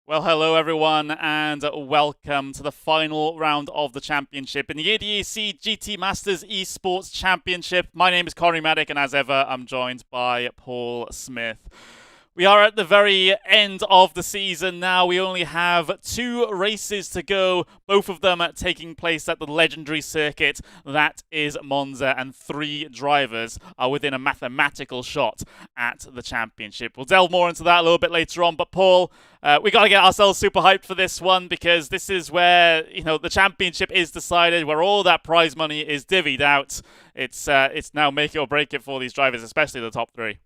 Well, hello everyone, and welcome to the final round of the championship in the ADAC GT Masters Esports Championship. My name is Corey Maddock, and as ever, I'm joined by Paul Smith. We are at the very end of the season now. We only have 2 races to go, both of them taking place at the legendary circuit that is Monza, and 3 drivers are within a mathematical shot at the championship. We'll delve more into that a little bit later on, but Paul, we got to get ourselves super hyped for this one because this is where, the championship is decided, where all that prize money is divvied out. It's now make it or break it for these drivers, especially the top 3.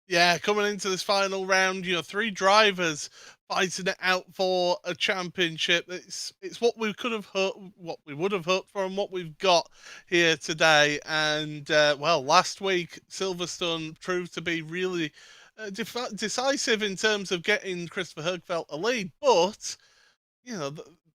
Yeah, coming into this final round, 3 drivers fighting it out for a championship. It's what we could have hoped, what we would have hoped for, and what we've got here today. And last week Silverstone proved to be really decisive in terms of getting Christopher Högfeldt a lead. But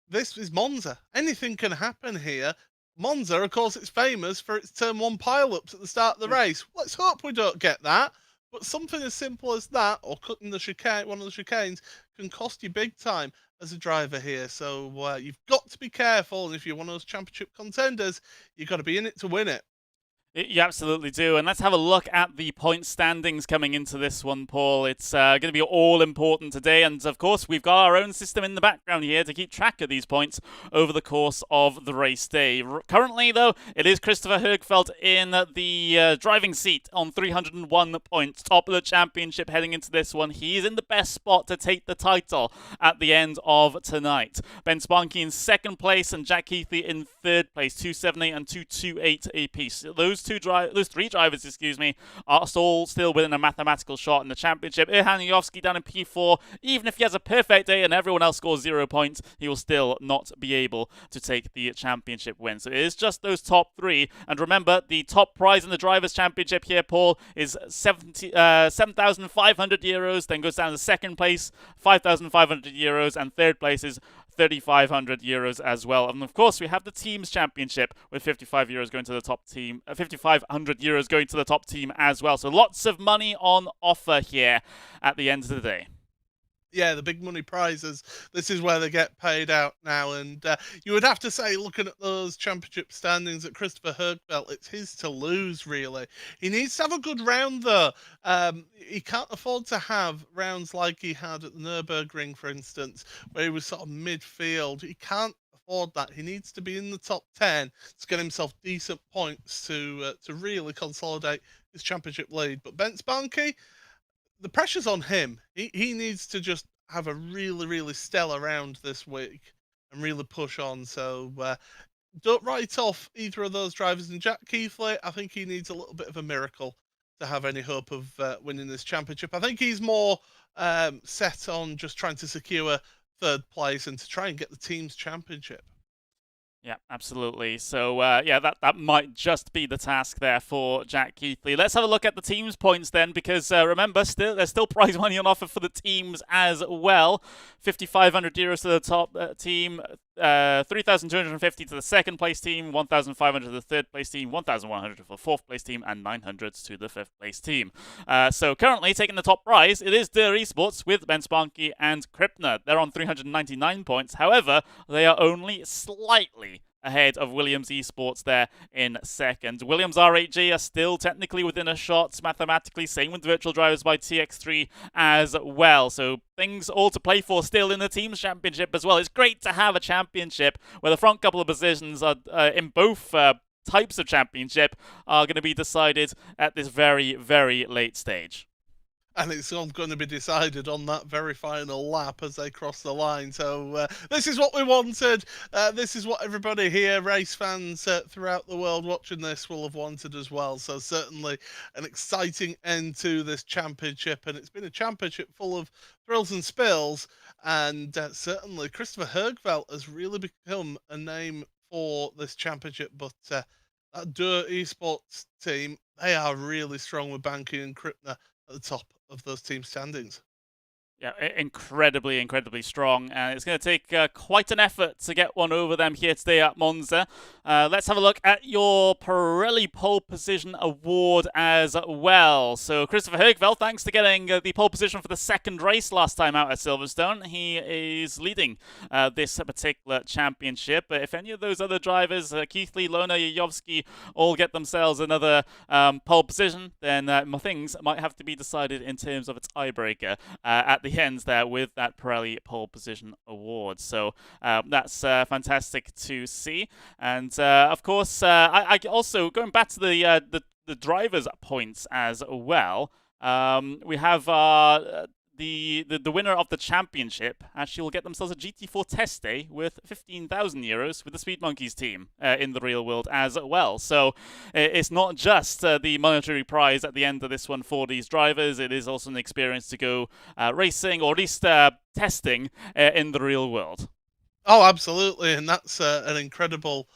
this is Monza. Anything can happen here. Monza, of course, it's famous for its turn 1 pileups at the start of the race. Let's hope we don't get that. But something as simple as that, or cutting the chicane, one of the chicanes, can cost you big time as a driver here. So you've got to be careful, and if you're one of those championship contenders, you've got to be in it to win it. You absolutely do. And let's have a look at the point standings coming into this one, Paul. It's going to be all important today. And of course, we've got our own system in the background here to keep track of these points over the course of the race day. Currently, though, it is Christopher Högfeldt in the driving seat on 301 points, top of the championship heading into this one. He is in the best spot to take the title at the end of tonight. Bence Banki in second place and Jack Keithley in third place, 278 and 228 apiece. Those 3 drivers, are all still within a mathematical shot in the championship. Erhan Yovsky down in P4. Even if he has a perfect day and everyone else scores 0 points, he will still not be able to take the championship win. So it is just those top 3. And remember, the top prize in the Drivers' Championship here, Paul, is 7,500 euros. Then goes down to second place, 5,500 euros, and third place is 3,500 euros as well. And of course, we have the teams championship with 55 euros going to the top team, 5,500 euros going to the top team as well. So lots of money on offer here at the end of the day. Yeah, the big money prizes. This is where they get paid out now. And you would have to say, looking at those championship standings at Christopher Högfeldt, it's his to lose, really. He needs to have a good round, though. He can't afford to have rounds like he had at the Nürburgring, for instance, where he was sort of midfield. He can't afford that. He needs to be in the top 10 to get himself decent points to really consolidate his championship lead. But Bence Banki, the pressure's on him. He needs to just have a really, really stellar round this week and really push on. So don't write off either of those drivers. And Jack Keithley, I think he needs a little bit of a miracle to have any hope of winning this championship. I think he's more set on just trying to secure third place and to try and get the team's championship. Yeah, absolutely. So, that might just be the task there for Jack Keithley. Let's have a look at the team's points then, because remember, there's still prize money on offer for the teams as well. 5,500 euros to the top team, 3,250 to the second place team, 1,500 to the third place team, 1,100 to the fourth place team, and 900 to the fifth place team. So currently taking the top prize, it is Der Esports with Bence Banki and Krippner. They're on 399 points. However, they are only slightly ahead of Williams Esports there in second. Williams R8G are still technically within a shot mathematically, same with Virtual Drivers by TX3 as well. So things all to play for still in the Teams Championship as well. It's great to have a championship where the front couple of positions are in both types of championship are going to be decided at this very, very late stage. And it's all going to be decided on that very final lap as they cross the line. So this is what we wanted. This is what everybody here, race fans throughout the world watching this, will have wanted as well. So certainly an exciting end to this championship. And it's been a championship full of thrills and spills. And certainly Christopher Högfeldt has really become a name for this championship. But that Der Esports team, they are really strong with Banki and Krippner at the top of those team standings. Yeah, incredibly, incredibly strong, and it's going to take quite an effort to get one over them here today at Monza. Let's have a look at your Pirelli Pole Position Award as well. So Christopher Högfeldt, thanks to getting the pole position for the second race last time out at Silverstone, he is leading this particular championship. If any of those other drivers, Keith Lee, Lona, Yayovsky, all get themselves another pole position, then things might have to be decided in terms of its tiebreaker at the end there with that Pirelli Pole Position Award. So that's fantastic to see. And of course, I also, going back to the drivers' points as well, we have the winner of the championship actually will get themselves a GT4 test day with 15,000 euros with the Speed Monkeys team in the real world as well. So it's not just the monetary prize at the end of this one for these drivers, it is also an experience to go racing, or at least testing in the real world. Oh, absolutely, and that's an incredible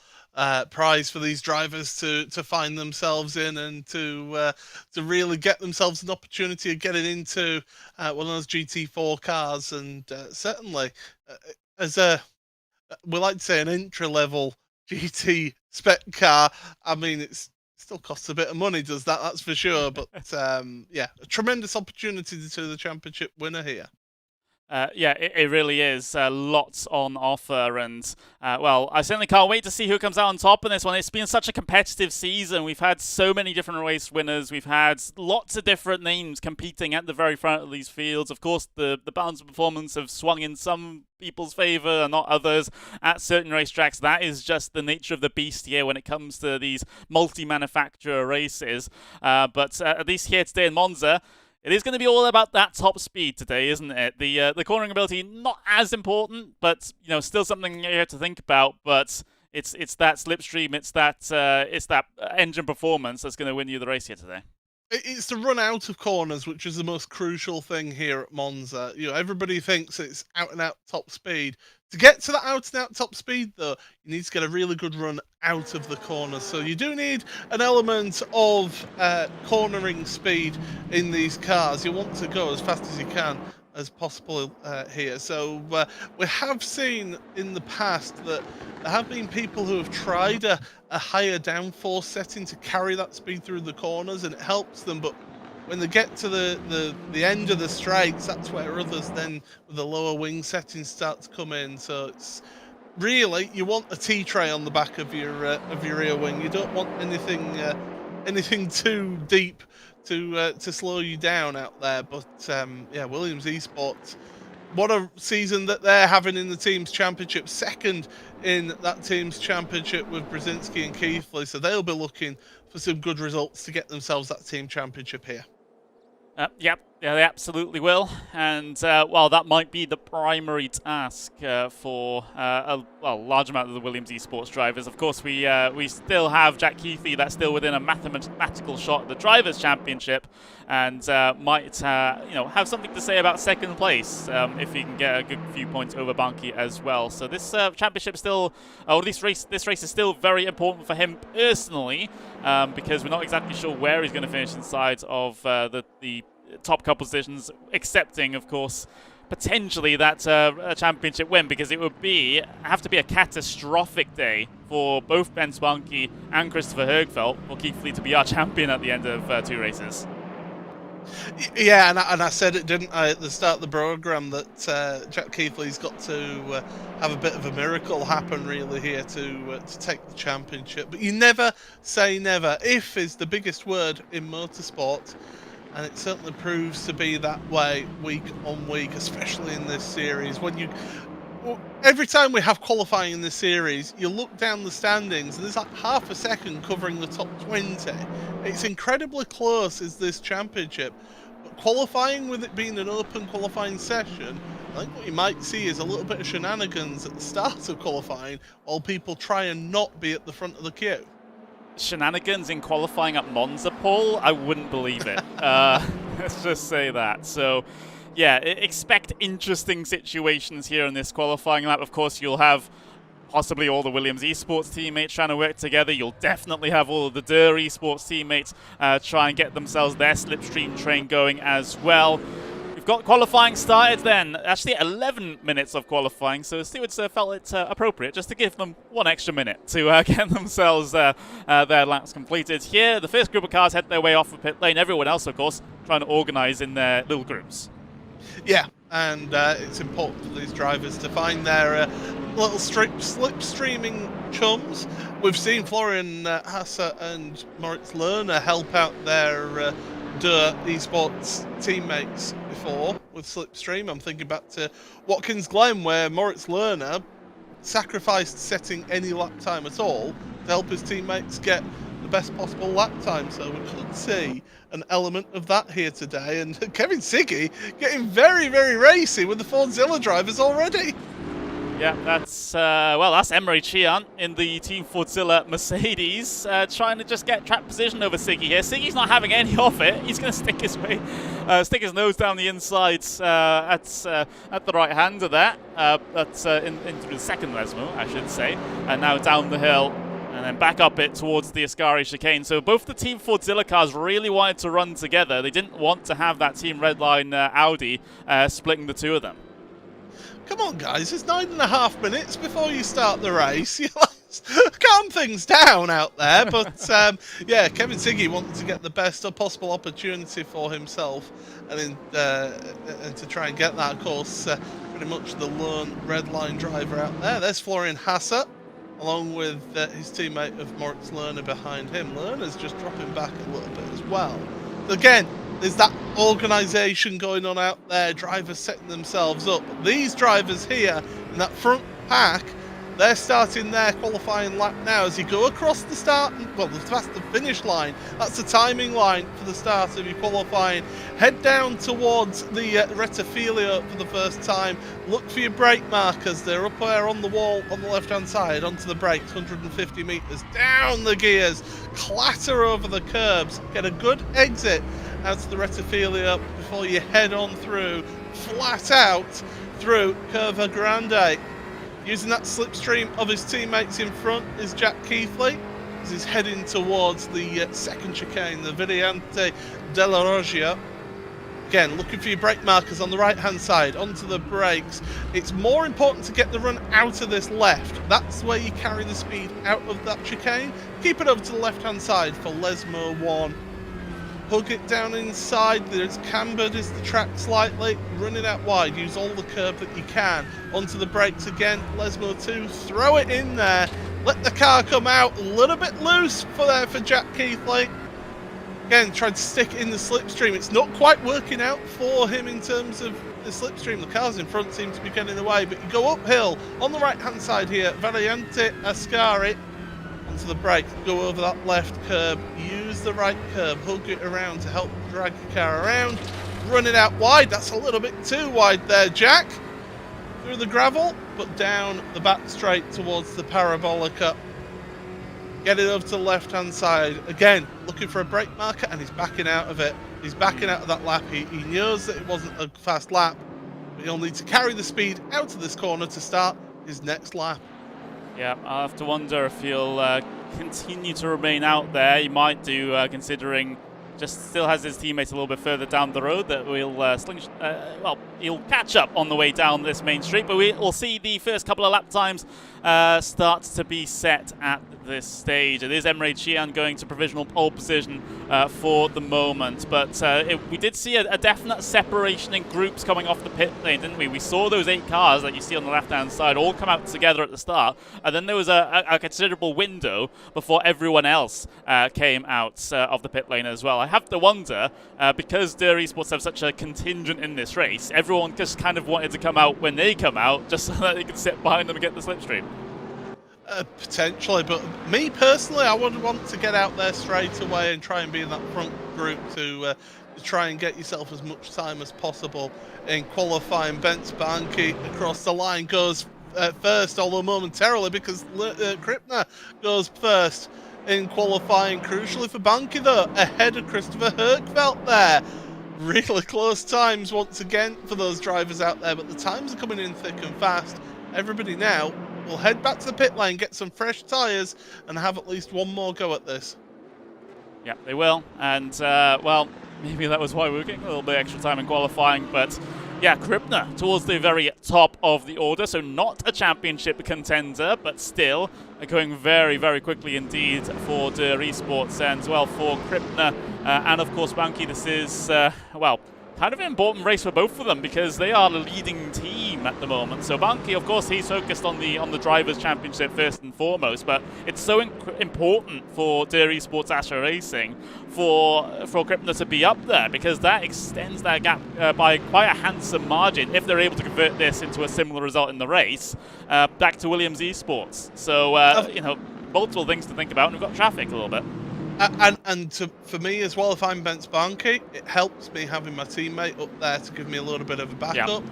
prize for these drivers to find themselves in, and to really get themselves an opportunity of getting into one of those GT4 cars. And certainly, as we like to say, an entry-level GT spec car, I mean, it still costs a bit of money, does that? That's for sure. But yeah, a tremendous opportunity to the championship winner here. Yeah, it really is. Lots on offer, and well, I certainly can't wait to see who comes out on top in this one. It's been such a competitive season. We've had so many different race winners. We've had lots of different names competing at the very front of these fields. Of course, the balance of performance have swung in some people's favour and not others at certain racetracks. That is just the nature of the beast here when it comes to these multi-manufacturer races. But at least here today in Monza, it is going to be all about that top speed today, isn't it? The cornering ability, not as important, but still something you have to think about. But it's that slipstream, it's that engine performance that's going to win you the race here today. It's the run out of corners, which is the most crucial thing here at Monza. Everybody thinks it's out and out top speed. To get to that out and out top speed, though, you need to get a really good run out of the corners. So you do need an element of cornering speed in these cars. You want to go as fast as you can as possible here. So we have seen in the past that there have been people who have tried a higher downforce setting to carry that speed through the corners, and it helps them. But when they get to the end of the straights, that's where others then with the lower wing settings start to come in. So it's really, you want a T-tray on the back of your rear wing. You don't want anything too deep to slow you down out there. But yeah, Williams Esports, what a season that they're having in the team's championship, second in that team's championship with Brzezinski and Keithley. So they'll be looking for some good results to get themselves that team championship here. Yep, yeah, they absolutely will. And, well, that might be the primary task for a large amount of the Williams Esports drivers. Of course, we still have Jack Keithley that's still within a mathematical shot at the Drivers' Championship, and might have something to say about second place if he can get a good few points over Banki as well. So this championship still, or this race is still very important for him personally, because we're not exactly sure where he's going to finish inside of the top couple positions, excepting, of course, potentially that championship win, because it would have to be a catastrophic day for both Bence Banki and Christopher Högfeldt for Keithley to be our champion at the end of two races. Yeah, and I said it, didn't I, at the start of the programme, that Jack Keithley's got to have a bit of a miracle happen really here to take the championship. But you never say never. If is the biggest word in motorsport, and it certainly proves to be that way week on week, especially in this series. Every time we have qualifying in this series, you look down the standings and there's like half a second covering the top 20. It's incredibly close, is this championship. But qualifying, with it being an open qualifying session, I think what you might see is a little bit of shenanigans at the start of qualifying while people try and not be at the front of the queue. Shenanigans in qualifying at Monza, Paul? I wouldn't believe it. Let's just say that. So, yeah, expect interesting situations here in this qualifying lap. Of course, you'll have possibly all the Williams Esports teammates trying to work together. You'll definitely have all of the Dur Esports teammates try and get themselves their slipstream train going as well. We've got qualifying started then. Actually, 11 minutes of qualifying, so the stewards felt it appropriate just to give them 1 extra minute to get themselves their laps completed. Here, the first group of cars head their way off the pit lane. Everyone else, of course, trying to organise in their little groups. Yeah, and it's important for these drivers to find their little slipstreaming chums. We've seen Florian Hasse and Moritz Lerner help out their Esports teammates before with slipstream. I'm thinking back to Watkins Glen, where Moritz Lerner sacrificed setting any lap time at all to help his teammates get the best possible lap time. So we could see an element of that here today. And Kevin Siggy getting very, very racy with the Fordzilla drivers already. Yeah, that's that's Emre Cihan in the Team Fordzilla Mercedes, trying to just get track position over Siggy here. Siggy's not having any of it. He's going to stick stick his nose down the insides at the right hand of that. That's into the second Lesmo, I should say, and now down the hill. And then back up it towards the Ascari chicane. So both the Team Fordzilla cars really wanted to run together. They didn't want to have that Team Redline Audi splitting the two of them. Come on, guys, it's 9.5 minutes before you start the race. Calm things down out there. But, yeah, Kevin Siggy wanted to get the best possible opportunity for himself. And to try and get that, of course, pretty much the lone red line driver out there. There's Florian Hasse, along with his teammate of Moritz Lerner behind him. Lerner's just dropping back a little bit as well. So again, there's that organisation going on out there, drivers setting themselves up. But these drivers here in that front pack, they're starting their qualifying lap now as you go across the start, past the finish line. That's the timing line for the start of your qualifying. Head down towards the Rettifilia for the first time. Look for your brake markers. They're up there on the wall on the left-hand side, onto the brakes, 150 metres, down the gears, clatter over the curbs, get a good exit out to the Rettifilia before you head on through, flat out through Curva Grande. Using that slipstream of his teammates in front is Jack Keithley as he's heading towards the second chicane, the Variante della Roggia. Again, looking for your brake markers on the right-hand side, onto the brakes. It's more important to get the run out of this left. That's where you carry the speed out of that chicane. Keep it over to the left-hand side for Lesmo 1. Hug it down inside, there's cambered is the track slightly, run it out wide, use all the curb that you can. Onto the brakes again, Lesmo 2, throw it in there, let the car come out, a little bit loose for Jack Keithley. Again, tried to stick it in the slipstream, it's not quite working out for him in terms of the slipstream, the cars in front seem to be getting away, but you go uphill, on the right hand side here, Variante Ascari, onto the brake, go over that left curb, use the right curb, hug it around to help drag the car around, run it out wide, that's a little bit too wide there, Jack, through the gravel, but down the back straight towards the Parabolica, get it over to the left hand side, again, looking for a brake marker, and he's backing out of it, he's backing out of that lap, he knows that it wasn't a fast lap, but he'll need to carry the speed out of this corner to start his next lap. Yeah, I have to wonder if he'll continue to remain out there. He might do, considering just still has his teammates a little bit further down the road that will he'll catch up on the way down this main street, but we'll see the first couple of lap times start to be set at this stage. It is Emre Cihan going to provisional pole position for the moment, but we did see a definite separation in groups coming off the pit lane, didn't we? We saw those 8 cars that you see on the left-hand side all come out together at the start, and then there was a considerable window before everyone else came out of the pit lane as well. I have to wonder, because Esports have such a contingent in this race, everyone just kind of wanted to come out when they come out, just so that they could sit behind them and get the slipstream. Potentially, but me personally, I would want to get out there straight away and try and be in that front group to try and get yourself as much time as possible in qualifying. Bence Banki across the line goes first, although momentarily, because Krippner goes first in qualifying. Crucially for Banki, though, ahead of Christopher Högfeldt there. Really close times once again for those drivers out there, but the times are coming in thick and fast. Everybody now will head back to the pit lane, get some fresh tyres, and have at least one more go at this. Yeah, they will. And, well, maybe that was why we were getting a little bit extra time in qualifying, but yeah, Krippner towards the very top of the order, so not a championship contender, but still going very, very quickly indeed for the Esports, and well, for Krippner and of course Banki, this is, well, kind of an important race for both of them because they are the leading team at the moment. So Banki, of course, he's focused on the Drivers' Championship first and foremost, but it's so important for the Esports Astra Racing for Krippner to be up there because that extends their gap by quite a handsome margin if they're able to convert this into a similar result in the race back to Williams Esports. So, you know, multiple things to think about, and we've got traffic a little bit. For me as well, if I'm Bence Banki, it helps me having my teammate up there to give me a little bit of a backup.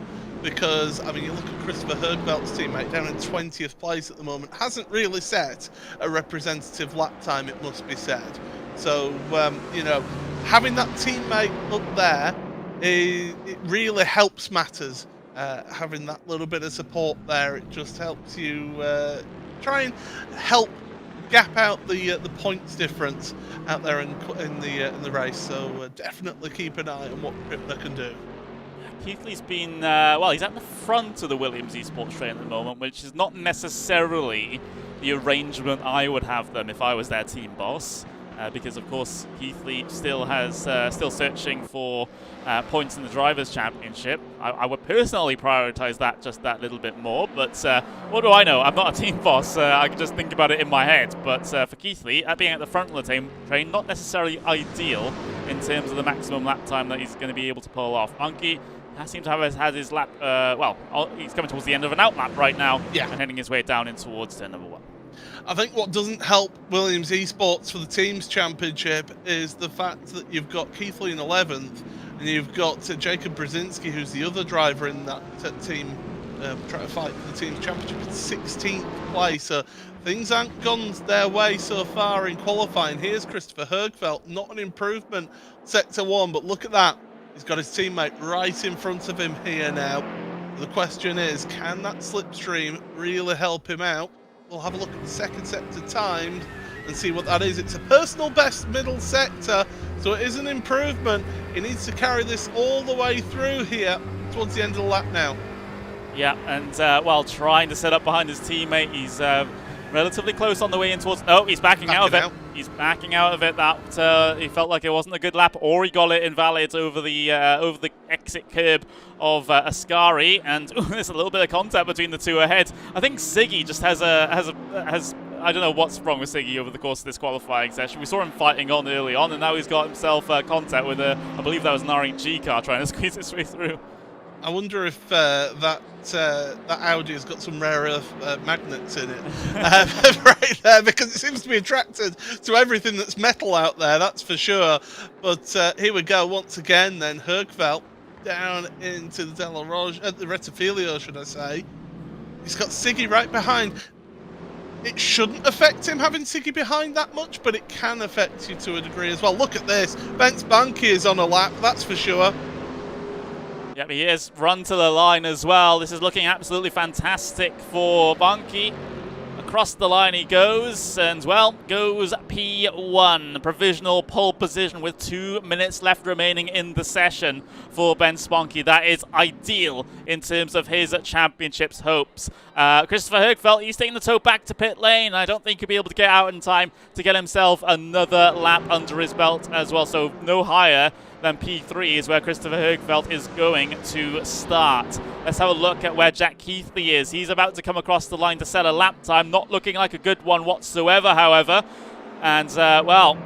Because, I mean, you look at Christopher Högfeldt's teammate down in 20th place at the moment, hasn't really set a representative lap time, it must be said. So, you know, having that teammate up there, it really helps matters. Having that little bit of support there, it just helps you try and help gap out the points difference out there in the race. So definitely keep an eye on what Krippner can do. Keithley's been, well, he's at the front of the Williams Esports train at the moment, which is not necessarily the arrangement I would have them if I was their team boss. Because of course Keithley still searching for points in the Drivers' Championship. I would personally prioritise that just that little bit more, but what do I know? I'm not a team boss. I can just think about it in my head. But for Keithley, being at the front of the train, not necessarily ideal in terms of the maximum lap time that he's going to be able to pull off. Banki seems to have had his lap. Well, he's coming towards the end of an out lap right now, and heading his way down in towards turn number 1. I think what doesn't help Williams Esports for the Teams Championship is the fact that you've got Keithley in 11th, and you've got Jacob Brzezinski, who's the other driver in that team, trying to fight for the Teams Championship in 16th place. So things aren't gone their way so far in qualifying. Here's Christopher Högfeldt, not an improvement, Sector 1, but look at that. He's got his teammate right in front of him here now. The question is, can that slipstream really help him out? We'll have a look at the second sector times and see what that is. It's a personal best middle sector, so it is an improvement. He needs to carry this all the way through here towards the end of the lap now. Yeah, and while trying to set up behind his teammate, he's relatively close on the way in towards... Oh, he's backing out of it. He's backing out of it. That he felt like it wasn't a good lap, or he got it invalid over the exit curb of Ascari, and there's a little bit of contact between the two ahead. I think Siggy just has I don't know what's wrong with Siggy over the course of this qualifying session. We saw him fighting on early on, and now he's got himself contact with I believe that was an R8G car trying to squeeze its way through. I wonder if that Audi has got some rare earth magnets in it right there, because it seems to be attracted to everything that's metal out there, that's for sure. But here we go once again then, Högfeldt down into the the Rettifilio, should I say. He's got Siggy right behind. It shouldn't affect him having Siggy behind that much, but it can affect you to a degree as well. Look at this. Bence Banki is on a lap, that's for sure. Yep, he is run to the line as well. This is looking absolutely fantastic for Banki. Across the line he goes, and well, goes P1. Provisional pole position with 2 minutes left remaining in the session for Bence Banki. That is ideal in terms of his championship's hopes. Christopher Högfeldt, he's taking the tow back to pit lane. I don't think he'll be able to get out in time to get himself another lap under his belt as well, so no higher than P3 is where Christopher Högfeldt is going to start. Let's have a look at where Jack Keithley is. He's about to come across the line to set a lap time. Not looking like a good one whatsoever, however. And, well,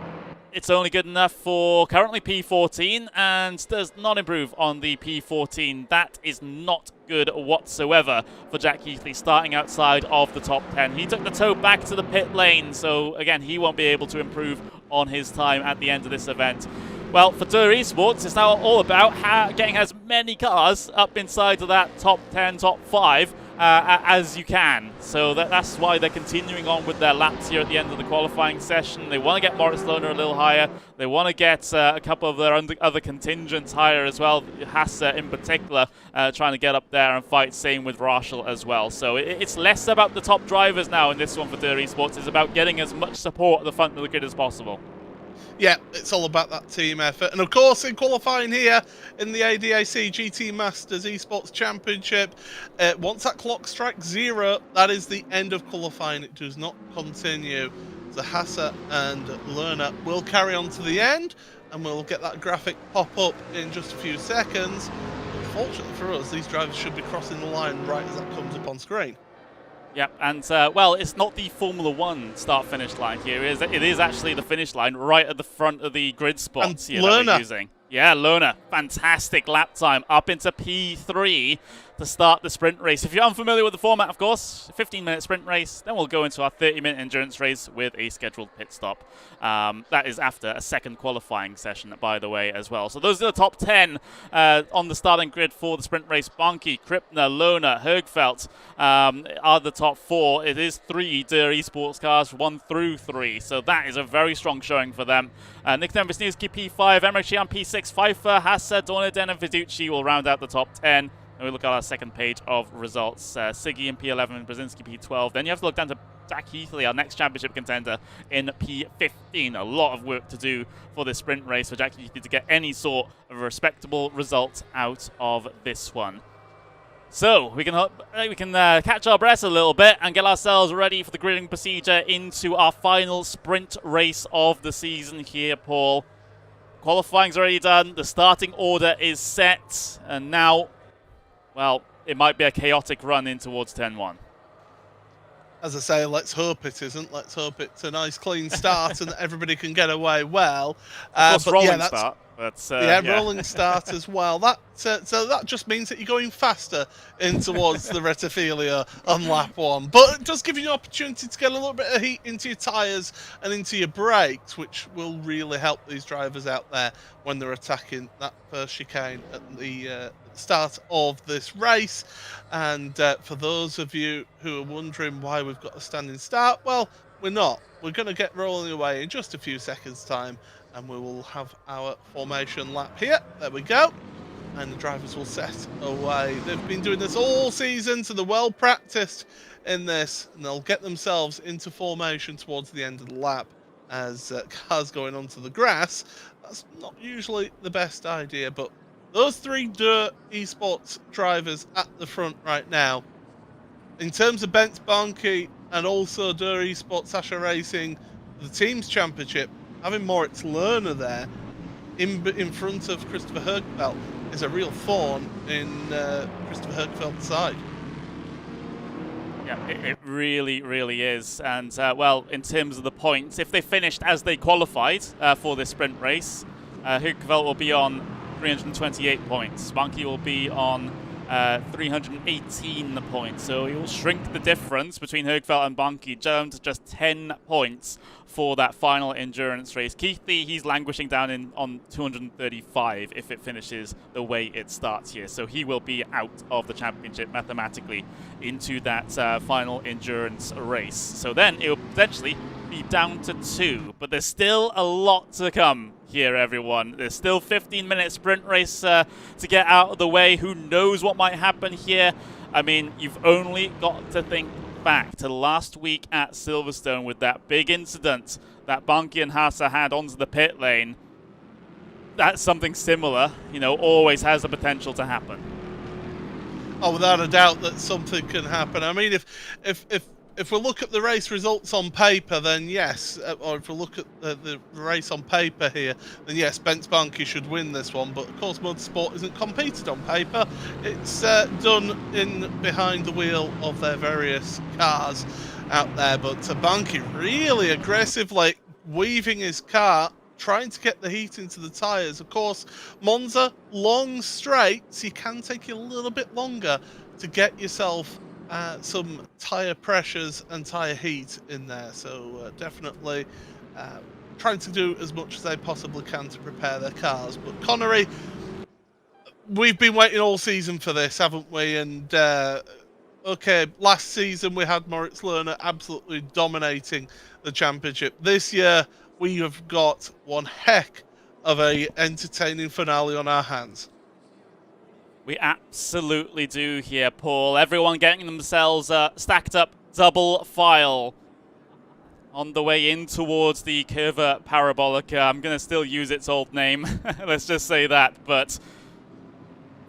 it's only good enough for currently P14 and does not improve on the P14. That is not good whatsoever for Jack Keithley starting outside of the top 10. He took the tow back to the pit lane, so again, he won't be able to improve on his time at the end of this event. Well, for Tour Esports, it's now all about getting as many cars up inside of that top 10, top 5 as you can. So that's why they're continuing on with their laps here at the end of the qualifying session. They want to get Moritz Lohner a little higher. They want to get a couple of their other contingents higher as well. Hasse in particular trying to get up there and fight. Same with Rachel as well. So it's less about the top drivers now in this one for Tour Esports. It's about getting as much support at the front of the grid as possible. Yeah, it's all about that team effort. And of course, in qualifying here in the ADAC GT Masters Esports Championship, once that clock strikes 0, that is the end of qualifying. It does not continue. So Hasse and Lerner will carry on to the end, and we'll get that graphic pop up in just a few seconds. Unfortunately for us, these drivers should be crossing the line right as that comes up on screen. Yep, and well, it's not the Formula 1 start-finish line here. It is actually the finish line right at the front of the grid spots here that we're using. Yeah, Lerner, fantastic lap time up into P3 to start the sprint race. If you're unfamiliar with the format, of course, a 15-minute sprint race, then we'll go into our 30-minute endurance race with a scheduled pit stop. That is after a second qualifying session, by the way, as well. So those are the top 10 on the starting grid for the sprint race. Banki, Krippner, Lerner, Högfeldt are the top 4. It is 3 Der Esports cars, 1 through 3. So that is a very strong showing for them. Nick Wisniewski P5, Emmerich Jan P6, Pfeiffer, Hasse, Dorneden, and Viducci will round out the top 10. And we look at our second page of results. Siggy in P11, Brzezinski P12. Then you have to look down to Jack Heathley, our next championship contender, in P15. A lot of work to do for this sprint race for Jack Heathley to get any sort of respectable result out of this one. So we can catch our breath a little bit and get ourselves ready for the gridding procedure into our final sprint race of the season here, Paul. Qualifying's already done. The starting order is set. And now, well, it might be a chaotic run in towards 10-1. As I say, let's hope it isn't. Let's hope it's a nice clean start and that everybody can get away well. Of course, rolling start. But, rolling start as well. So that just means that you're going faster in towards the Rettifilia on lap 1. But it does give you an opportunity to get a little bit of heat into your tyres and into your brakes, which will really help these drivers out there when they're attacking that first chicane at the start of this race. And for those of you who are wondering why we've got a standing start, well, we're not. We're going to get rolling away in just a few seconds' time, and we will have our formation lap here. There we go. And the drivers will set away. They've been doing this all season, so they're well practiced in this, and they'll get themselves into formation towards the end of the lap as cars going onto the grass. That's not usually the best idea, but those 3 Der Esports drivers at the front right now, in terms of Bence Banki and also Der Esports Sasha Racing, the Teams Championship, having Moritz Lerner there in front of Christopher Högfeldt is a real thorn in Christopher Högfeldt's side. Yeah, it really, really is. And, well, in terms of the points, if they finished as they qualified for this sprint race, Högfeldt will be on 328 points. Banki will be on 318 points. So he will shrink the difference between Högfeldt and Banki down to just 10 points for that final endurance race. Keithley, he's languishing down on 235 if it finishes the way it starts here. So he will be out of the championship mathematically into that final endurance race. So then it will potentially be down to 2. But there's still a lot to come here, everyone. There's still 15-minute sprint race to get out of the way. Who knows what might happen here? I mean, you've only got to think back to last week at Silverstone with that big incident that Banki and Hasse had onto the pit lane. That's something similar, you know, always has the potential to happen. Oh, without a doubt that something can happen. I mean, if we look at the race results on paper, then yes. Or if we look at the race on paper here, then yes, Bence Banki should win this one. But of course, motorsport isn't competed on paper. It's done in behind the wheel of their various cars out there. But Banki really aggressively weaving his car, trying to get the heat into the tyres. Of course, Monza, long straights, you can take you a little bit longer to get yourself some tyre pressures and tyre heat in there. So definitely trying to do as much as they possibly can to prepare their cars. But Connery, we've been waiting all season for this, haven't we? And okay, last season we had Moritz Lerner absolutely dominating the championship. This year we have got one heck of a entertaining finale on our hands. We absolutely do here, Paul. Everyone getting themselves stacked up double file on the way in towards the Curva Parabolica. I'm going to still use its old name, let's just say that, but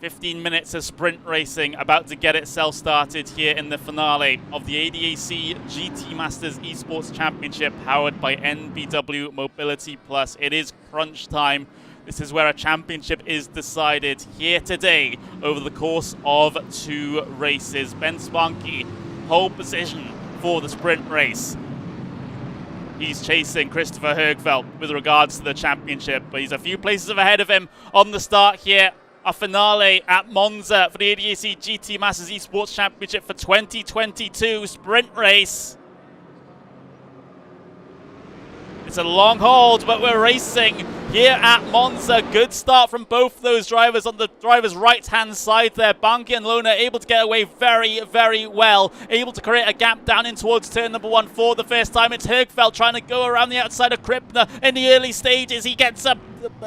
15 minutes of sprint racing about to get itself started here in the finale of the ADAC GT Masters Esports Championship powered by EnBW Mobility Plus. It is crunch time. This is where a championship is decided here today over the course of 2 races. Bence Banki, pole position for the sprint race. He's chasing Christopher Högfeldt with regards to the championship, but he's a few places ahead of him on the start here. A finale at Monza for the ADAC GT Masters Esports Championship for 2022 sprint race. It's a long hold, but we're racing here at Monza. Good start from both those drivers on the driver's right-hand side there. Banki and Lona able to get away very, very well. Able to create a gap down in towards turn number 1 for the first time. It's Högfeldt trying to go around the outside of Krippner in the early stages. He gets a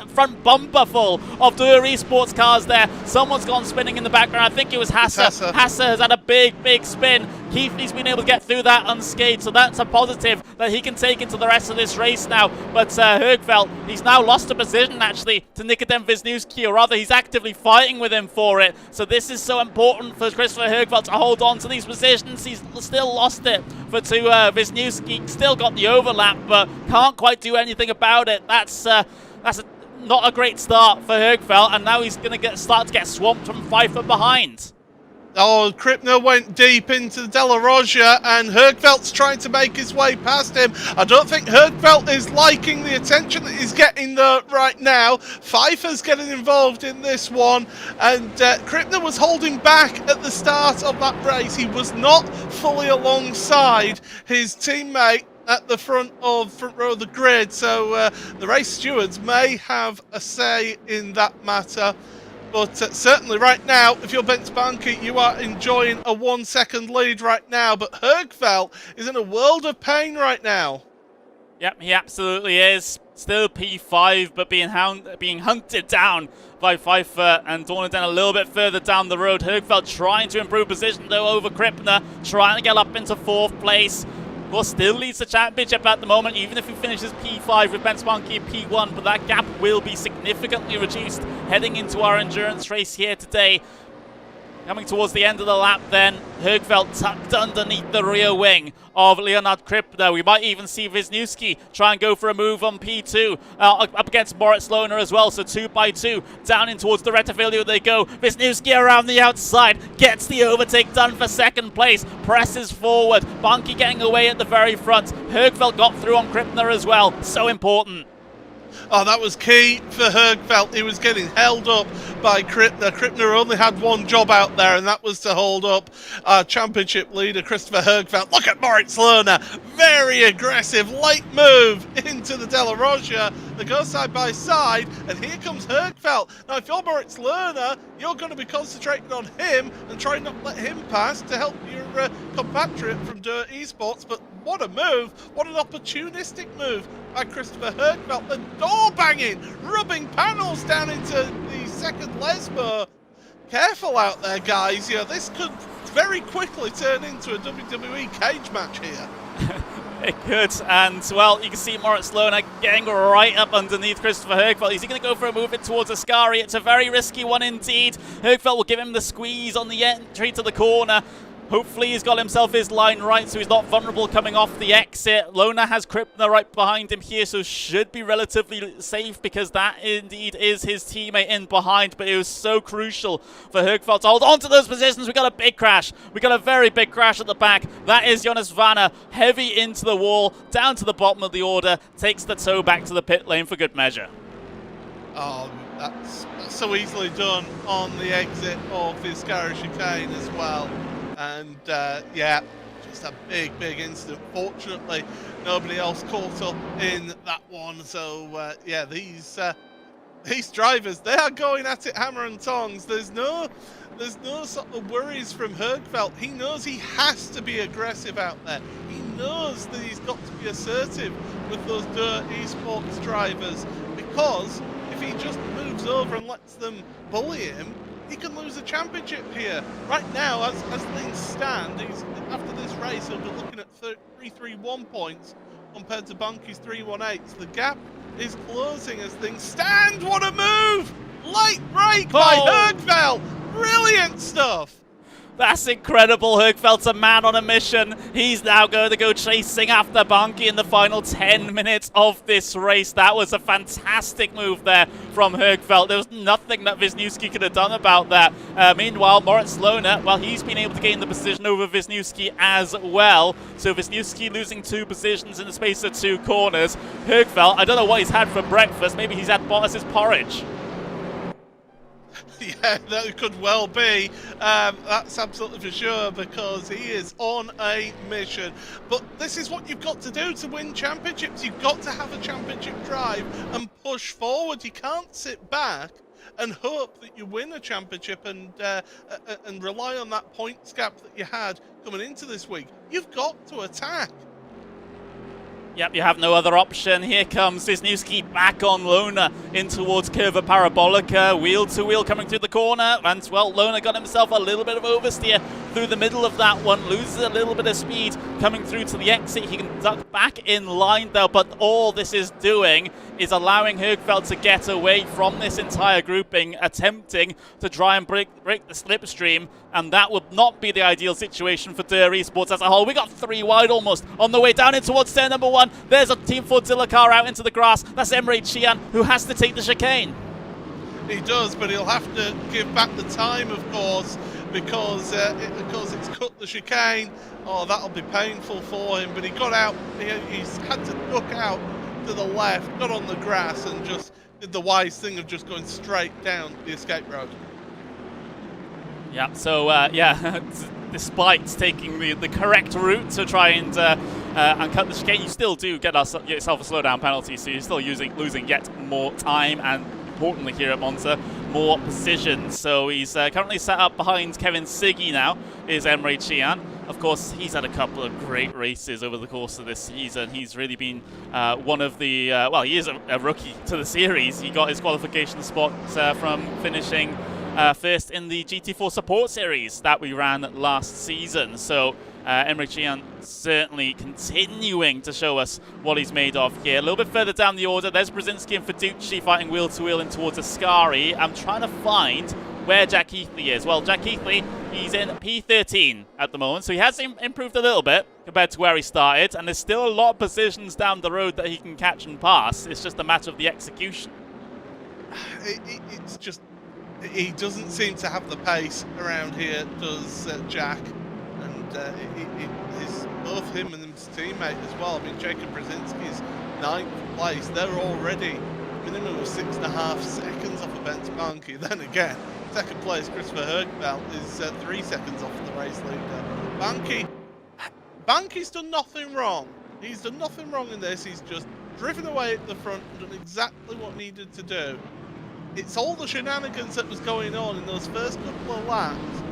front bumper full of Dur Esports cars there. Someone's gone spinning in the background. I think it was Hasse. Hasse has had a big, big spin. Keithley's been able to get through that unscathed, so that's a positive that he can take into the rest of this race now. But Högfeldt, he's now lost a position actually to Nikodem Wisniewski, or rather he's actively fighting with him for it. So this is so important for Christopher Högfeldt to hold on to these positions. He's still lost it to Wisniewski. Still got the overlap, but can't quite do anything about it. That's not a great start for Högfeldt, and now he's going to start to get swamped from Pfeiffer behind. Oh, Krippner went deep into the Della Roggia, and Högfeldt's trying to make his way past him. I don't think Högfeldt is liking the attention that he's getting right now. Pfeiffer's getting involved in this one, and Krippner was holding back at the start of that race. He was not fully alongside his teammate at the front row of the grid, so the race stewards may have a say in that matter. But certainly right now, if you're Bence Banki, you are enjoying a 1-second lead right now. But Högfeldt is in a world of pain right now. Yep, he absolutely is. Still P5, but being hunted down by Pfeiffer and Dorneden a little bit further down the road. Högfeldt trying to improve position though over Krippner, trying to get up into 4th place. Of course, still leads the championship at the moment, even if he finishes P5 with Bence Banki in P1, but that gap will be significantly reduced heading into our endurance race here today. Coming towards the end of the lap then, Högfeldt tucked underneath the rear wing of Leonard Krippner. We might even see Wisniewski try and go for a move on P2, up against Moritz Lohner as well, so 2 by 2, down in towards the Rettivilio they go. Wisniewski around the outside, gets the overtake done for 2nd place, presses forward, Banki getting away at the very front. Högfeldt got through on Krippner as well, so important. Oh, that was key for Högfeldt. He was getting held up by Krippner. Krippner only had one job out there, and that was to hold up championship leader Christopher Högfeldt. Look at Moritz Lohner. Very aggressive, late move into the Della Roggia. They go side by side, and here comes Högfeldt. Now, if you're Moritz Lohner, you're going to be concentrating on him and trying not to let him pass to help your compatriot from Dur Esports. But what a move. What an opportunistic move by Christopher Högfeldt. The door banging, rubbing panels down into the 2nd Lesbo. Careful out there, guys. You know, this could very quickly turn into a WWE cage match here. It could, and well, you can see Moritz Lohner getting right up underneath Christopher Högfeldt. Is he going to go for a move in towards Ascari? It's a very risky one indeed. Högfeldt will give him the squeeze on the entry to the corner. Hopefully he's got himself his line right so he's not vulnerable coming off the exit. Lohner has Krippner right behind him here, so should be relatively safe because that indeed is his teammate in behind. But it was so crucial for Högfeldt to hold on to those positions. We got a big crash. We got a very big crash at the back. That is Jonas Vanner, heavy into the wall, down to the bottom of the order, takes the tow back to the pit lane for good measure. Oh, that's so easily done on the exit of Viscara chicane as well. And yeah, just a big incident. Fortunately, nobody else caught up in that one. So yeah, these drivers, they are going at it hammer and tongs. There's no sort of worries from Högfeldt. He knows he has to be aggressive out there. He knows that he's got to be assertive with those Dur Esports drivers, because if he just moves over and lets them bully him, he can lose a championship here. Right now, as things stand, after this race, he'll be looking at 331 points compared to Banki's 318. So the gap is closing as things stand. What a move! Late break by Högfeldt. Brilliant stuff. That's incredible. Högfeldt's a man on a mission. He's now going to go chasing after Banki in the final 10 minutes of this race. That was a fantastic move there from Högfeldt. There was nothing that Wisniewski could have done about that. Meanwhile, Moritz Lohner, well, he's been able to gain the position over Wisniewski as well. So Wisniewski losing 2 positions in the space of 2 corners. Högfeldt, I don't know what he's had for breakfast. Maybe he's had Bottas's porridge. Yeah, that could well be. That's absolutely for sure, because he is on a mission. But this is what you've got to do to win championships. You've got to have a championship drive and push forward. You can't sit back and hope that you win a championship and rely on that points gap that you had coming into this week. You've got to attack. Yep, you have no other option. Here comes Wisniewski back on Lohner in towards Curva Parabolica. Wheel to wheel coming through the corner. And, well, Lohner got himself a little bit of oversteer through the middle of that one. Loses a little bit of speed coming through to the exit. He can duck back in line, though. But all this is doing is allowing Högfeldt to get away from this entire grouping, attempting to try and break the slipstream. And that would not be the ideal situation for Der Esports as a whole. We got 3 wide almost on the way down in towards turn number 1. There's a Team Fordzilla car out into the grass. That's Emre Can, who has to take the chicane. He does, but he'll have to give back the time, of course, because it's cut the chicane. Oh, that'll be painful for him. But he got out. He's had to duck out to the left, got on the grass, and just did the wise thing of just going straight down the escape road. Yeah, so, yeah, despite taking the correct route to try and cut the chicane, you still do get yourself a slowdown penalty, so you're still losing yet more time, and importantly here at Monza, more precision. So he's currently set up behind Kevin Siggy now, is Emre Can. Of course, he's had a couple of great races over the course of this season. He's really been one of the, well, he is a rookie to the series. He got his qualification spot from finishing first in the GT4 Support Series that we ran last season. So Emre Can certainly continuing to show us what he's made of here. A little bit further down the order, there's Brzezinski and Fiducci fighting wheel to wheel in towards Ascari. I'm trying to find where Jack Heathley is. Well, Jack Heathley, he's in P13 at the moment, so he has improved a little bit compared to where he started, and there's still a lot of positions down the road that he can catch and pass. It's just a matter of the execution. It's just, he doesn't seem to have the pace around here, does Jack. And both him and his teammate as well. I mean, Jacob Brzezinski's 9th place. They're already minimum of 6.5 seconds off of Bence Banki. Then again, second place, Christopher Högfeldt is 3 seconds off the race leader. Banki's done nothing wrong. He's done nothing wrong in this. He's just driven away at the front and done exactly what needed to do. It's all the shenanigans that was going on in those first couple of laps.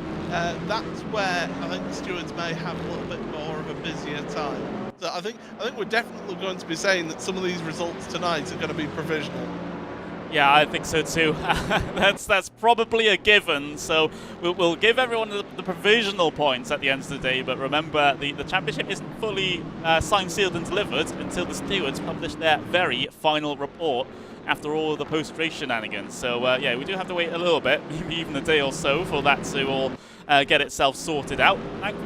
That's where I think the stewards may have a little bit more of a busier time. So I think we're definitely going to be saying that some of these results tonight are going to be provisional. Yeah, I think so too. That's probably a given. So we'll give everyone the provisional points at the end of the day. But remember, the championship isn't fully signed, sealed, and delivered until the stewards publish their very final report after all the post-race shenanigans. So yeah, we do have to wait a little bit, maybe even a day or so, for that to all get itself sorted out.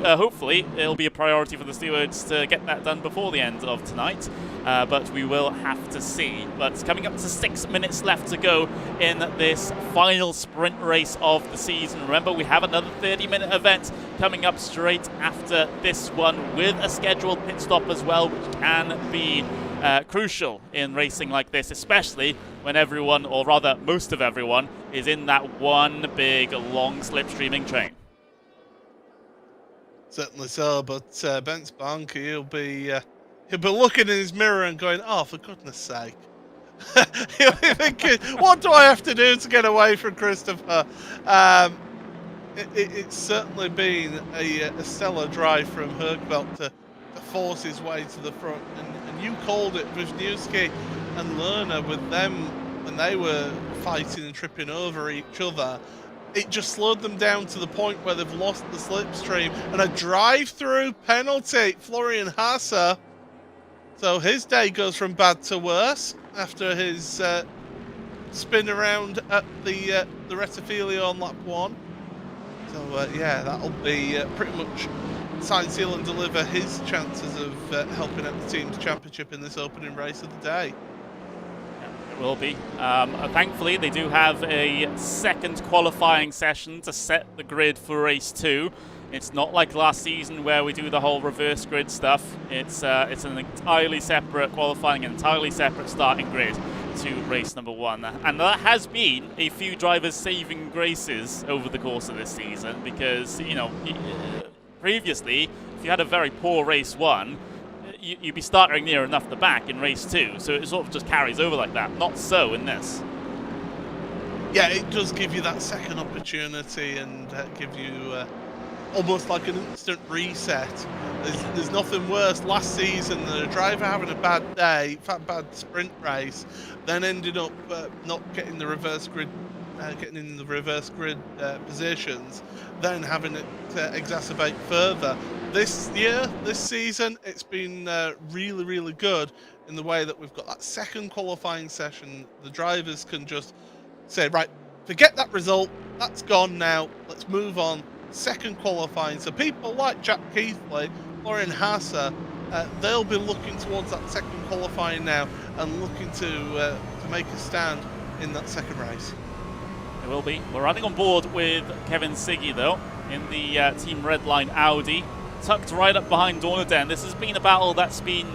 Hopefully, it'll be a priority for the stewards to get that done before the end of tonight. But we will have to see. But coming up to 6 minutes left to go in this final sprint race of the season. Remember, we have another 30-minute event coming up straight after this one with a scheduled pit stop as well, which can be crucial in racing like this, especially when everyone, or rather most of everyone, is in that one big long slipstreaming train. Certainly so, but Bence Banki, he'll be looking in his mirror and going, "Oh, for goodness sake!" He'll be thinking, "What do I have to do to get away from Christopher?" It's certainly been a stellar drive from Högfeldt to force his way to the front, and you called it, Wisniewski and Lohner, with them when they were fighting and tripping over each other. It just slowed them down to the point where they've lost the slipstream, and a drive-through penalty. Florian Hasse So his day goes from bad to worse after his spin around at the Rettifilio on lap 1. So yeah, that'll be pretty much sign, seal and deliver his chances of helping out the team's championship in this opening race of the day. Yeah, it will be. Thankfully, they do have a second qualifying session to set the grid for race 2. It's not like last season where we do the whole reverse grid stuff. It's an entirely separate qualifying, entirely separate starting grid to race number 1. And that has been a few drivers saving graces over the course of this season because, you know, previously, if you had a very poor race 1, you'd be starting near enough the back in race 2. So it sort of just carries over like that. Not so in this. Yeah, it does give you that second opportunity and give you almost like an instant reset. There's nothing worse. Last season, the driver having a bad day, bad sprint race, then ended up not getting the reverse grid, getting in the reverse grid positions, then having it exacerbate further. This season, it's been really, really good in the way that we've got that second qualifying session. The drivers can just say, right, forget that result, that's gone now, let's move on. Second qualifying, so people like Jack Keithley or in Haase, they'll be looking towards that second qualifying now and looking to make a stand in that second race. It will be. We're running on board with Kevin Siggy though in the Team Redline Audi, tucked right up behind Dornaden. This has been a battle that's been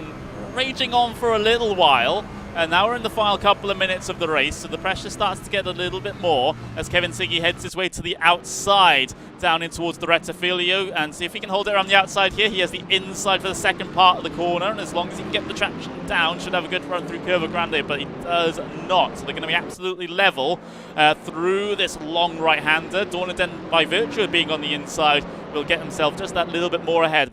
raging on for a little while. And now we're in the final couple of minutes of the race, so the pressure starts to get a little bit more as Kevin Siggy heads his way to the outside, down in towards the Rettifilio, and see if he can hold it around the outside here. He has the inside for the second part of the corner, and as long as he can get the traction down, should have a good run through Curva Grande, but he does not. So they're going to be absolutely level through this long right-hander. Dornaden, by virtue of being on the inside, will get himself just that little bit more ahead.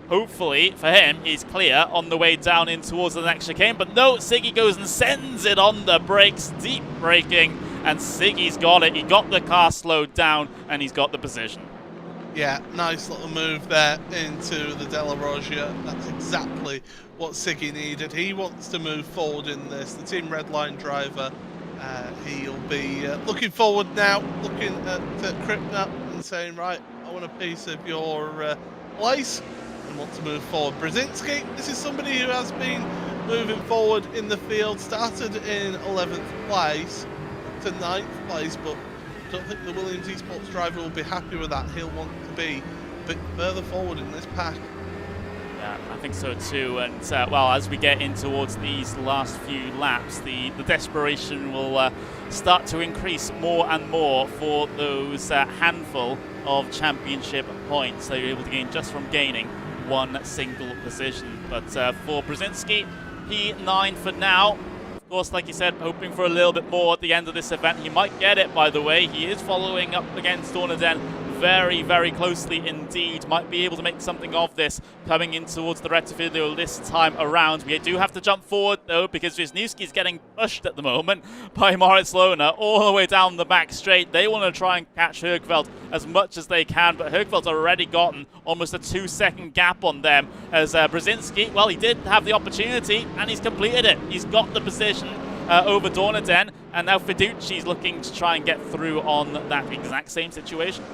Hopefully, for him, he's clear on the way down in towards the next chicane. But no, Siggy goes and sends it on the brakes, deep braking, and Siggy's got it. He got the car slowed down, and he's got the position. Yeah, nice little move there into the Della Roggia. That's exactly what Siggy needed. He wants to move forward in this. The Team Redline driver, he'll be looking forward now, looking at Kripner and saying, right, I want a piece of your place. Want to move forward. Brzezinski, this is somebody who has been moving forward in the field, started in 11th place to 9th place, but I don't think the Williams Esports driver will be happy with that. He'll want to be a bit further forward in this pack. Yeah, I think so too. And well, as we get in towards these last few laps, the desperation will start to increase more and more for those handful of championship points that you're able to gain just from gaining one single position. But for Brzezinski, P9 for now. Of course, like you said, hoping for a little bit more at the end of this event. He might get it, by the way. He is following up against Dornaden very, very closely indeed. Might be able to make something of this coming in towards the Rettifilio this time around. We do have to jump forward, though, because Wisniewski's getting pushed at the moment by Moritz Lohner all the way down the back straight. They want to try and catch Högfeldt as much as they can, but Högfeldt's already gotten almost a 2-second gap on them as Brzezinski, well, he did have the opportunity, and he's completed it. He's got the position over Dornaden, and now Fiduci's looking to try and get through on that exact same situation.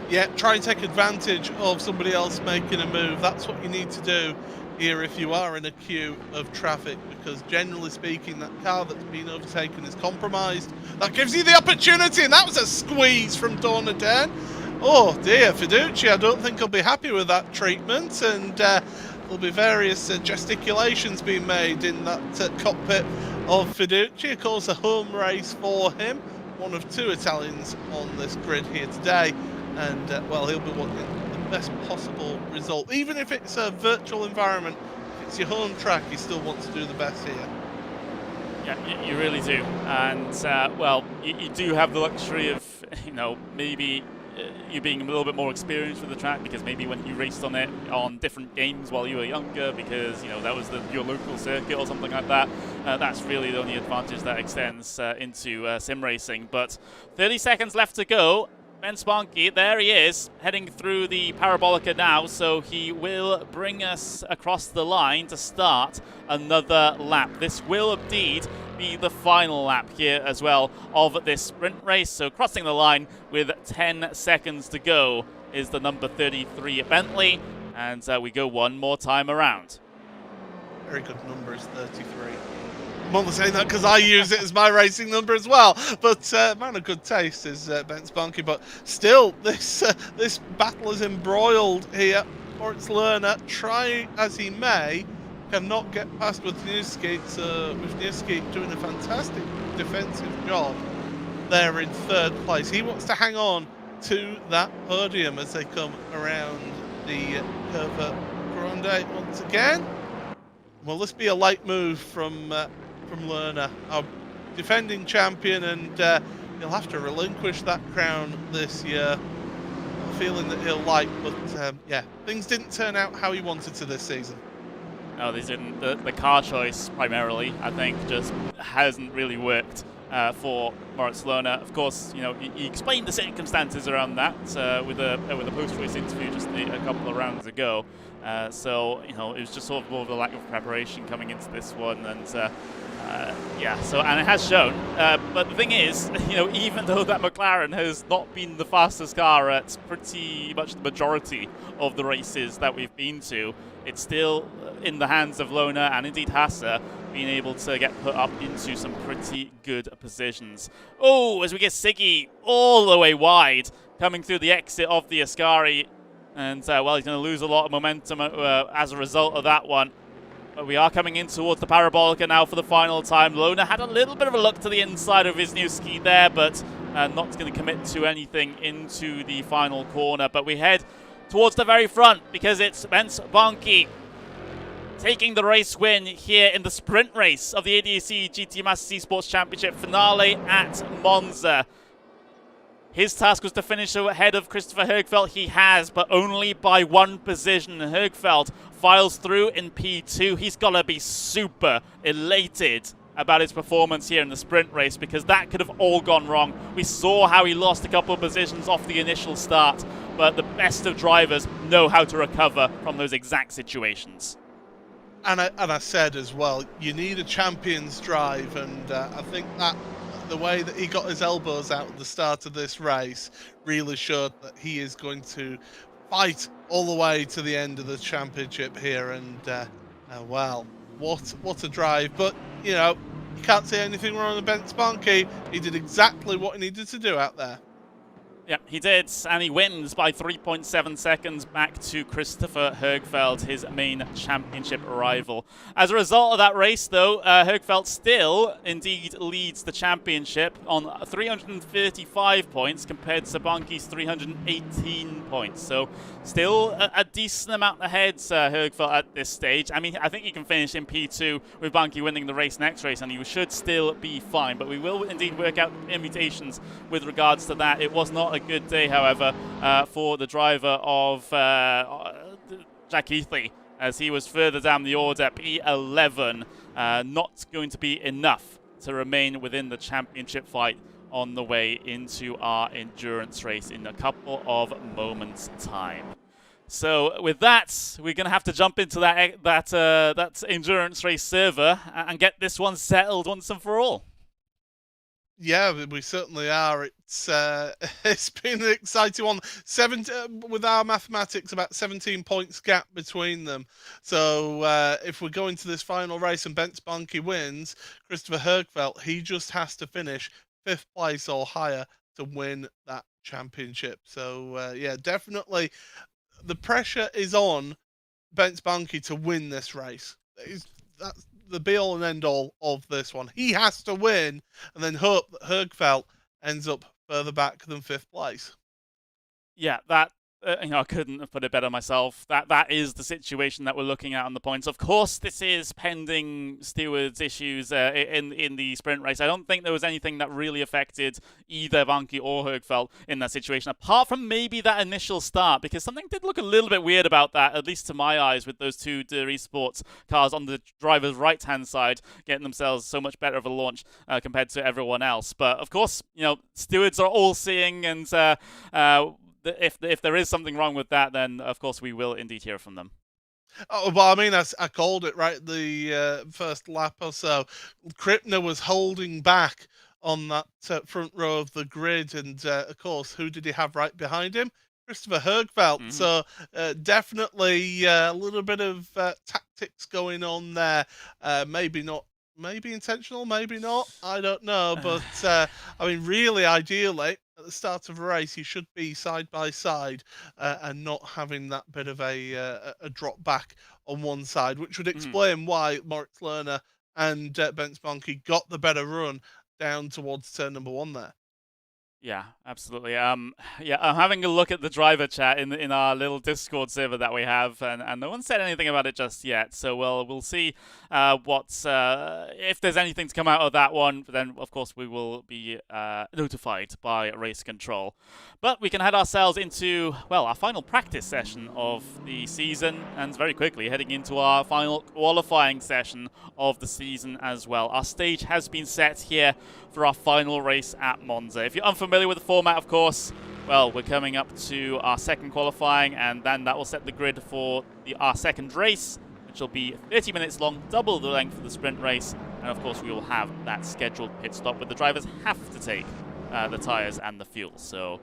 Yeah, try and take advantage of somebody else making a move. That's what you need to do here if you are in a queue of traffic, because generally speaking, that car that's been overtaken is compromised. That gives you the opportunity, and that was a squeeze from Dornaden. Oh dear, Fiduci, I don't think he'll be happy with that treatment, and there'll be various gesticulations being made in that cockpit of Fiduci. Of course, a home race for him, one of 2 Italians on this grid here today. And, well, he'll be wanting the best possible result. Even if it's a virtual environment, if it's your home track, you still want to do the best here. Yeah, you really do. And, well, you do have the luxury of, you know, maybe you being a little bit more experienced with the track, because maybe when you raced on it on different games while you were younger, because, you know, that was your local circuit or something like that, that's really the only advantage that extends into sim racing. But 30 seconds left to go. Bence Banki, there he is, heading through the Parabolica now, so he will bring us across the line to start another lap. This will indeed be the final lap here as well of this sprint race. So crossing the line with 10 seconds to go is the number 33 Bentley, and we go one more time around. Very good number is 33. I'm only saying that because I use it as my racing number as well. But man of good taste is Bence Banki. But still, this battle is embroiled here. Moritz Lerner, try as he may, cannot get past Wisniewski. Wisniewski doing a fantastic defensive job there in third place. He wants to hang on to that podium as they come around the Curva Grande once again. Will this be a late move from Lerner, our defending champion, and he'll have to relinquish that crown this year. A feeling that he'll like, but yeah, things didn't turn out how he wanted to this season. No, they didn't. The car choice, primarily, I think, just hasn't really worked for Moritz Lerner. Of course, you know, he explained the circumstances around that with a post-race interview just a couple of rounds ago. So, you know, it was just sort of more of a lack of preparation coming into this one, and yeah, so, and it has shown. But the thing is, you know, even though that McLaren has not been the fastest car at pretty much the majority of the races that we've been to, it's still in the hands of Lerner and indeed Hasse being able to get put up into some pretty good positions. Oh, as we get Siggy all the way wide, coming through the exit of the Ascari. And, well, he's going to lose a lot of momentum as a result of that one. But we are coming in towards the Parabolica now for the final time. Lerner had a little bit of a look to the inside of his new ski there, but not going to commit to anything into the final corner. But we head towards the very front because it's Bence Banki taking the race win here in the sprint race of the ADAC GT Masters Esports Championship finale at Monza. His task was to finish ahead of Christopher Högfeldt. He has, but only by one position. Högfeldt files through in P2. He's got to be super elated about his performance here in the sprint race because that could have all gone wrong. We saw how he lost a couple of positions off the initial start, but the best of drivers know how to recover from those exact situations. And I said as well, you need a champion's drive, and I think that the way that he got his elbows out at the start of this race really showed that he is going to fight all the way to the end of the championship here. And well, what a drive! But you know, you can't say anything wrong with Bence Banki. He did exactly what he needed to do out there. Yeah, he did, and he wins by 3.7 seconds back to Christopher Högfeldt, his main championship rival. As a result of that race, though, Högfeldt still indeed leads the championship on 335 points compared to Banki's 318 points. So still a decent amount ahead, Högfeldt, at this stage. I mean, I think he can finish in P2 with Banki winning the race next race, and he should still be fine. But we will indeed work out permutations with regards to that. It was not a good day, however, for the driver of Jack Heathley, as he was further down the order, P11, not going to be enough to remain within the championship fight on the way into our endurance race in a couple of moments' time. So with that, we're going to have to jump into that endurance race server and get this one settled once and for all. Yeah, we certainly are. It's been an exciting one. With our mathematics, about 17 points gap between them. So if we go into this final race and Bence Banki wins, Christopher Högfeldt, he just has to finish 5th place or higher to win that championship. So yeah, definitely the pressure is on Bence Banki to win this race. That's the be-all and end-all of this one. He has to win and then hope that Högfeldt ends up further back than 5th place. Yeah, that I couldn't have put it better myself. That is the situation that we're looking at on the points. Of course, this is pending stewards issues in the sprint race. I don't think there was anything that really affected either Banki or Högfeldt in that situation, apart from maybe that initial start, because something did look a little bit weird about that, at least to my eyes, with those two Esports cars on the driver's right-hand side getting themselves so much better of a launch compared to everyone else. But of course, stewards are all seeing, and if there is something wrong with that, then of course we will indeed hear from them. Oh, well, I mean, I called it right the first lap or so. Krippner was holding back on that front row of the grid, and of course, who did he have right behind him? Christopher Högfeldt. Mm-hmm. So definitely a little bit of tactics going on there. Maybe not. Maybe intentional, maybe not. I don't know. But, I mean, really, ideally, at the start of a race, you should be side by side and not having that bit of a drop back on one side, which would explain why Moritz Lerner and Bence Banki got the better run down towards turn number 1 there. Yeah, absolutely. I'm having a look at the driver chat in our little Discord server that we have, and no one said anything about it just yet. So we'll see if there's anything to come out of that one. Then of course we will be notified by race control. But we can head ourselves into our final practice session of the season, and very quickly heading into our final qualifying session of the season as well. Our stage has been set here for our final race at Monza. If you're unfamiliar with the format, of course, we're coming up to our second qualifying, and then that will set the grid for our second race, which will be 30 minutes long, double the length of the sprint race, and of course we will have that scheduled pit stop where the drivers have to take the tyres and the fuel. So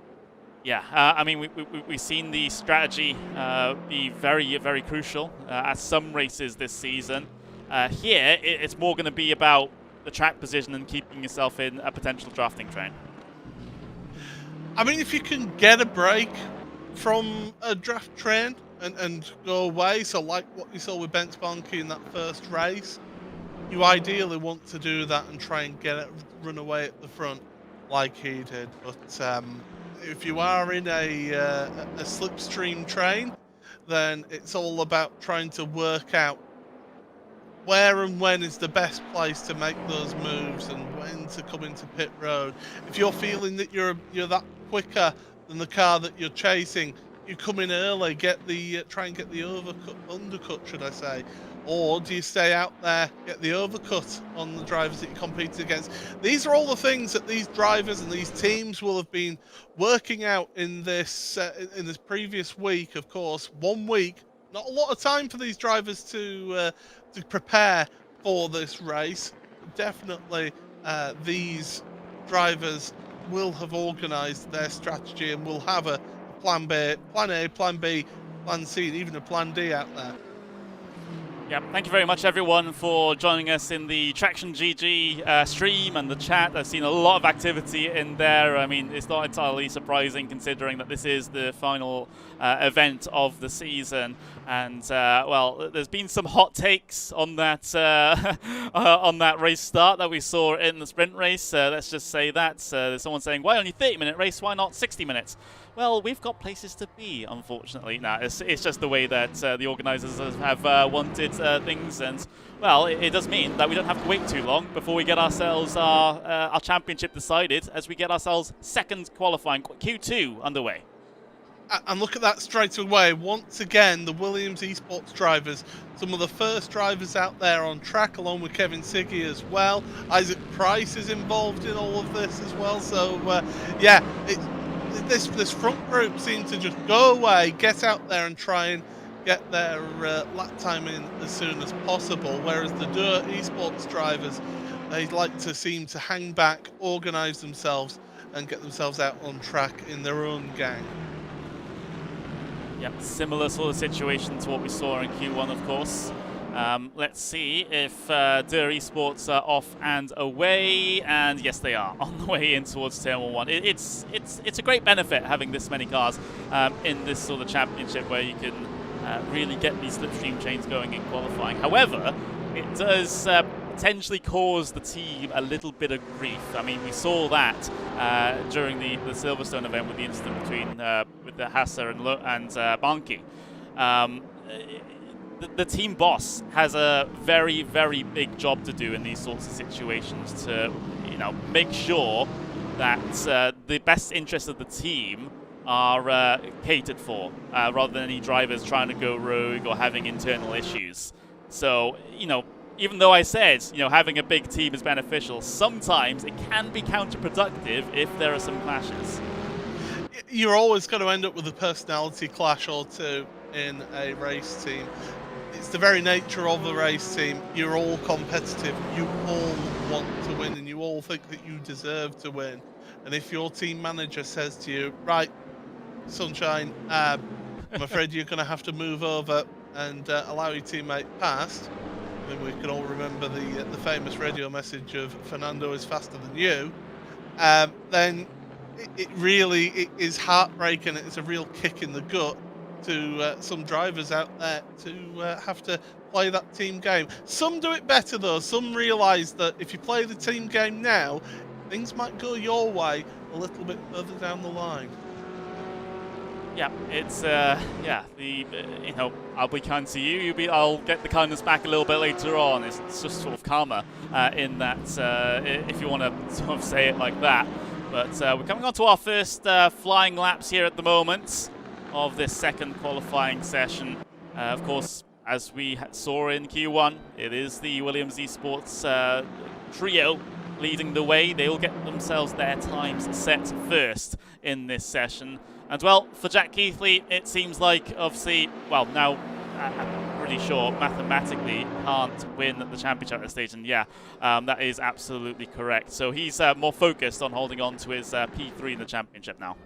yeah, I mean, we've seen the strategy be very, very crucial at some races this season. Here, it's more going to be about the track position and keeping yourself in a potential drafting train. I mean, if you can get a break from a draft train and go away, so like what you saw with Bence Banki in that first race, you ideally want to do that and try and run away at the front like he did. But if you are in a slipstream train, then it's all about trying to work out where and when is the best place to make those moves and when to come into pit road. If you're feeling that you're that quicker than the car that you're chasing, you come in early, try and get the undercut, should I say. Or do you stay out there, get the overcut on the drivers that you compete against? These are all the things that these drivers and these teams will have been working out in this previous week. Of course, 1 week, not a lot of time for these drivers to prepare for this race. Definitely, these drivers will have organised their strategy and will have a plan B, plan B, plan C, and even a plan D out there. Yeah, thank you very much everyone for joining us in the Traction GG stream and the chat. I've seen a lot of activity in there. I mean, it's not entirely surprising considering that this is the final event of the season. And, there's been some hot takes on that on that race start that we saw in the sprint race. Let's just say that. There's someone saying, why only 30-minute race? Why not 60 minutes? Well, we've got places to be, unfortunately. No, it's just the way that the organisers have wanted things, and well, it does mean that we don't have to wait too long before we get ourselves our championship decided, as we get ourselves second qualifying Q2 underway. And look at that straight away. Once again, the Williams Esports drivers, some of the first drivers out there on track, along with Kevin Siggy as well. Isaac Price is involved in all of this as well. So, yeah, this front group seems to just go away, get out there and try and get their lap time in as soon as possible. Whereas the Dirt Esports drivers, they like to seem to hang back, organise themselves, and get themselves out on track in their own gang. Yep, similar sort of situation to what we saw in Q1, of course. Let's see if Dur Esports are off and away, and yes, they are on the way in towards Turn 1. It's a great benefit having this many cars in this sort of championship where you can really get these slipstream chains going in qualifying. However, it does potentially cause the team a little bit of grief. I mean, we saw that during the Silverstone event with the incident between with the Hasser and Banki. The team boss has a very, very big job to do in these sorts of situations to, make sure that the best interests of the team are catered for, rather than any drivers trying to go rogue or having internal issues. So, even though I said, having a big team is beneficial, sometimes it can be counterproductive if there are some clashes. You're always going to end up with a personality clash or two in a race team. It's the very nature of a race team. You're all competitive. You all want to win, and you all think that you deserve to win. And if your team manager says to you, right, Sunshine, I'm afraid you're going to have to move over and allow your teammate past. I mean, we can all remember the famous radio message of Fernando is faster than you. Then it really is heartbreaking. It's a real kick in the gut to some drivers out there to have to play that team game. Some do it better though. Some realise that if you play the team game now, things might go your way a little bit further down the line. Yeah, it's I'll be kind to you. I'll get the kindness back a little bit later on. It's just sort of karma in that, if you want to sort of say it like that. But we're coming on to our first flying laps here at the moment of this second qualifying session. Of course, as we saw in Q1, it is the Williams Esports trio leading the way. They will get themselves their times set first in this session. And well, for Jack Keithley, it seems like, obviously, well, now I'm pretty sure mathematically can't win the championship at this stage. And yeah, that is absolutely correct. So he's more focused on holding on to his P3 in the championship now.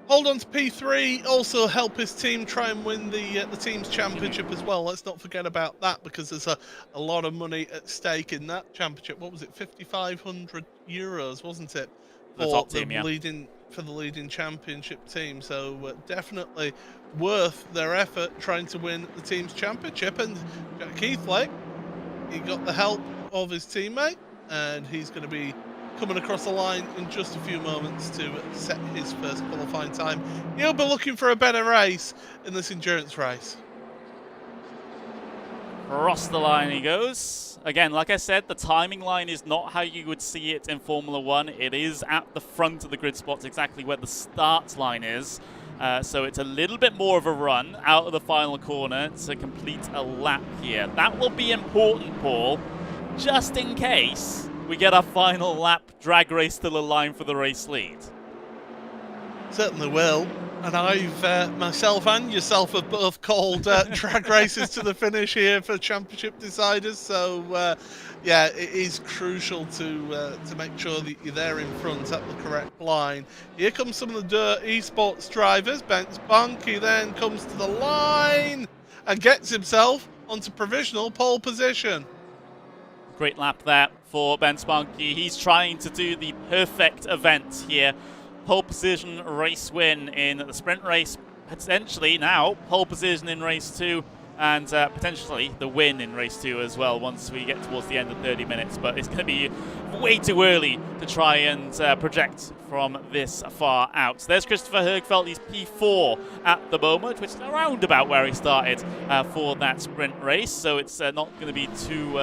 Hold on to P3, also help his team try and win the team's championship as well. Let's not forget about that, because there's a lot of money at stake in that championship. What was it, 5,500 euros, wasn't it? For the top team, yeah. For the leading championship team. So definitely worth their effort trying to win the team's championship. And Jack Keithley, he got the help of his teammate, and he's going to be coming across the line in just a few moments to set his first qualifying time. He'll be looking for a better race in this endurance race. Across the line he goes. Again, like I said, the timing line is not how you would see it in Formula 1. It is at the front of the grid spots, exactly where the start line is. So it's a little bit more of a run out of the final corner to complete a lap here. That will be important, Paul, just in case we get our final lap drag race to the line for the race lead. Certainly will. And I've, myself and yourself have both called drag races to the finish here for championship deciders. So, yeah, it is crucial to make sure that you're there in front at the correct line. Here comes some of the Esports drivers. Bence Banki then comes to the line and gets himself onto provisional pole position. Great lap there for Bence Banki. He's trying to do the perfect event here. Pole position, race win in the sprint race, potentially now pole position in race 2, and potentially the win in race 2 as well once we get towards the end of 30 minutes. But it's going to be way too early to try and project from this far out. So there's Christopher Högfeldt. He's P4 at the moment, which is around about where he started for that sprint race. So it's not going to be too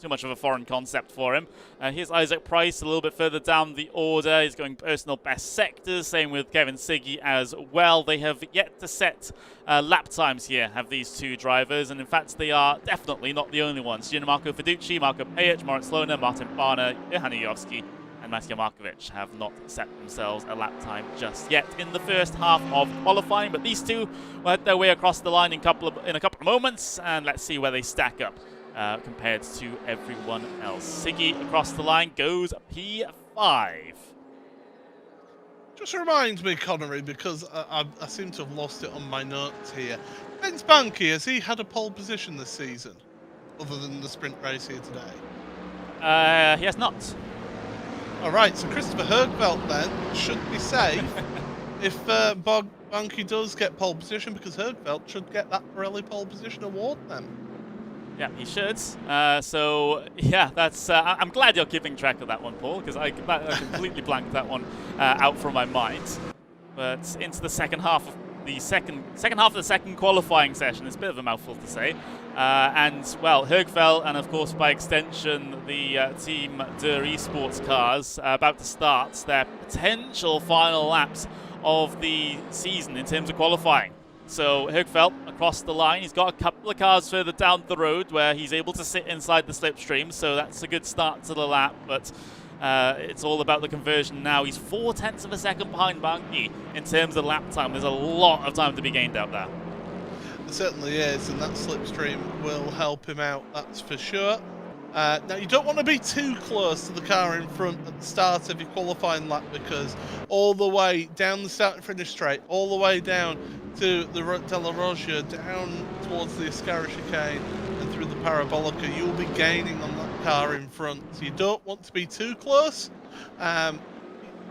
much of a foreign concept for him. Here's Isaac Price a little bit further down the order. He's going personal best sectors. Same with Kevin Siggy as well. They have yet to set lap times here, have these two drivers. And in fact, they are definitely not the only ones. Gianmarco Fiducci, Marco Pejic, Moritz Lohner, Martin Barner, Johan Jovski, and Matija Markovic have not set themselves a lap time just yet in the first half of qualifying. But these two will head their way across the line in a couple of moments, and let's see where they stack up compared to everyone else. Siggy across the line goes P5. Just reminds me, Connery, because I seem to have lost it on my notes here. Bence Banki, has he had a pole position this season, other than the sprint race here today? He has not. All right, so Christopher Högfeldt then should be safe if Banki does get pole position, because Högfeldt should get that Pirelli pole position award then. Yeah, he should. So, yeah, that's. I'm glad you're keeping track of that one, Paul, because I completely blanked that one out from my mind. But into the second half of the second qualifying session. It's a bit of a mouthful to say. And well, Högfeldt and of course by extension the team Esports cars about to start their potential final laps of the season in terms of qualifying. So Högfeldt across the line, he's got a couple of cars further down the road where he's able to sit inside the slipstream, so that's a good start to the lap, but it's all about the conversion now. He's 0.4 of a second behind Banki in terms of lap time. There's a lot of time to be gained out there. It certainly is, and that slipstream will help him out, that's for sure. Now, you don't want to be too close to the car in front at the start of your qualifying lap, because all the way down the start and finish straight, all the way down to the Della Roja, down towards the Ascara chicane and through the Parabolica, you'll be gaining on that car in front. So you don't want to be too close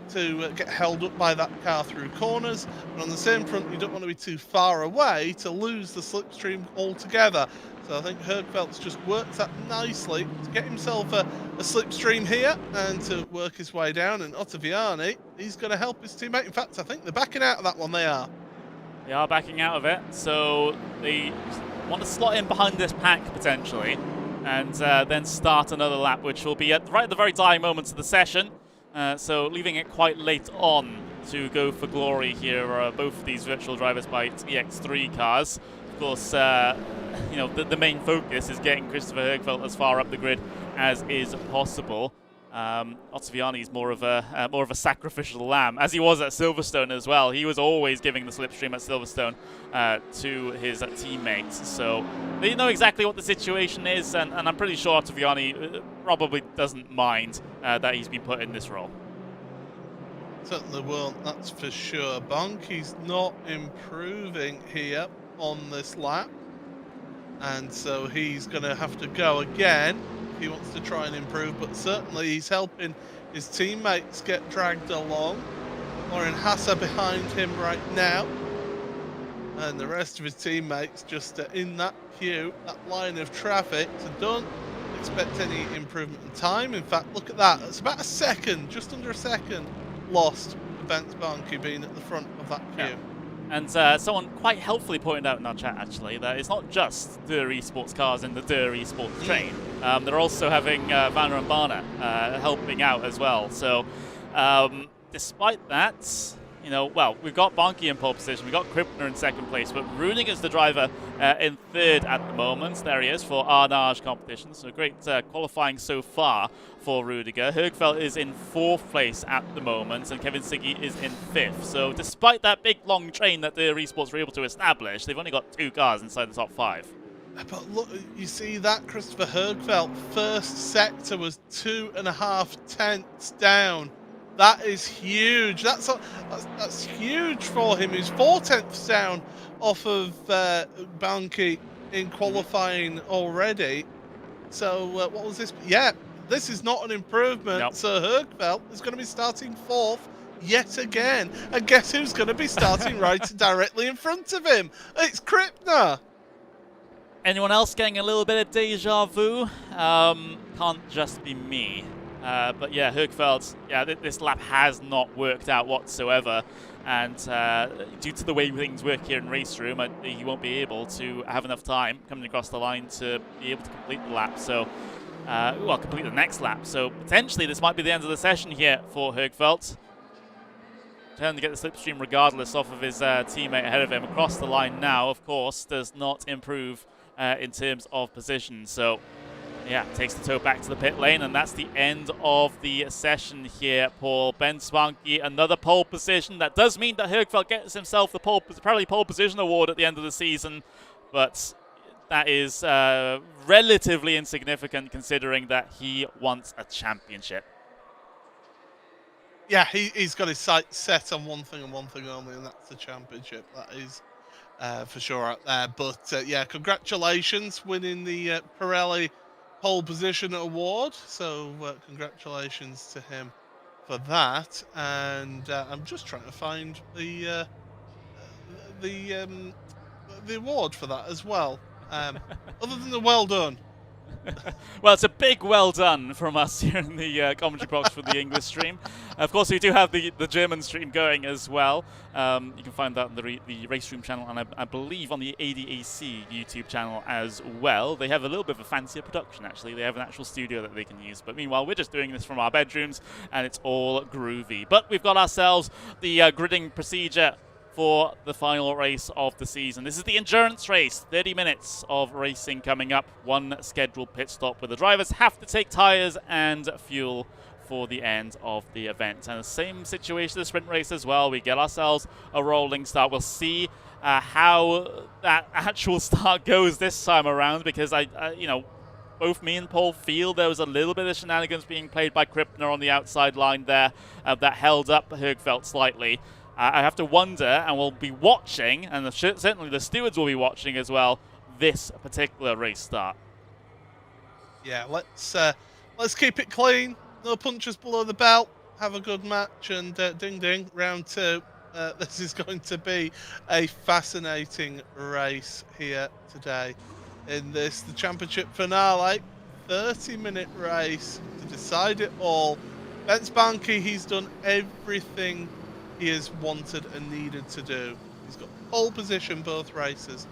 to get held up by that car through corners, but on the same front you don't want to be too far away to lose the slipstream altogether. So I think Högfeldt's just worked that nicely to get himself a slipstream here and to work his way down, and Ottaviani, he's going to help his teammate. In fact, I think they're backing out of that one. They are backing out of it, so they want to slot in behind this pack potentially and then start another lap, which will be right at the very dying moments of the session. So leaving it quite late on to go for glory here, both of these virtual drivers by TX3 cars. Of course, the main focus is getting Christopher Högfeldt as far up the grid as is possible. Ottaviani is more of a sacrificial lamb, as he was at Silverstone as well. He was always giving the slipstream at Silverstone to his teammates. So they know exactly what the situation is, and I'm pretty sure Ottaviani probably doesn't mind that he's been put in this role. Certainly won't, that's for sure. Banki's not improving here on this lap, and so he's going to have to go again if he wants to try and improve, but certainly he's helping his teammates get dragged along. Lauren Hassa behind him right now, and the rest of his teammates just in that queue, that line of traffic, so don't expect any improvement in time. In fact, look at that, it's about a second, just under a second lost to Bence Banki being at the front of that queue. Yeah. And someone quite helpfully pointed out in our chat, actually, that it's not just Der Esports cars in the Der Esports train. They're also having Vanner and Barner helping out as well. So, despite that, well, we've got Banki in pole position, we've got Krippner in second place, but Rudiger's the driver in third at the moment. There he is for Arnage competition. So great qualifying so far for Rudiger. Högfeldt is in fourth place at the moment, and Kevin Siggy is in fifth. So despite that big long train that the Esports were able to establish, they've only got 2 cars inside the top 5. But look, you see that Christopher Högfeldt first sector was 2.5 tenths down. That is huge. That's huge for him. He's 4 tenths down off of Banki in qualifying already. So what was this? Yeah, this is not an improvement. Nope. So Högfeldt is going to be starting 4th yet again. And guess who's going to be starting right directly in front of him? It's Krippner. Anyone else getting a little bit of deja vu? Can't just be me. But yeah, Högfeldt, this lap has not worked out whatsoever, and due to the way things work here in RaceRoom, he won't be able to have enough time coming across the line to be able to complete the lap. So, complete the next lap. So potentially this might be the end of the session here for Högfeldt. Trying to get the slipstream regardless off of his teammate ahead of him. Across the line now, of course, does not improve in terms of position. So. Yeah, takes the tow back to the pit lane, and that's the end of the session here, Paul. Bence Banki, another pole position. That does mean that Högfeldt gets himself the probably pole position award at the end of the season, but that is relatively insignificant considering that he wants a championship. Yeah, he's got his sights set on one thing and one thing only, and that's the championship. That is for sure out there. But yeah, congratulations winning the Pirelli pole position award, so congratulations to him for that. And I'm just trying to find the award for that as well. Other than the well done. Well, it's a big well done from us here in the commentary box for the English stream. Of course, we do have the German stream going as well. You can find that on the RaceRoom channel, and I believe on the ADAC YouTube channel as well. They have a little bit of a fancier production, actually. They have an actual studio that they can use. But meanwhile, we're just doing this from our bedrooms, and it's all groovy. But we've got ourselves the gridding procedure for the final race of the season. This is the endurance race. 30 minutes of racing coming up. One scheduled pit stop where the drivers have to take tyres and fuel for the end of the event. And the same situation the sprint race as well. We get ourselves a rolling start. We'll see how that actual start goes this time around, because you know, both me and Paul feel there was a little bit of shenanigans being played by Krippner on the outside line there that held up Högfeldt slightly. I have to wonder, and we'll be watching, and certainly the stewards will be watching as well, this particular race start. Yeah, let's keep it clean. No punches below the belt. Have a good match, and ding ding, round 2. This is going to be a fascinating race here today. In the championship finale, 30-minute race to decide it all. Bence Banki, he's done everything he has wanted and needed to do. He's got pole position both races.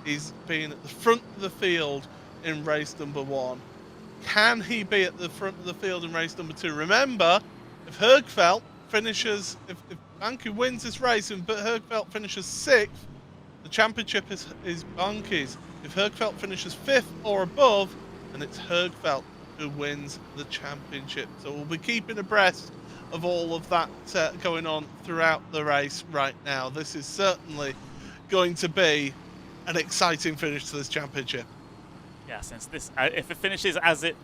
He's been at the front of the field in race number 1. Can he be at the front of the field in race number 2? Remember, if Högfeldt finishes, if Banki wins this race and Högfeldt finishes 6th, the championship is Banki's. If Högfeldt finishes 5th or above, then it's Högfeldt who wins the championship. So we'll be keeping abreast of all of that going on throughout the race right now. This is certainly going to be an exciting finish to this championship. Yeah, since this, if it finishes as it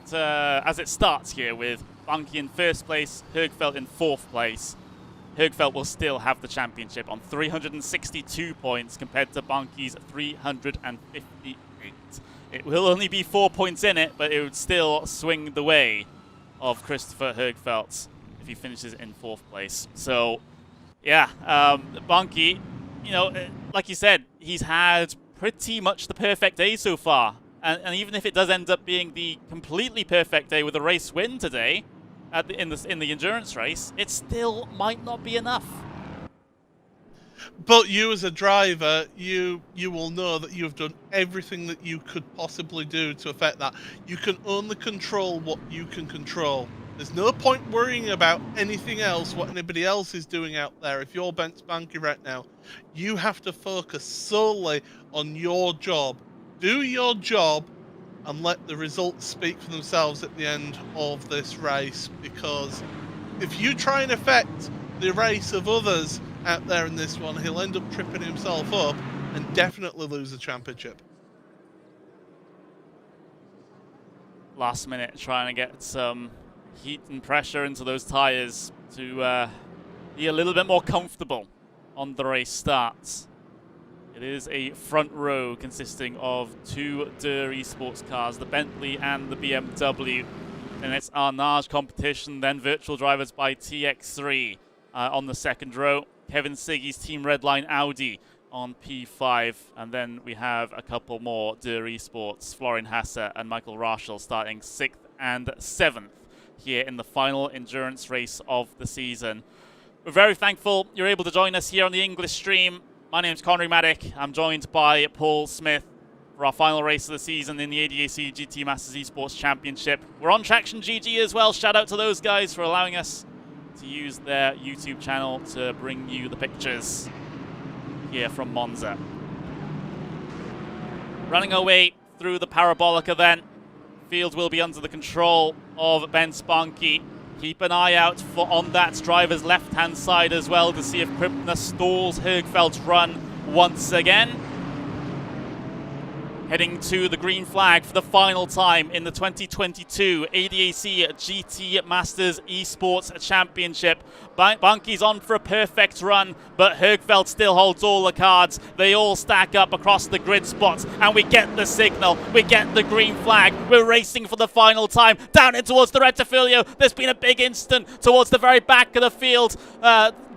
starts here with Banki in 1st place, Högfeldt in 4th place, Högfeldt will still have the championship on 362 points compared to Banki's 358. It will only be 4 points in it, but it would still swing the way of Christopher Högfeldt if he finishes in 4th place. So, yeah, Banki, you know, like you said, he's had pretty much the perfect day so far. And even if it does end up being the completely perfect day with a race win today in the endurance race, it still might not be enough. But you as a driver, you will know that you've done everything that you could possibly do to affect that. You can only control what you can control. There's no point worrying about anything else, what anybody else is doing out there. If you're Bence Banki right now, you have to focus solely on your job. Do your job and let the results speak for themselves at the end of this race, because if you try and affect the race of others out there in this one, he'll end up tripping himself up and definitely lose the championship. Last minute trying to get some heat and pressure into those tyres to be a little bit more comfortable on the race starts. It is a front row consisting of 2 Der Esports cars, the Bentley and the BMW. And it's Arnage competition, then virtual drivers by TX3 on the 2nd row. Kevin Siggy's Team Redline Audi on P5. And then we have a couple more Der Esports, Florian Hasse and Michael Raschel starting 6th and 7th here in the final endurance race of the season. We're very thankful you're able to join us here on the English stream. My name's Connery Maddock. I'm joined by Paul Smith for our final race of the season in the ADAC GT Masters Esports Championship. We're on Traction GG as well. Shout out to those guys for allowing us to use their YouTube channel to bring you the pictures here from Monza. Running our way through the Parabolica then. Field will be under the control of Bence Banki. Keep an eye out on that driver's left-hand side as well to see if Krippner stalls Högfeldt's run once again. Heading to the green flag for the final time in the 2022 ADAC GT Masters Esports Championship. Banki's on for a perfect run, but Högfeldt still holds all the cards. They all stack up across the grid spots, and we get the signal. We get the green flag. We're racing for the final time. Down in towards the Rettifilio. There's been a big instant towards the very back of the field.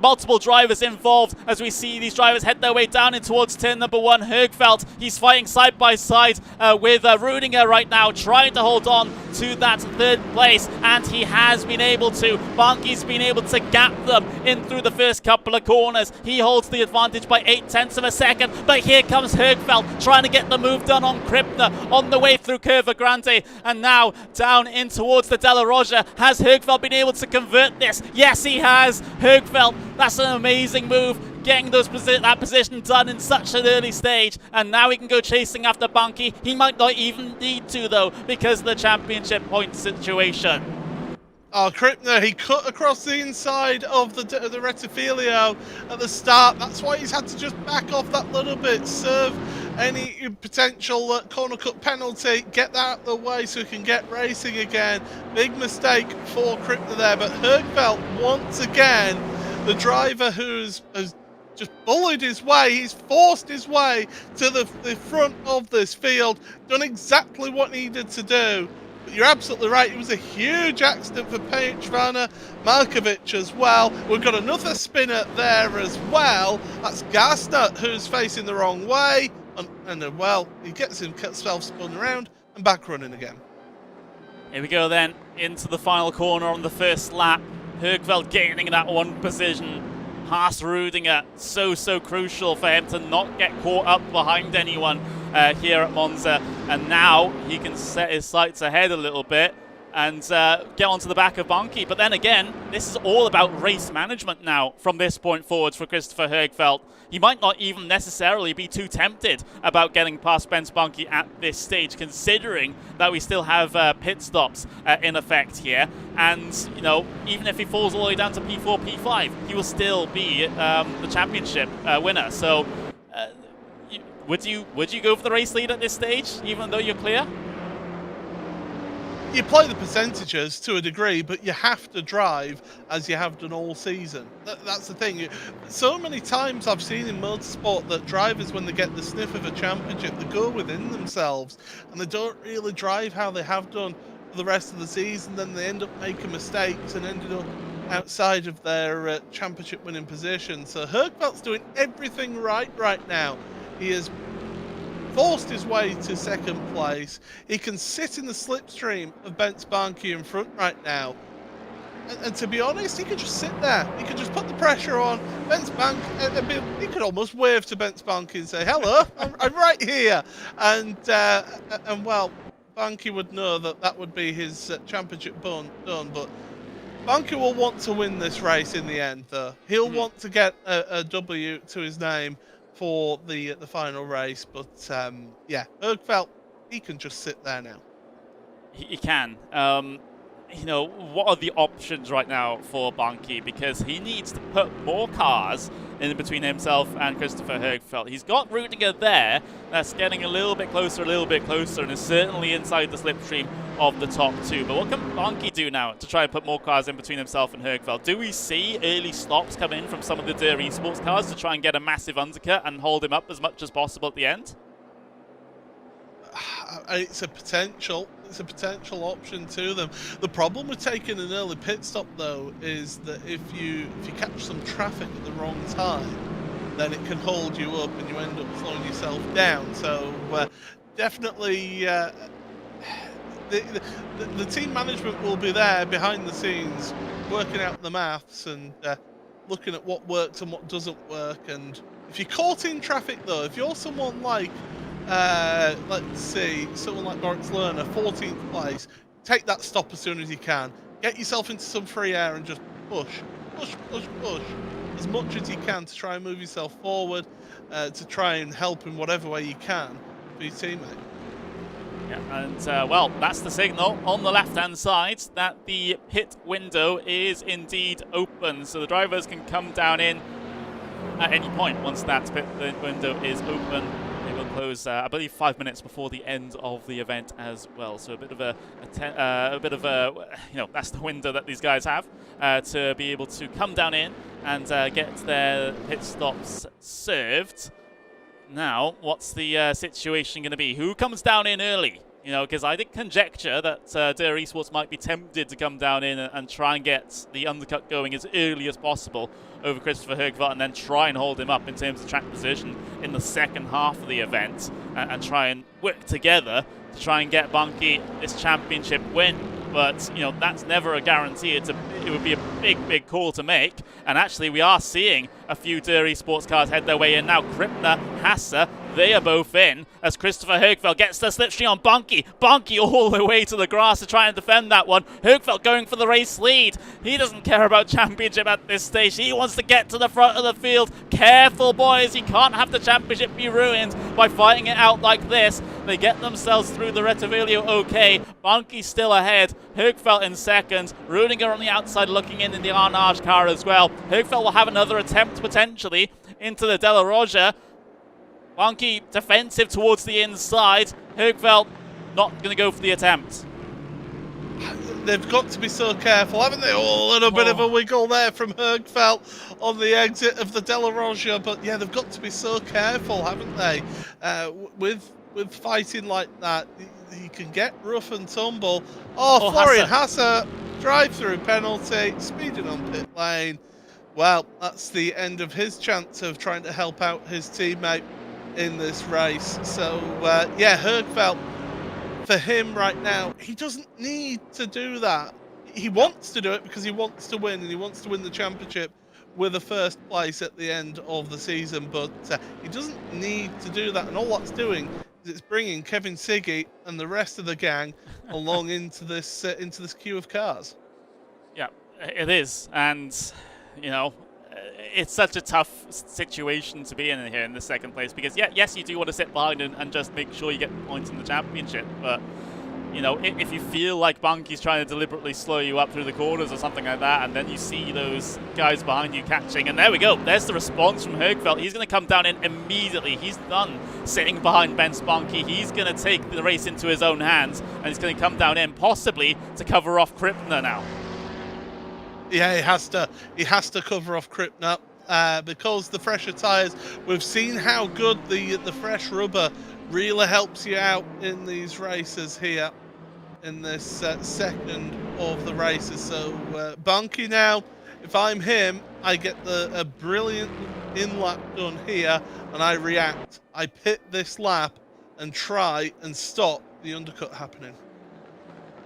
Multiple drivers involved as we see these drivers head their way down in towards turn number 1. Högfeldt, he's fighting side by side with Rudinger right now, trying to hold on to that 3rd place, and he has been able to. Banki's been able to gap them in through the first couple of corners. He holds the advantage by 0.8 of a second, but here comes Högfeldt trying to get the move done on Krippner on the way through Curva Grande, and now down in towards the Della Roja. Has Högfeldt been able to convert this? Yes, he has. Högfeldt, that's an amazing move, getting that position done in such an early stage, and now he can go chasing after Banki. He might not even need to, though, because of the championship point situation. Oh, Krippner, he cut across the inside of the Rettifilio at the start. That's why he's had to just back off that little bit, serve any potential corner cut penalty, get that out of the way so he can get racing again. Big mistake for Krippner there, but Högfeldt, once again, the driver has just bullied his way, he's forced his way to the front of this field, done exactly what he needed to do. But you're absolutely right, it was a huge accident for Petrvana Markovic as well. We've got another spinner there as well. That's Garsner, who's facing the wrong way. And well, he gets himself spun around and back running again. Here we go then, into the final corner on the first lap. Högfeldt gaining that 1 position. Past Rudinger, so crucial for him to not get caught up behind anyone here at Monza. And now he can set his sights ahead a little bit and get onto the back of Banki. But then again, this is all about race management now from this point forwards for Christopher Högfeldt. He might not even necessarily be too tempted about getting past Bence Banki at this stage, considering that we still have pit stops in effect here. And, you know, even if he falls all the way down to P4, P5, he will still be the championship winner. So would you go for the race lead at this stage, even though you're clear? You play the percentages to a degree, but you have to drive as you have done all season. That's the thing. So many times I've seen in motorsport that drivers, when they get the sniff of a championship, they go within themselves and they don't really drive how they have done for the rest of the season. Then they end up making mistakes and ended up outside of their championship winning position. So Högfeldt's doing everything right now. He is forced his way to 2nd place. He can sit in the slipstream of Bence Banki in front right now. And to be honest, he could just sit there. He could just put the pressure on Bence Banki. He could almost wave to Bence Banki and say, hello, I'm right here. And well, Banki would know that that would be his championship done. But Banki will want to win this race in the end, though. He'll want to get a W to his name for the final race, but yeah, Högfeldt, he can just sit there now. He can. You know, what are the options right now for Banki? Because he needs to put more cars in between himself and Christopher Högfeldt. He's got Rudinger there, that's getting a little bit closer, and is certainly inside the slipstream of the top 2. But what can Banki do now to try and put more cars in between himself and Högfeldt? Do we see early stops come in from some of the Esports cars to try and get a massive undercut and hold him up as much as possible at the end? It's a potential option to them. The problem with taking an early pit stop, though, is that if you catch some traffic at the wrong time, then it can hold you up and you end up slowing yourself down. So definitely the team management will be there behind the scenes working out the maths and looking at what works and what doesn't work. And if you're caught in traffic, though, if you're someone like let's see, someone like Moritz Lerner, 14th place, take that stop as soon as you can. Get yourself into some free air and just push as much as you can to try and move yourself forward, to try and help in whatever way you can for your teammate. Yeah, and well, that's the signal on the left-hand side that the pit window is indeed open, so the drivers can come down in at any point. Once that pit window is open, they will close, I believe, 5 minutes before the end of the event as well. So a bit of that's the window that these guys have to be able to come down in and get their pit stops served. Now, what's the situation going to be? Who comes down in early? You know, because I did conjecture that Der Esports might be tempted to come down in and try and get the undercut going as early as possible over Christopher Högfeldt and then try and hold him up in terms of track position in the second half of the event and try and work together to try and get Banki this championship win. But, you know, that's never a guarantee. It would be a big call to make. And actually, we are seeing a few Der Esports cars head their way in now. Krippner, Hasse, they are both in as Christopher Högfeldt gets the slipstream on Banki. Banki all the way to the grass to try and defend that one. Högfeldt going for the race lead. He doesn't care about championship at this stage. He wants to get to the front of the field. Careful, boys. You can't have the championship be ruined by fighting it out like this. They get themselves through the Retivilio okay. Banki still ahead. Högfeldt in second. Rudiger on the outside looking in the Arnage car as well. Högfeldt will have another attempt potentially into the Della Roja. Banki defensive towards the inside. Högfeldt not going to go for the attempt. They've got to be so careful, haven't they? Oh, a little bit of a wiggle there from Högfeldt on the exit of the Della Roja. But yeah, they've got to be so careful, haven't they? With fighting like that, he can get rough and tumble. Oh, Florian Hasse, drive-through penalty, speeding on pit lane. Well, that's the end of his chance of trying to help out his teammate in this race. So, yeah, Högfeldt, for him right now, he doesn't need to do that. He wants to do it because he wants to win, and he wants to win the championship with a first place at the end of the season, but he doesn't need to do that, and all that's doing is it's bringing Kevin Siggy and the rest of the gang along into this queue of cars. Yeah, it is, and you know, it's such a tough situation to be in here in the second place because yes, you do want to sit behind and just make sure you get points in the championship, but you know, if you feel like Banki's trying to deliberately slow you up through the corners or something like that, and then you see those guys behind you catching, and there we go. There's the response from Högfeldt. He's going to come down in immediately. He's done sitting behind Bence Banki. He's going to take the race into his own hands, and he's going to come down in possibly to cover off Krippner now. Yeah, he has to cover off Krippner because the fresher tyres. We've seen how good the fresh rubber really helps you out in these races here in this second of the races. So Banki now, if I'm him, I get a brilliant in-lap done here, and I react. I pit this lap and try and stop the undercut happening.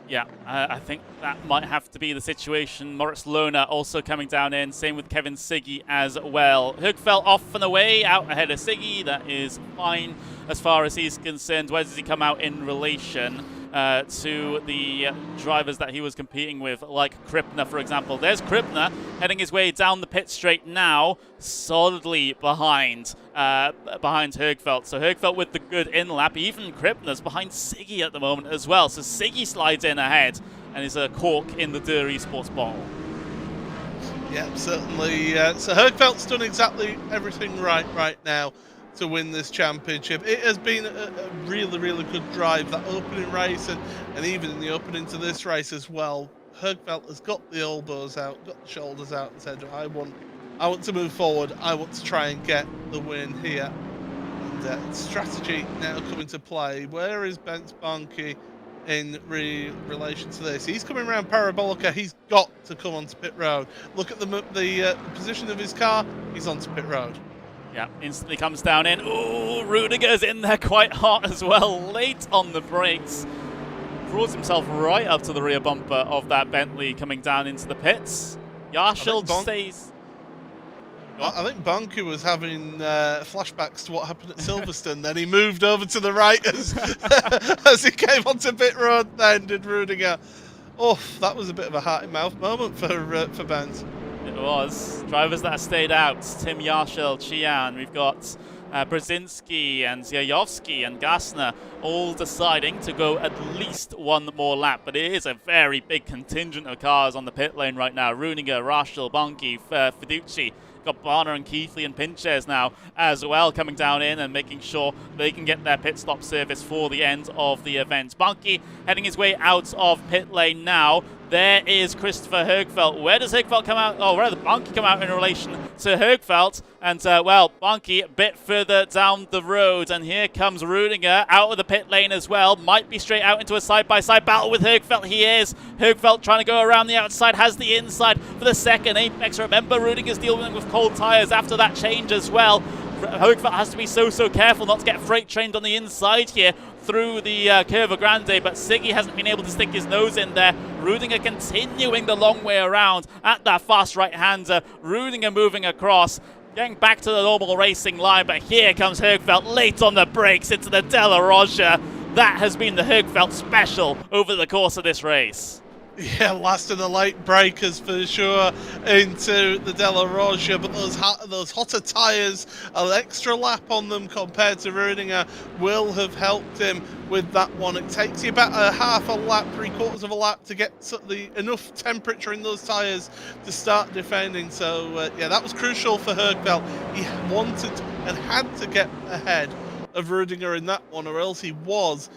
Yeah, I think that might have to be the situation. Moritz Lohner also coming down in. Same with Kevin Siggy as well. Högfeldt off and away, out ahead of Siggy. That is fine as far as he's concerned. Where does he come out in relation to the drivers that he was competing with, like Krippner, for example? There's Krippner heading his way down the pit straight now, solidly behind Högfeldt. So Högfeldt with the good in-lap. Even Krippner's behind Siggy at the moment as well. So Siggy slides in ahead and is a cork in the Der Esports bottle. Yeah, certainly. So Högfeldt's done exactly everything right now to win this championship. It has been a really good drive, that opening race, and even in the opening to this race as well. Högfeldt has got the elbows out, got the shoulders out, and said, I want to move forward. I want to try and get the win here. And strategy now coming to play. Where is Bence Banki in relation to this? He's coming around Parabolica. He's got to come onto pit road. Look at the position of his car. He's onto pit road. Yeah, instantly comes down in. Ooh, Rudiger's in there quite hot as well, late on the brakes. Draws himself right up to the rear bumper of that Bentley coming down into the pits. Yarshel stays. I think Banki was having flashbacks to what happened at Silverstone. Then he moved over to the right as he came onto pit road. Then did Rudiger. Oh, that was a bit of a heart-in-mouth moment for Bence. It was. Drivers that have stayed out. Tim Yarshel, Chian. We've got Brzezinski and Zjajowski and Gassner all deciding to go at least one more lap. But it is a very big contingent of cars on the pit lane right now. Rudiger, Rachel, Banki, Fiducci got Barner and Keithley and Pinches now as well coming down in and making sure they can get their pit stop service for the end of the event. Banki heading his way out of pit lane now. There is Christopher Högfeldt. Where does Högfeldt come out? Oh, where does Banki come out in relation to Högfeldt? And, well, Banki a bit further down the road. And here comes Rudinger out of the pit lane as well. Might be straight out into a side-by-side battle with Högfeldt. He is. Högfeldt trying to go around the outside, has the inside for the second apex. Remember, Rudiger's dealing with cold tyres after that change as well. Högfeldt has to be so careful not to get freight trained on the inside here through the Curva Grande, but Siggy hasn't been able to stick his nose in there. Rudinger continuing the long way around at that fast right-hander. Rudinger moving across, getting back to the normal racing line, but here comes Högfeldt late on the brakes into the Della Roja. That has been the Högfeldt special over the course of this race. Yeah, last of the late breakers for sure into the Della Roja, but those hotter tyres, an extra lap on them compared to Rudinger will have helped him with that one. It takes you about a half a lap, 3/4 of a lap to get enough temperature in those tyres to start defending. So yeah, that was crucial for Högfeldt. He wanted and had to get ahead of Rudinger in that one, or else he was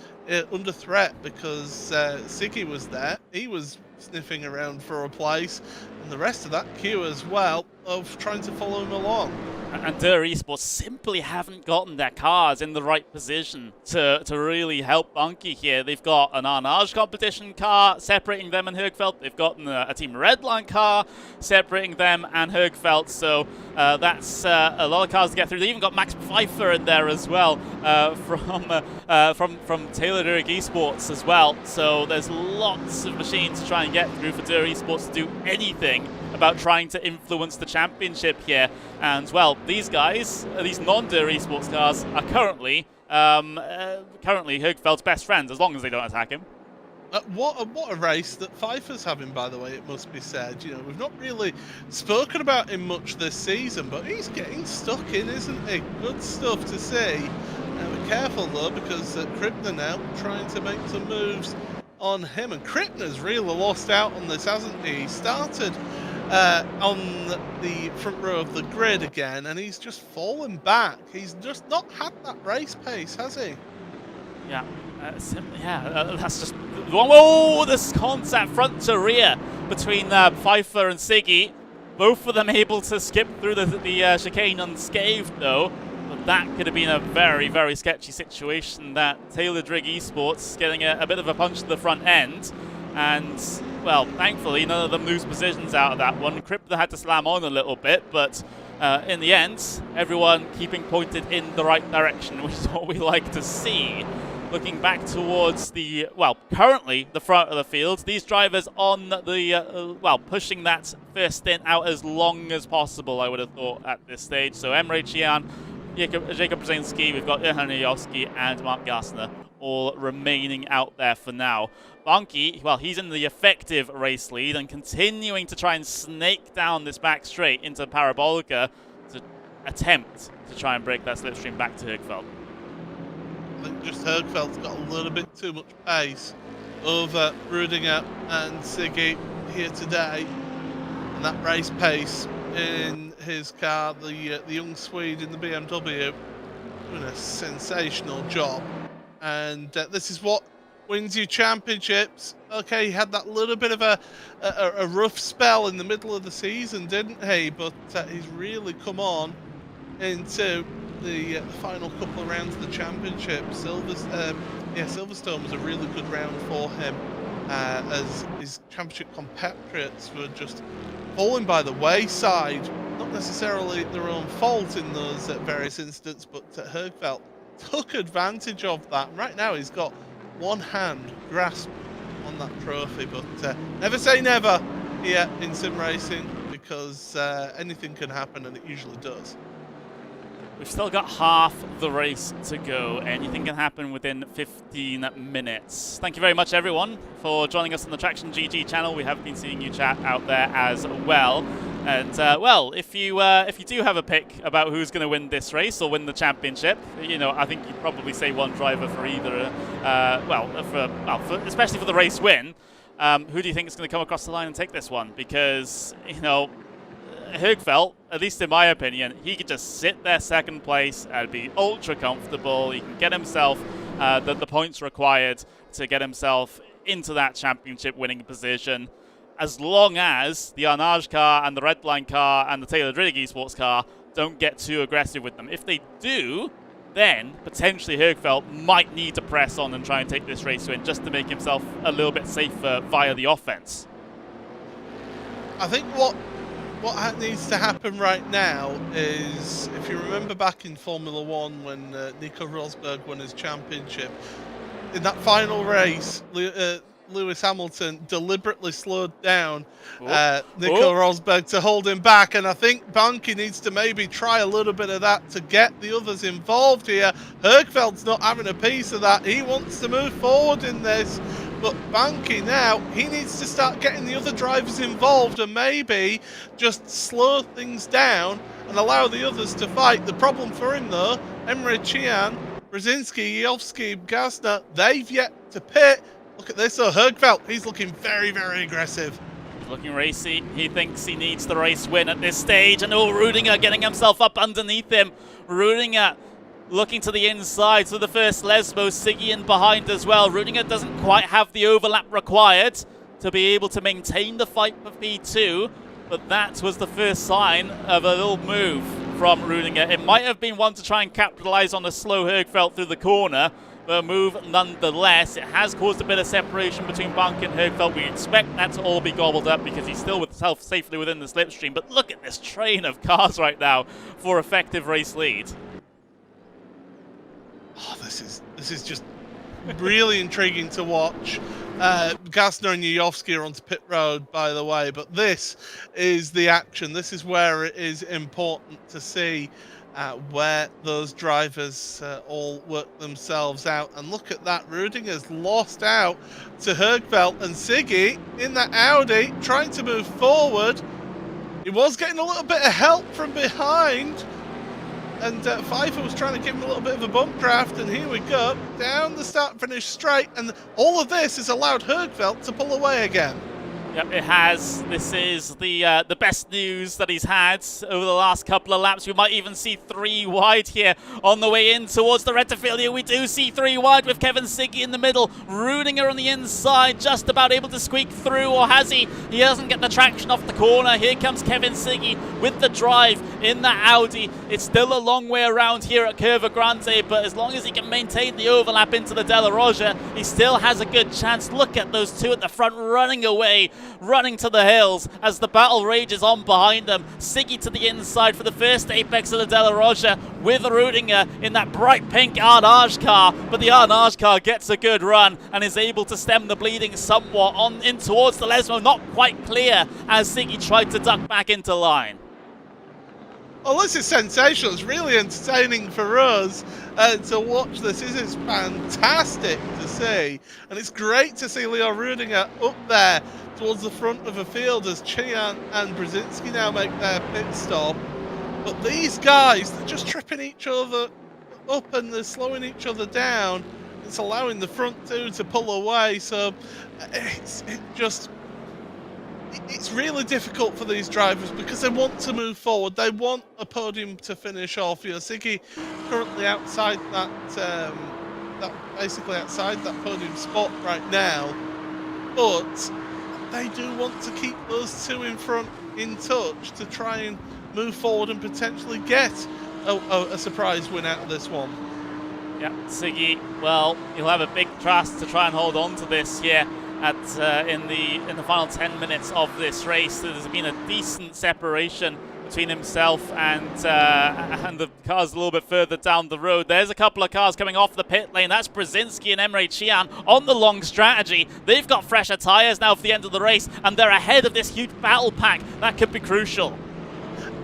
under threat, because Siggy was there. He was sniffing around for a place, and the rest of that queue as well of trying to follow him along. And Esports simply haven't gotten their cars in the right position to really help Banki here. They've got an Arnage competition car separating them and Högfeldt. They've got a Team Redline car separating them and Högfeldt. So that's a lot of cars to get through. They even got Max Pfeiffer in there as well from Taylor Esports as well. So there's lots of machines to try and get through for Esports to do anything about trying to influence the championship here. And, well, these guys, these non-Dur Esports cars, are currently Högfeldt's best friends, as long as they don't attack him. What a race that Pfeiffer's having, by the way, it must be said. You know, we've not really spoken about him much this season, but he's getting stuck in, isn't he? Good stuff to see. Be careful, though, because Krippner now trying to make some moves on him. And Krippner's really lost out on this, hasn't he? He started on the front row of the grid again, and he's just fallen back. He's just not had that race pace, has he? Yeah, that's just one. Oh, this contact front to rear between Pfeiffer and Siggy. Both of them able to skip through the chicane unscathed, though. But that could have been a very sketchy situation. That Taylor Esports getting a bit of a punch to the front end. And, well, thankfully, none of them lose positions out of that one. Krippner had to slam on a little bit, but in the end, everyone keeping pointed in the right direction, which is what we like to see. Looking back towards the, well, currently the front of the field. These drivers on the, well, pushing that first stint out as long as possible, I would have thought, at this stage. So Emre Cihan, Jakob Brzezinski, we've got Johan Jowski and Mark Gassner all remaining out there for now. Banki, well, he's in the effective race lead and continuing to try and snake down this back straight into Parabolica to attempt to try and break that slipstream back to Högfeldt. I think just Högfeldt's got a little bit too much pace over Rudinger and Siggy here today. And that race pace in his car, the young Swede in the BMW, doing a sensational job. And this is what wins you championships. Okay, he had that little bit of a rough spell in the middle of the season, didn't he? But he's really come on into the final couple of rounds of the championship. Silverstone was a really good round for him, as his championship compatriots were just falling by the wayside. Not necessarily their own fault in those various incidents, but Högfeldt took advantage of that. Right now he's got one hand grasp on that trophy, but never say never here in sim racing, because anything can happen, and it usually does. We've still got half the race to go. Anything can happen within 15 minutes. Thank you very much, everyone, for joining us on the Traction GG channel. We have been seeing you chat out there as well. And, well, if you do have a pick about who's going to win this race or win the championship, you know, I think you'd probably say one driver for either, especially for the race win. Who do you think is going to come across the line and take this one? Because, you know, Högfeldt, at least in my opinion, he could just sit there second place and be ultra comfortable. He can get himself the points required to get himself into that championship winning position, as long as the Arnage car and the Redline car and the Taylor Riddick Esports car don't get too aggressive with them. If they do, then potentially Högfeldt might need to press on and try and take this race win just to make himself a little bit safer via the offense. I think what needs to happen right now is, if you remember back in Formula 1 when Nico Rosberg won his championship, in that final race, Lewis Hamilton deliberately slowed down Nico Rosberg to hold him back, and I think Banki needs to maybe try a little bit of that to get the others involved here. Högfeldt's not having a piece of that. He wants to move forward in this, but Banki now, he needs to start getting the other drivers involved and maybe just slow things down and allow the others to fight. The problem for him though, Emre Cihan, Brzezinski, Jovski, Gasner, they've yet to pit. Look at this, though. Högfeldt, he's looking very, very aggressive. He's looking racy. He thinks he needs the race win at this stage. And Rudinger getting himself up underneath him. Rudinger looking to the inside. So the first Lesmo, Siggy in behind as well. Rudinger doesn't quite have the overlap required to be able to maintain the fight for P2. But that was the first sign of a little move from Rudinger. It might have been one to try and capitalize on a slow Högfeldt through the corner. The move nonetheless. It has caused a bit of separation between Banki and Högfeldt. We expect that to all be gobbled up because he's still safely within the slipstream. But look at this train of cars right now for effective race lead. Oh, this is just really intriguing to watch. Gasner and Jovski are onto pit road, by the way, but this is the action. This is where it is important to see where those drivers all work themselves out. And look at that, Rudinger's lost out to Högfeldt, and Siggy in that Audi trying to move forward. He was getting a little bit of help from behind, and Pfeiffer was trying to give him a little bit of a bump draft, and here we go, down the start finish straight, and all of this has allowed Högfeldt to pull away again. Yep, it has. This is the best news that he's had over the last couple of laps. We might even see 3 wide here on the way in towards the Retifilia. We do see 3 wide with Kevin Siggy in the middle. Rudinger on the inside, just about able to squeak through, or has he? He doesn't get the traction off the corner. Here comes Kevin Siggy with the drive in that Audi. It's still a long way around here at Curva Grande, but as long as he can maintain the overlap into the Della Roja, he still has a good chance. Look at those 2 at the front running away, running to the hills as the battle rages on behind them. Siggy to the inside for the first apex of the Della Roja with Rudinger in that bright pink Arnage car, but the Arnage car gets a good run and is able to stem the bleeding somewhat on in towards the Lesmo. Not quite clear as Siggy tried to duck back into line. Well, this is sensational. It's really entertaining for us to watch this. This is fantastic to see. And it's great to see Leo Rudinger up there towards the front of the field as Cihan and Brzezinski now make their pit stop. But these guys, they're just tripping each other up and they're slowing each other down. It's allowing the front 2 to pull away. So it's really difficult for these drivers because they want to move forward. They want a podium to finish off. You know, Siggy currently outside that basically outside that podium spot right now, but they do want to keep those 2 in front in touch to try and move forward and potentially get a surprise win out of this one. Yeah, Siggy, well, he'll have a big task to try and hold on to this here in the final 10 minutes of this race. There's been a decent separation between himself and the cars a little bit further down the road. There's a couple of cars coming off the pit lane. That's Brzezinski and Emre Cihan on the long strategy. They've got fresher tyres now for the end of the race, and they're ahead of this huge battle pack. That could be crucial.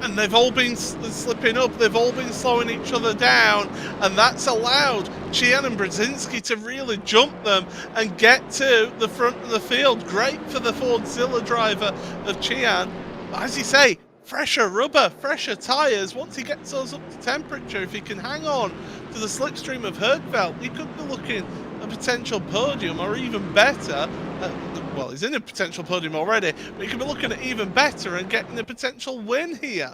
And they've all been slipping up, they've all been slowing each other down, and that's allowed Cihan and Brzezinski to really jump them and get to the front of the field. Great for the Fordzilla driver of Cihan. But as you say, fresher rubber, fresher tyres. Once he gets those up to temperature, if he can hang on to the slipstream of Högfeldt, he could be looking at a potential podium or even better. Well, he's in a potential podium already, but he could be looking at even better and getting a potential win here.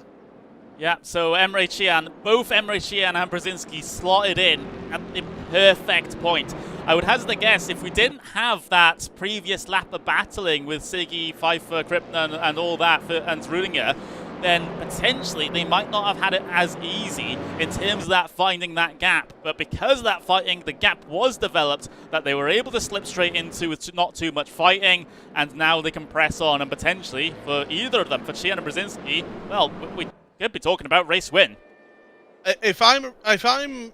Yeah, so both Emre Cihan and Brzezinski slotted in at the perfect point. I would hazard a guess, if we didn't have that previous lap of battling with Siggy, Pfeiffer, Krippner and all that, and Rudinger, then potentially they might not have had it as easy in terms of that finding that gap. But because of that fighting, the gap was developed that they were able to slip straight into with not too much fighting, and now they can press on, and potentially for either of them, for Cihan and Brzezinski, well, we could be talking about race win. If I'm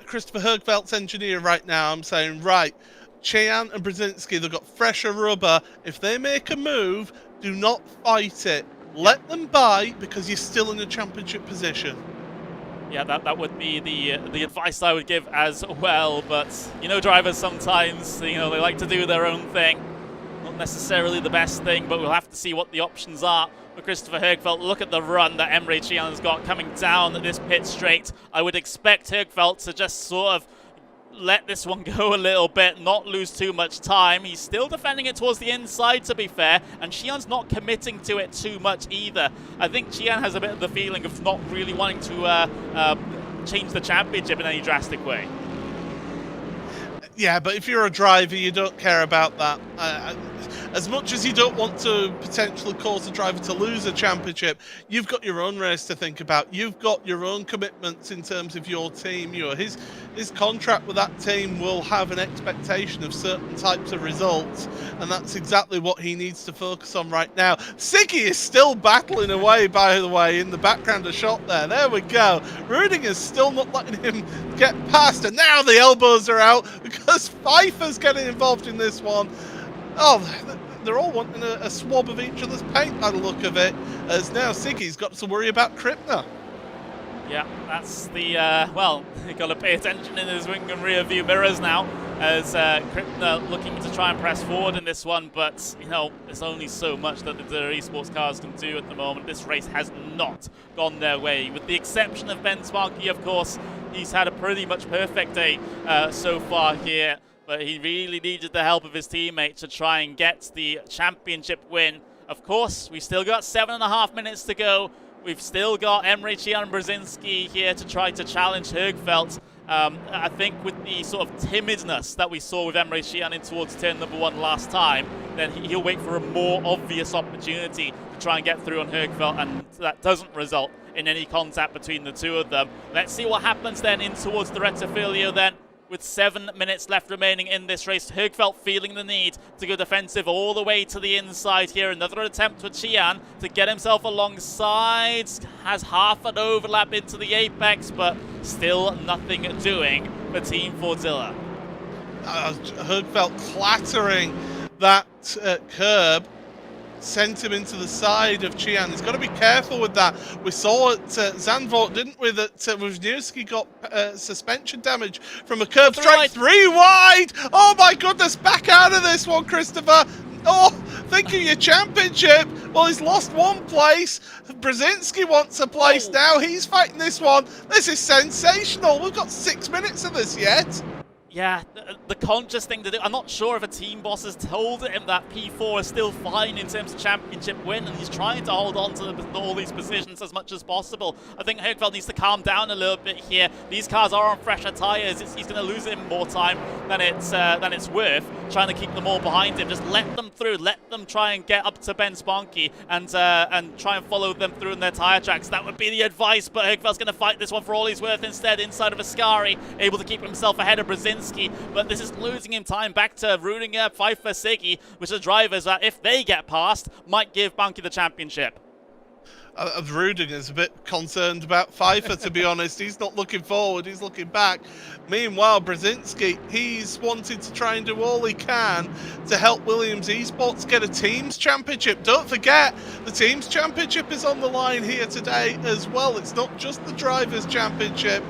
Christopher Högfeldt's engineer right now, I'm saying, right, Cihan and Brzezinski, they've got fresher rubber. If they make a move, do not fight it. Let them buy, because you're still in a championship position. Yeah, that would be the advice I would give as well. But you know, drivers sometimes, you know, they like to do their own thing. Not necessarily the best thing, but we'll have to see what the options are for Christopher Högfeldt. Look at the run that Emre Cihan has got coming down this pit straight. I would expect Högfeldt to just sort of let this one go a little bit, not lose too much time. He's still defending it towards the inside, to be fair, and Cihan's not committing to it too much either. I think Cihan has a bit of the feeling of not really wanting to change the championship in any drastic way. Yeah, but if you're a driver, you don't care about that. As much as you don't want to potentially cause a driver to lose a championship, you've got your own race to think about. You've got your own commitments in terms of your team. You know, his contract with that team will have an expectation of certain types of results, and that's exactly what he needs to focus on right now. Siggy is still battling away, by the way, in the background of shot there. There we go. Rudinger's still not letting him get past, and now the elbows are out because Pfeiffer's getting involved in this one. Oh, they're all wanting a swab of each other's paint by the look of it, as now Siggy's got to worry about Krippner. Yeah, that's the, well, you've got to pay attention in his wing and rear view mirrors now, as Krippner looking to try and press forward in this one, but, you know, there's only so much that the esports cars can do at the moment. This race has not gone their way, with the exception of Bence Banki, of course. He's had a pretty much perfect day so far here, but he really needed the help of his teammate to try and get the championship win. Of course, we've still got 7.5 minutes to go. We've still got Emre Cihan and Brzezinski here to try to challenge Högfeldt. I think with the sort of timidness that we saw with Emre Cihan in towards turn number 1 last time, then he'll wait for a more obvious opportunity to try and get through on Högfeldt, and that doesn't result in any contact between the two of them. Let's see what happens then in towards the Rettifilio then. With 7 minutes left remaining in this race, Högfeldt feeling the need to go defensive all the way to the inside here. Another attempt for Cihan to get himself alongside. Has half an overlap into the apex, but still nothing doing for Team Fortilla. Högfeldt clattering that curb sent him into the side of Cihan. He's got to be careful with that. We saw at Zandvoort, didn't we, that Wisniewski got suspension damage from a curb straight 3 wide. Oh my goodness, back out of this one, Christopher. Oh, think of your championship. Well, he's lost 1 place. Brzezinski wants a place now. He's fighting this one. This is sensational. We've got 6 minutes of this yet. Yeah, the conscious thing to do. I'm not sure if a team boss has told him that P4 is still fine in terms of championship win, and he's trying to hold on to all these positions as much as possible. I think Högfeldt needs to calm down a little bit here. These cars are on fresher tyres. He's going to lose him more time than it's worth trying to keep them all behind him. Just let them through. Let them try and get up to Bence Banki and try and follow them through in their tyre tracks. That would be the advice, but Högfeldt's going to fight this one for all he's worth instead, inside of Ascari, able to keep himself ahead of Brzezinski. But this is losing him time back to Rudinger, Pfeiffer, Siggy, which are drivers that, if they get past, might give Banki the championship. Rudinger's a bit concerned about Pfeiffer, to be honest. He's not looking forward, he's looking back. Meanwhile, Brzezinski, he's wanted to try and do all he can to help Williams Esports get a teams championship. Don't forget, the teams championship is on the line here today as well. It's not just the drivers championship.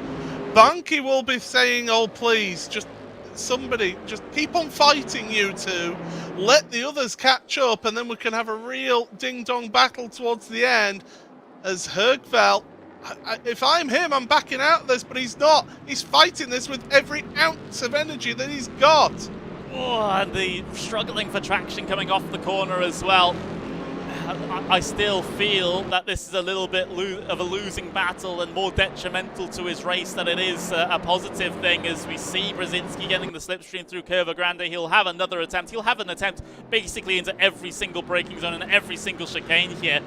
Banki will be saying, oh please, just somebody, just keep on fighting, you two. Let the others catch up, and then we can have a real ding-dong battle towards the end. As Högfeldt, if I'm him, I'm backing out of this, but he's not. He's fighting this with every ounce of energy that he's got. Oh, and the struggling for traction coming off the corner as well. I still feel that this is a little bit of a losing battle and more detrimental to his race than it is a positive thing, as we see Brzezinski getting the slipstream through Curva Grande. He'll have another attempt. He'll have an attempt basically into every single braking zone and every single chicane here,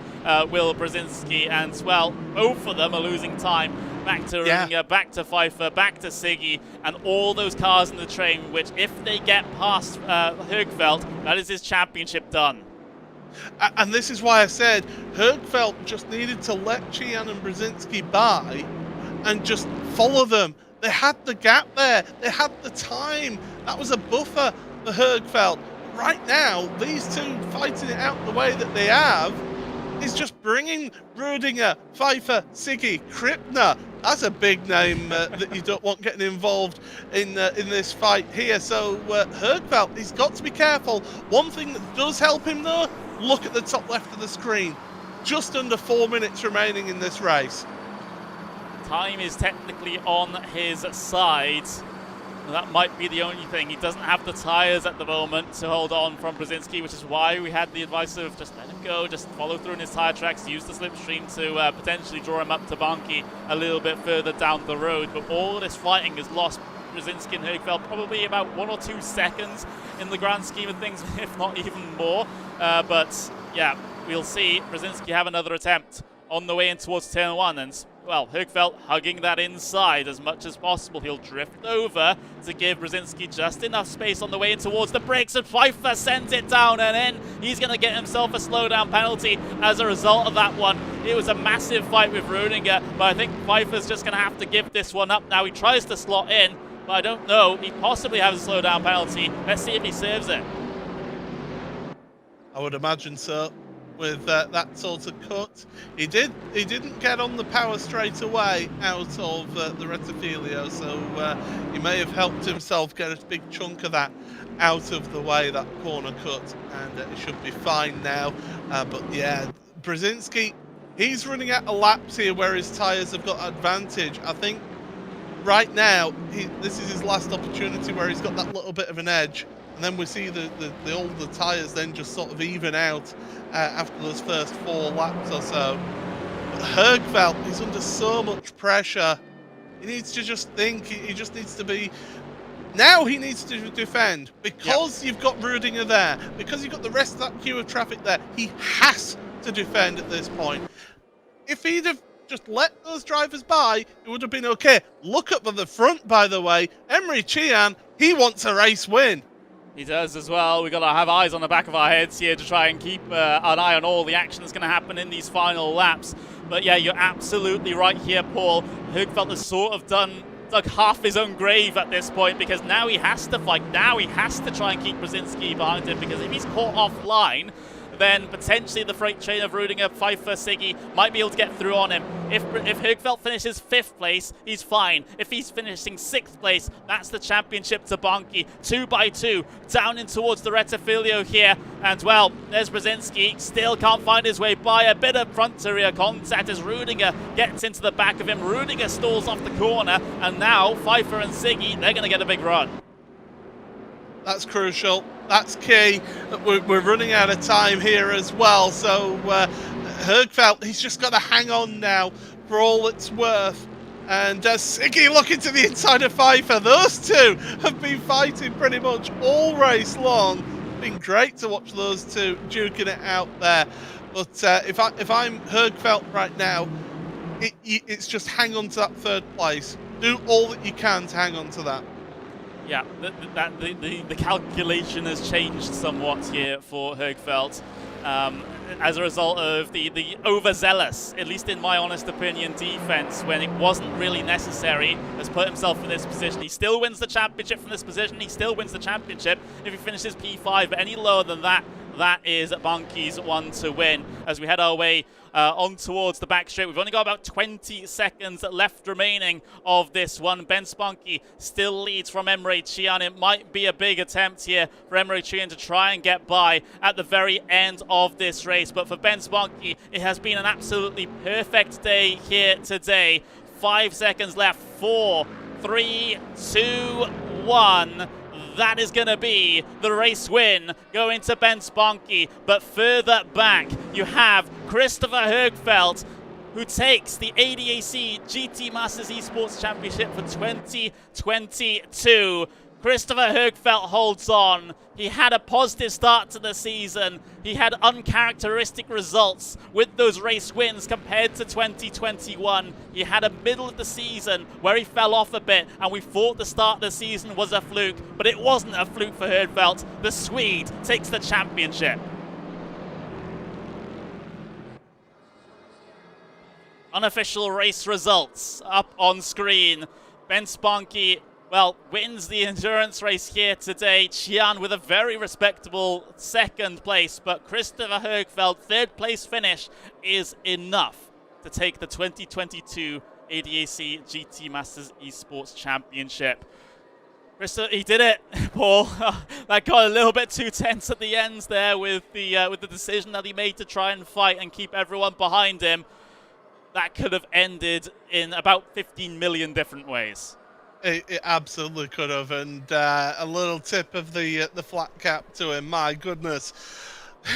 will Brzezinski, and well, both of them are losing time. Back to Rudinger, back to Pfeiffer, back to Siggy, and all those cars in the train, which if they get past Högfeldt, that is his championship done. And this is why I said Hergfeld just needed to let Cian and Brzezinski by and just follow them. They had the gap there. They had the time. That was a buffer for Hergfeld. Right now, these two fighting it out the way that they have is just bringing Rudinger, Pfeiffer, Siggy, Krippner. That's a big name that you don't want getting involved in this fight here. So Hergfeld, he's got to be careful. One thing that does help him though, look at the top left of the screen. Just under 4 minutes remaining in this race. Time is technically on his side. That might be the only thing. He doesn't have the tyres at the moment to hold on from Brzezinski, which is why we had the advice of just let him go, just follow through in his tyre tracks, use the slipstream to potentially draw him up to Banki a little bit further down the road. But all this fighting has lost Brzezinski and Högfeldt probably about 1 or 2 seconds in the grand scheme of things, if not even more. But yeah, we'll see Brzezinski have another attempt on the way in towards turn 1, and well, Högfeldt hugging that inside as much as possible. He'll drift over to give Brzezinski just enough space on the way in towards the brakes, and Pfeiffer sends it down, and then he's going to get himself a slowdown penalty as a result of that one. It was a massive fight with Rudinger, but I think Pfeiffer's just going to have to give this one up now. He tries to slot in, but I don't know. He possibly has a slowdown penalty. Let's see if he serves it. I would imagine so. With that sort of cut, he didn't get on the power straight away out of the Rettifilio, so he may have helped himself get a big chunk of that out of the way, that corner cut, and it should be fine now. But yeah, Brzezinski, he's running out of laps here where his tyres have got advantage. I think right now this is his last opportunity where he's got that little bit of an edge. And then we see all the tyres then just sort of even out after those first 4 laps or so. But Högfeldt, he's under so much pressure. He needs to just think. He just needs to be... Now he needs to defend. Because you've got Rudinger there, because you've got the rest of that queue of traffic there, he has to defend at this point. If he'd have just let those drivers by, it would have been okay. Look up at the front, by the way. Emre Cian, he wants a race win. He does as well. We've got to have eyes on the back of our heads here to try and keep an eye on all the action that's going to happen in these final laps. But yeah, you're absolutely right here, Paul. Högfeldt has sort of dug half his own grave at this point, because now he has to fight. Now he has to try and keep Brzezinski behind him, because if he's caught offline, then potentially the freight train of Rudinger, Pfeiffer, Siggy might be able to get through on him. If Högfeldt finishes 5th place, he's fine. If he's finishing 6th place, that's the championship to Banki. 2 by 2, down in towards the Rettifilio here. And well, there's Brzezinski, still can't find his way by. A bit of front to rear contact as Rudinger gets into the back of him. Rudinger stalls off the corner, and now Pfeiffer and Siggy, they're going to get a big run. That's crucial. That's key. We're running out of time here as well. So Högfeldt, he's just got to hang on now for all it's worth. And Siggy looking to the inside of Pfeiffer. Those two have been fighting pretty much all race long. It's been great to watch those two duking it out there. But if I'm Högfeldt right now, it's just hang on to that 3rd place. Do all that you can to hang on to that. Yeah, the calculation has changed somewhat here for Högfeldt as a result of the overzealous, at least in my honest opinion, defense when it wasn't really necessary, has put himself in this position. He still wins the championship from this position. He still wins the championship if he finishes P5, but any lower than that, that is Banki's one to win. As we head our way on towards the back straight, we've only got about 20 seconds left remaining of this one. Bence Banki still leads from Emre Cian. It might be a big attempt here for Emre Cian to try and get by at the very end of this race. But for Bence Banki, it has been an absolutely perfect day here today. 5 seconds left. 4, 3, 2, 1. that is going to be the race win going to Bence Banki. But further back, you have Christopher Högfeldt, who takes the ADAC GT Masters Esports Championship for 2022. Christopher Högfeldt holds on. He had a positive start to the season. He had uncharacteristic results with those race wins compared to 2021. He had a middle of the season where he fell off a bit, and we thought the start of the season was a fluke, but it wasn't a fluke for Högfeldt. The Swede takes the championship. Unofficial race results up on screen. Bence Banki, well, wins the endurance race here today. Qian with a very respectable second place, but Christopher Högfeldt, third place finish is enough to take the 2022 ADAC GT Masters Esports Championship. Christopher, he did it, Paul. That got a little bit too tense at the end there with the decision that he made to try and fight and keep everyone behind him. That could have ended in about 15 million different ways. It absolutely could have, and a little tip of the flat cap to him. My goodness,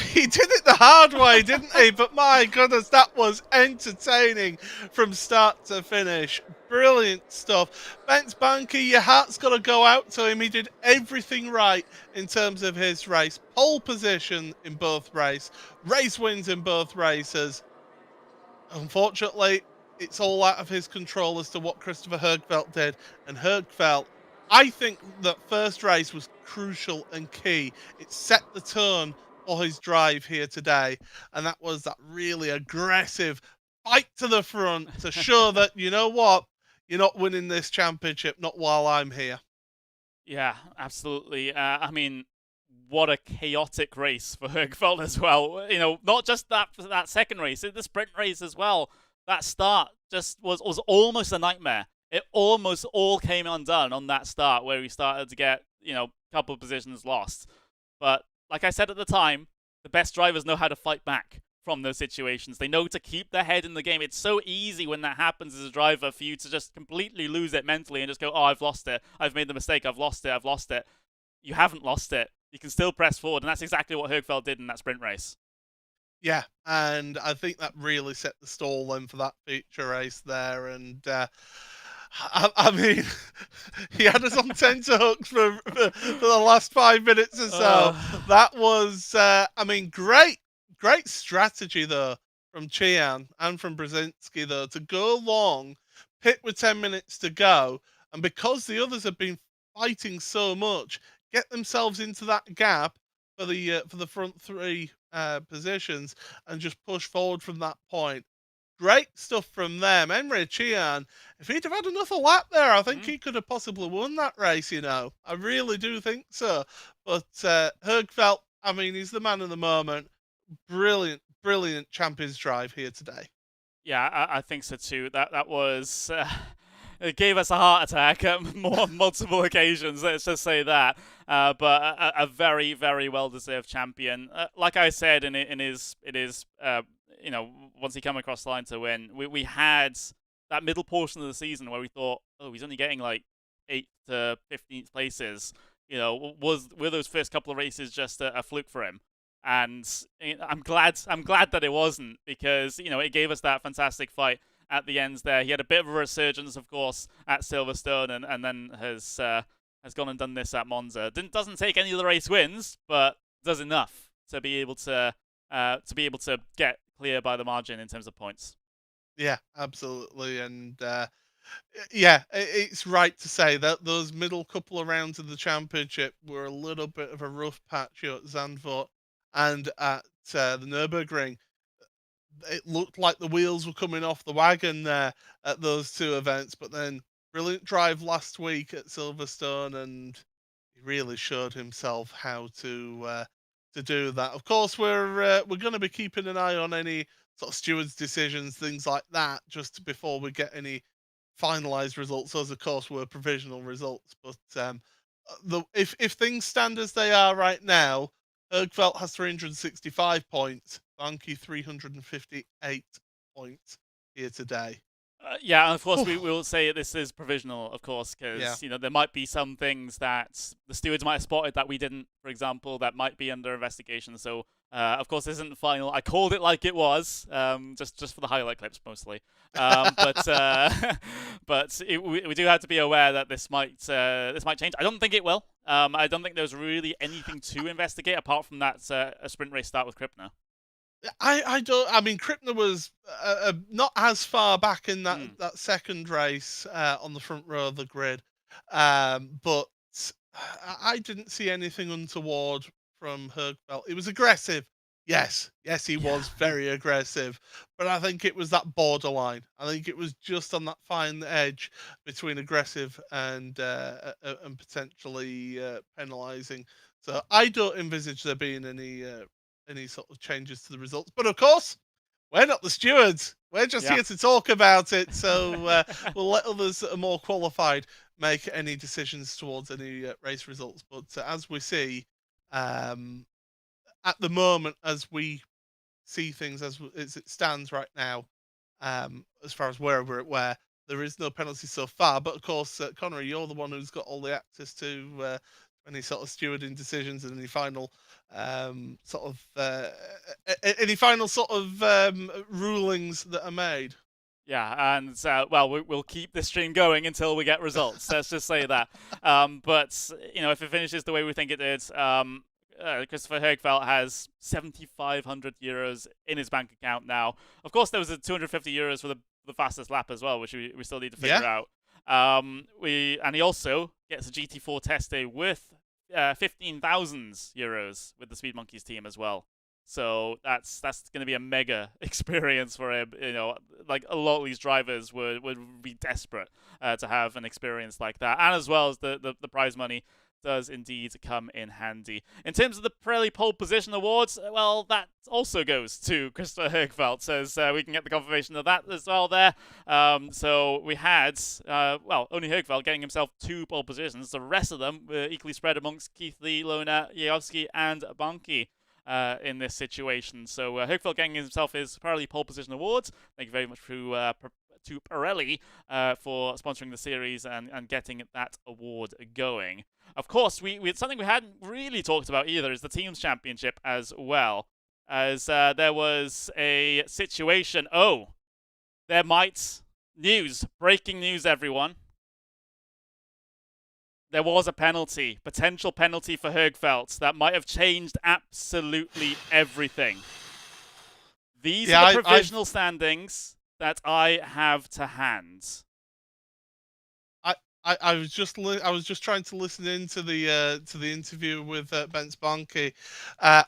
he did it the hard way, didn't he? But my goodness, that was entertaining from start to finish. Brilliant stuff. Bence Banki, your heart's got to go out to him. He did everything right in terms of his race. Pole position in both race wins in both races. Unfortunately, it's all out of his control as to what Christopher Högfeldt did. And Högfeldt, I think that first race was crucial and key. It set the tone for his drive here today. And that was that really aggressive fight to the front to show that, you know what, you're not winning this championship, not while I'm here. Yeah, absolutely. I mean, what a chaotic race for Högfeldt as well. You know, not just that second race, the sprint race as well. That start just was almost a nightmare. It almost all came undone on that start where we started to get, you know, a couple of positions lost. But like I said at the time, the best drivers know how to fight back from those situations. They know to keep their head in the game. It's so easy when that happens as a driver for you to just completely lose it mentally and just go, oh, I've lost it. I've made the mistake. I've lost it. You haven't lost it. You can still press forward. And that's exactly what Högfeldt did in that sprint race. Yeah, and I think that really set the stall then for that feature race there. And I mean, he had us on tenterhooks for the last 5 minutes or so. That was, I mean, great strategy though from Qian and from Brzezinski though to go long, pit with 10 minutes to go, and because the others have been fighting so much, get themselves into that gap for the front three positions and just push forward from that point. Great stuff from them. Emre Qian, if he'd have had another lap there, I think he could have possibly won that race, you know. I really do think so. But Högfeldt, I mean, he's the man of the moment. Brilliant champions drive here today. Yeah, I think so too. That was... it gave us a heart attack at multiple occasions, let's just say that. But a very, very well-deserved champion. Like I said in his you know, once he came across the line to win, we had that middle portion of the season where we thought, oh, he's only getting like 8th to 15th places. You know, were those first couple of races just a fluke for him? And I'm glad that it wasn't, because, you know, it gave us that fantastic fight at the end there. He had a bit of a resurgence, of course, at Silverstone, and then has gone and done this at Monza. Doesn't take any of the race wins, but does enough to be able to get clear by the margin in terms of points. Yeah, absolutely, and yeah, it's right to say that those middle couple of rounds of the championship were a little bit of a rough patch at Zandvoort and at the Nürburgring. It looked like the wheels were coming off the wagon there at those two events, but then brilliant drive last week at Silverstone, and he really showed himself how to do that. Of course, we're going to be keeping an eye on any sort of stewards' decisions, things like that, just before we get any finalised results. Those, of course, were provisional results. But if things stand as they are right now, Högfeldt has 365 points, Banki 358 points here today. Yeah, and of course we will say this is provisional, of course, because Yeah. you know there might be some things that the stewards might have spotted that we didn't, for example, that might be under investigation. So, of course, this isn't final. I called it like it was, just for the highlight clips mostly. But we do have to be aware that this might change. I don't think it will. I don't think there's really anything to investigate apart from that a sprint race start with Krippner. I don't. I mean, Krippner was not as far back in that Mm. that second race on the front row of the grid, but I didn't see anything untoward from Högfeldt. It was aggressive. Yes, he was very aggressive, but I think it was that borderline. I think it was just on that fine edge between aggressive and potentially penalising. So I don't envisage there being any sort of changes to the results. But of course, we're not the stewards. We're just Yeah. here to talk about it. So we'll let others that are more qualified make any decisions towards any race results. But as we see, at the moment, as we see things as it stands right now, as far as where we're at, where there is no penalty so far. But of course, Connery, you're the one who's got all the access to any sort of stewarding decisions and any final any final sort of rulings that are made. Yeah, and well, we'll keep this stream going until we get results. Let's just say that. But you know, if it finishes the way we think it did, Christopher Högfeldt has 7,500 euros in his bank account now. Of course, there was a 250 euros for the fastest lap as well, which we still need to figure out. And he also gets a GT4 test day with 15,000 euros with the Speed Monkeys team as well. So that's going to be a mega experience for him. You know, like a lot of these drivers would be desperate to have an experience like that, and as well as the prize money does indeed come in handy. In terms of the Pirelli Pole Position Awards, well, that also goes to Christopher Högfeldt, as we can get the confirmation of that as well there. So we had, only Högfeldt getting himself 2 pole positions. The rest of them were equally spread amongst Keith Lee, Lona, Yajowski, and Banki. In this situation. So Högfeldt getting himself his Pirelli Pole Position Awards. Thank you very much to Pirelli for sponsoring the series and getting that award going. Of course, we had something we hadn't really talked about either is the Teams Championship as well. As there was a situation. Breaking news, everyone. There was a potential penalty for Högfeldt that might have changed absolutely everything. These are the provisional standings that I have to hand. I was just trying to listen into the interview with Bence Banki.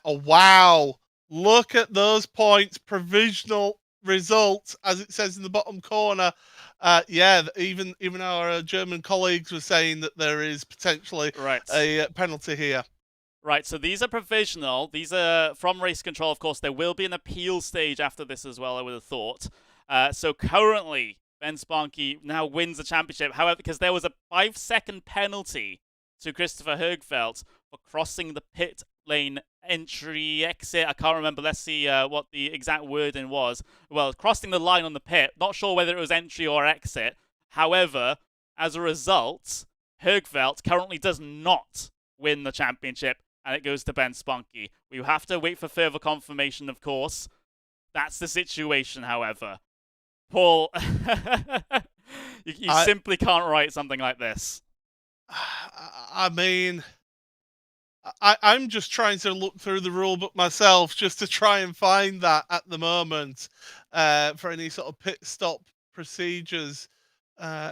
Wow! Look at those points. Provisional results, as it says in the bottom corner. Even our German colleagues were saying that there is potentially a penalty here. Right, so these are provisional. These are from race control, of course. There will be an appeal stage after this as well, I would have thought. So currently, Bence Banki now wins the championship. However, because there was a 5-second penalty to Christopher Högfeldt for crossing the pit lane entry exit. I can't remember. Let's see what the exact wording was. Well, crossing the line on the pit. Not sure whether it was entry or exit. However, as a result, Högfeldt currently does not win the championship, and it goes to Bence Banki. We have to wait for further confirmation, of course. That's the situation, however. Paul, you simply can't write something like this. I mean, I'm just trying to look through the rule book myself just to try and find that at the moment for any sort of pit stop procedures.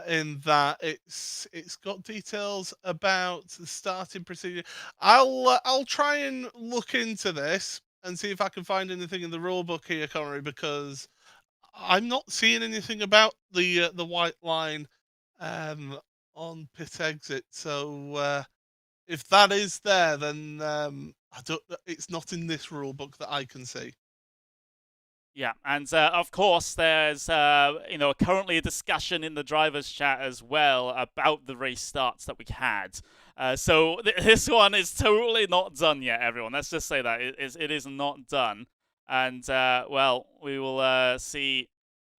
In that it's got details about the starting procedure. I'll try and look into this and see if I can find anything in the rule book here, Connery, because I'm not seeing anything about the white line on pit exit. So if that is there, then it's not in this rule book that I can see. Yeah, and of course, there's currently a discussion in the drivers' chat as well about the race starts that we had. So this one is totally not done yet, everyone. Let's just say that it is not done, and we will see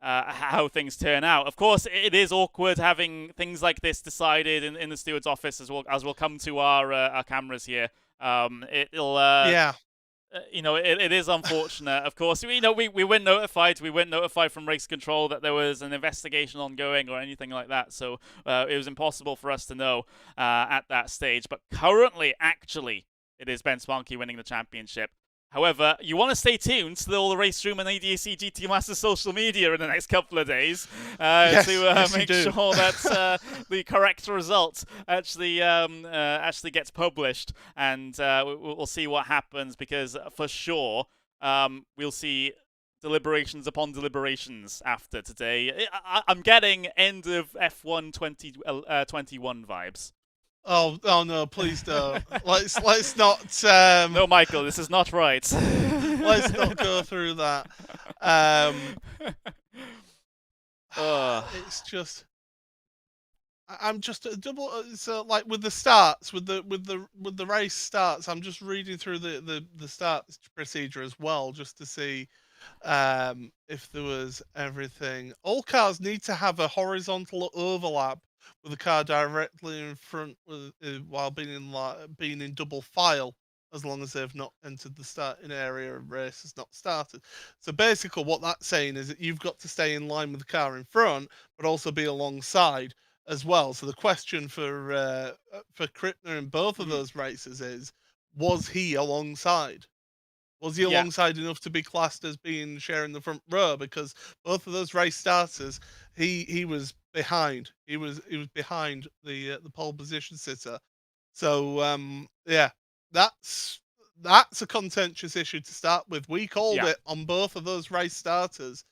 how things turn out. Of course, it is awkward having things like this decided in the steward's office as we'll come to our cameras here. It'll Yeah. it is unfortunate. Of course, we weren't notified. We weren't notified from race control that there was an investigation ongoing or anything like that. So it was impossible for us to know at that stage. But currently, actually, it is Bence Banki winning the championship. However, you want to stay tuned to all the RaceRoom and ADAC GT Masters social media in the next couple of days to make sure that the correct result actually gets published, and we'll see what happens, because for sure we'll see deliberations upon deliberations after today. I'm getting end of F1 2021 vibes. Oh no! Please don't. Let's not. No, Michael, this is not right. Let's not go through that. It's just. I'm just a double. So like with the starts, with the race starts, I'm just reading through the starts procedure as well, just to see if there was everything. All cars need to have a horizontal overlap with the car directly in front while being in double file, as long as they've not entered the starting area and race has not started. So basically what that's saying is that you've got to stay in line with the car in front, but also be alongside as well. So the question for Krittner in both of those races is, was he alongside? Was he alongside enough to be classed as being sharing the front row? Because both of those race starters, he was behind. He was behind the pole position sitter. So that's a contentious issue to start with. We called it on both of those race starters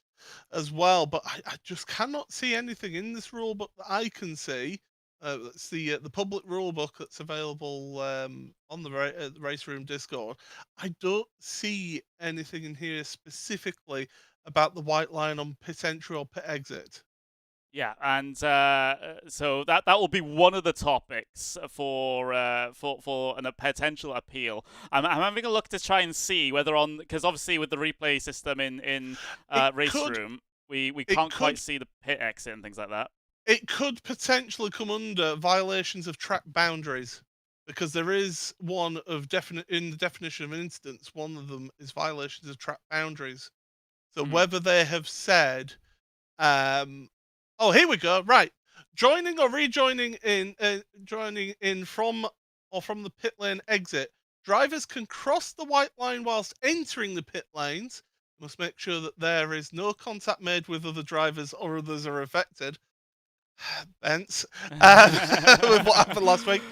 as well, but I just cannot see anything in this rule book that I can see. That's the public rule book that's available on the RaceRoom Discord. I don't see anything in here specifically about the white line on pit entry or pit exit. Yeah, and so that will be one of the topics for a potential appeal. I'm having a look to try and see whether because obviously with the replay system in RaceRoom, we can't quite see the pit exit and things like that. It could potentially come under violations of track boundaries, because there is one in the definition of an instance. One of them is violations of track boundaries. So whether they have said, oh, here we go. Right, joining or rejoining joining in from the pit lane exit. Drivers can cross the white line whilst entering the pit lanes. Must make sure that there is no contact made with other drivers or others are affected. Bence, with what happened last week.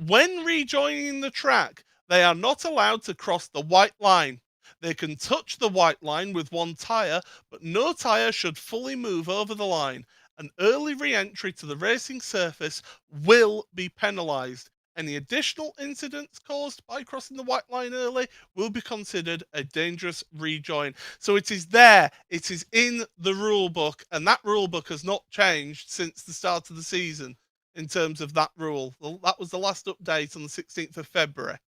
When rejoining the track, they are not allowed to cross the white line. They can touch the white line with one tyre, but no tyre should fully move over the line. An early re-entry to the racing surface will be penalised. Any additional incidents caused by crossing the white line early will be considered a dangerous rejoin. So it is there. It is in the rule book, and that rule book has not changed since the start of the season in terms of that rule. That was the last update on the 16th of February.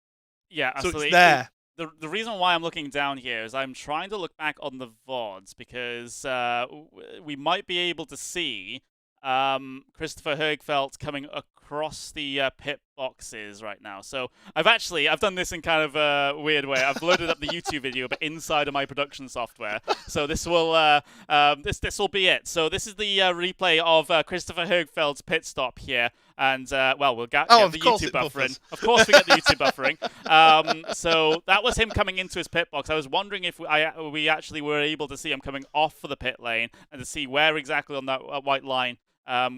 Yeah, so absolutely. It's there. The reason why I'm looking down here is I'm trying to look back on the VODs, because we might be able to see Christopher Högfeldt coming across the pit boxes right now. So I've done this in kind of a weird way. I've loaded up the YouTube video, but inside of my production software. So this will this will be it. So this is the replay of Christopher Högfeldt's pit stop here. And we'll get the YouTube buffering. Of course, we get the YouTube buffering. So that was him coming into his pit box. I was wondering if we actually were able to see him coming off for the pit lane and to see where exactly on that white line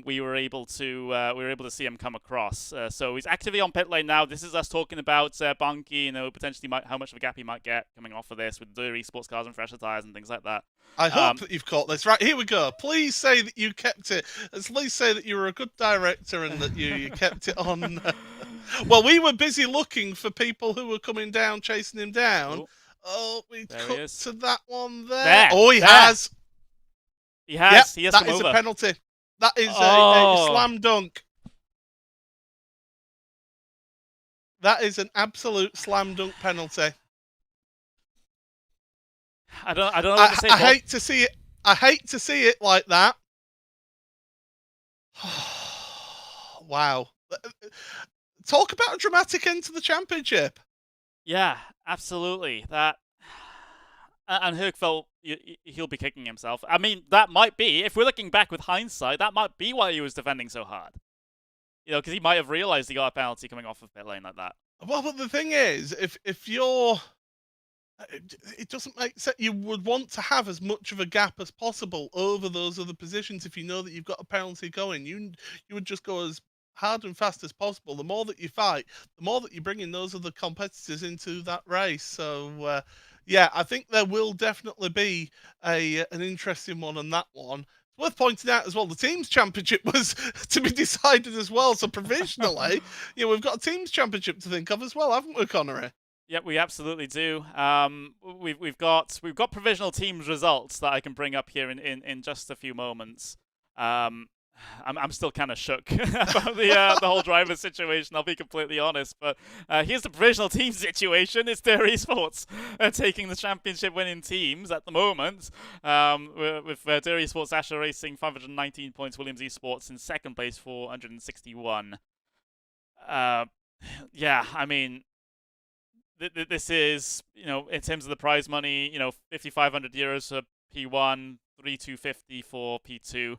we were able to see him come across. So he's actively on pit lane now. This is us talking about Banki, potentially how much of a gap he might get coming off of this with the esports cars and fresher tires and things like that. I hope that you've caught this. Right, here we go. Please say that you kept it. Please say that you were a good director and that you kept it on. Well, we were busy looking for people who were coming down, chasing him down. Ooh. Oh, we cut to that one there. Oh, he has. He has. Yep, he has that is a penalty. That is a slam dunk. That is an absolute slam dunk penalty. I don't know what to say. I hate to see it. I hate to see it like that. Wow. Talk about a dramatic end to the championship. Yeah, absolutely. That and Högfeldt, he'll be kicking himself. I mean, that might be, if we're looking back with hindsight, that might be why he was defending so hard. Because he might have realized he got a penalty coming off of pit lane like that. Well, but the thing is, if you're, it doesn't make sense. You would want to have as much of a gap as possible over those other positions. If you know that you've got a penalty going, you would just go as hard and fast as possible. The more that you fight, the more that you bring in those other competitors into that race. So yeah, I think there will definitely be an interesting one on that one. It's worth pointing out as well, the teams championship was to be decided as well. So provisionally, we've got a teams championship to think of as well, haven't we, Connery? Yep, we absolutely do. We've got provisional teams results that I can bring up here in just a few moments. I'm still kind of shook about the whole driver situation. I'll be completely honest, but here's the provisional team situation. It's their Esports taking the championship winning teams at the moment. With Dairy Esports, Asher Racing 519 points, Williams Esports in second place 461. Yeah, I mean, this is, in terms of the prize money, 5,500 euros for P1, 3,250 for P2.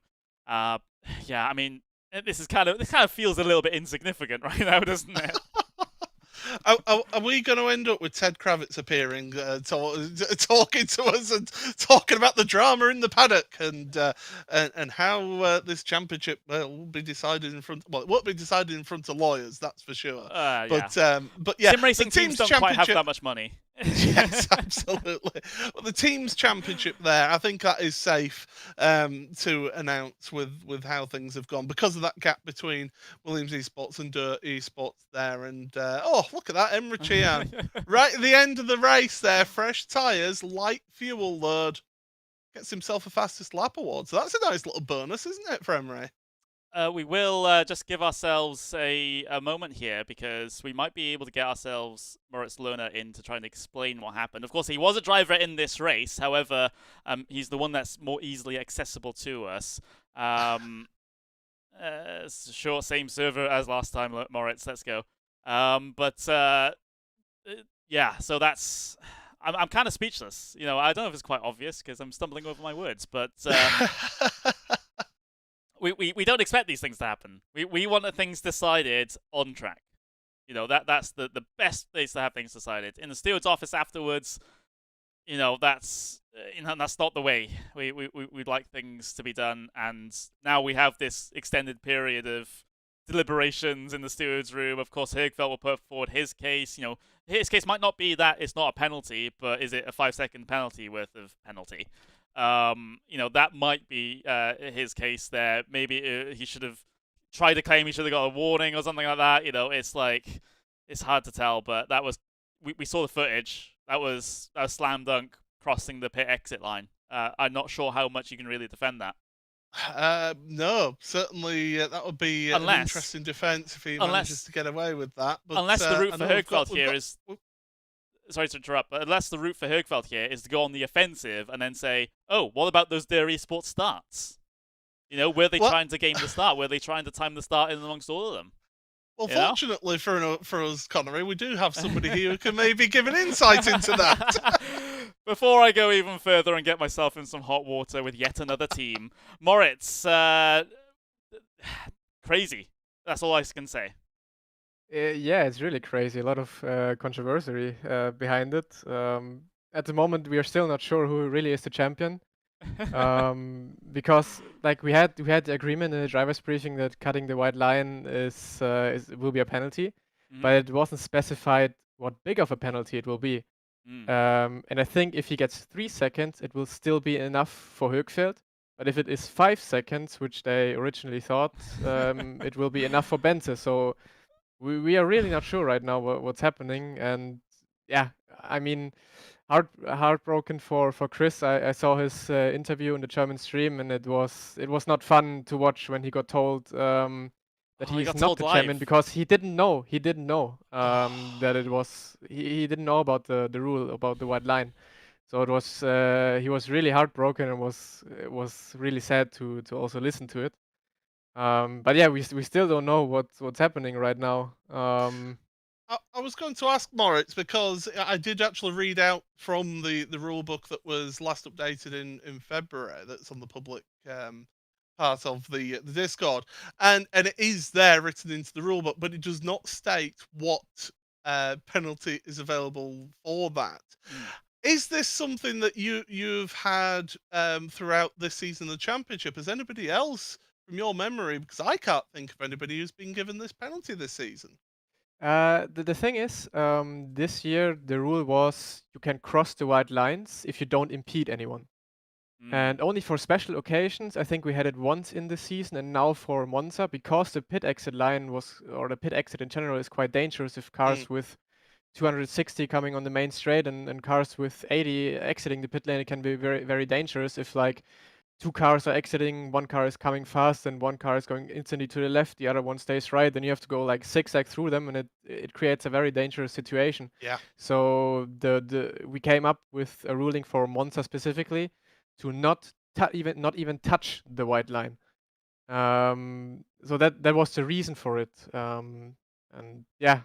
Yeah, I mean, this kind of feels a little bit insignificant right now, doesn't it? Are we going to end up with Ted Kravitz appearing, talking to us and talking about the drama in the paddock and how this championship will be decided in front? Well, it won't be decided in front of lawyers, that's for sure. Yeah. But yeah, sim racing teams don't quite have that much money. Yes, absolutely. Well, the teams championship there, I think that is safe to announce with how things have gone because of that gap between Williams Esports and Dirt Esports there. And oh, look at that, Emre Can right at the end of the race there, fresh tyres, light fuel load, gets himself a fastest lap award. So that's a nice little bonus, isn't it, for Emre? We will just give ourselves a moment here because we might be able to get ourselves Moritz Lerner in to try and explain what happened. Of course, he was a driver in this race. However, he's the one that's more easily accessible to us. Sure, same server as last time, Moritz. Let's go. Yeah, so that's... I'm kind of speechless. I don't know if it's quite obvious because I'm stumbling over my words, but... We don't expect these things to happen. We want things decided on track. That's the best place to have things decided. In the steward's office afterwards, that's not the way we'd like things to be done. And now we have this extended period of deliberations in the steward's room. Of course, Högfeldt will put forward his case. His case might not be that it's not a penalty, but is it a 5-second penalty worth of penalty? That might be his case there. Maybe he should have tried to claim he should have got a warning or something like that. It's hard to tell, but that was we saw the footage. That was slam dunk crossing the pit exit line. I'm not sure how much you can really defend that. No, certainly that would be an interesting defense if he manages to get away with that. But, unless the route for Högfeldt here is... Sorry to interrupt, but unless the route for Högfeldt here is to go on the offensive and then say, oh, what about those Dairy Esports starts? Were they trying to game the start? Were they trying to time the start in amongst all of them? Well, fortunately for us, Connery, we do have somebody here who can maybe give an insight into that. Before I go even further and get myself in some hot water with yet another team, Moritz, crazy. That's all I can say. Yeah, it's really crazy. A lot of controversy behind it. At the moment, we are still not sure who really is the champion. Because we had the agreement in the drivers' briefing that cutting the white line will be a penalty, but it wasn't specified what big of a penalty it will be. And I think if he gets 3 seconds, it will still be enough for Högfeldt. But if it is 5 seconds, which they originally thought, it will be enough for Bence. So we are really not sure right now what's happening. And yeah, I mean, heartbroken for Chris. I saw his interview in the German stream, and it was not fun to watch when he got told that he's not the champion because he didn't know that it was he didn't know about the rule about the white line. So it was he was really heartbroken and was really sad to also listen to it. But yeah, we still don't know what's happening right now. I was going to ask Moritz because I did actually read out from the rule book that was last updated in February. That's on the public part of the Discord, and it is there written into the rule book, but it does not state what penalty is available for that. Is this something that you've had throughout this season of the championship? Has anybody else, from your memory, because I can't think of anybody who's been given this penalty this season? The thing is, this year the rule was you can cross the white lines if you don't impede anyone. And only for special occasions, I think we had it once in the season, and now for Monza, because the pit exit line or the pit exit in general is quite dangerous if cars with 260 coming on the main straight and cars with 80 exiting the pit lane, it can be very, very dangerous if like two cars are exiting, one car is coming fast and one car is going instantly to the left, the other one stays right, then you have to go like zigzag through them, and it creates a very dangerous situation. Yeah. So we came up with a ruling for Monza specifically to not even touch the white line. So that was the reason for it. And yeah,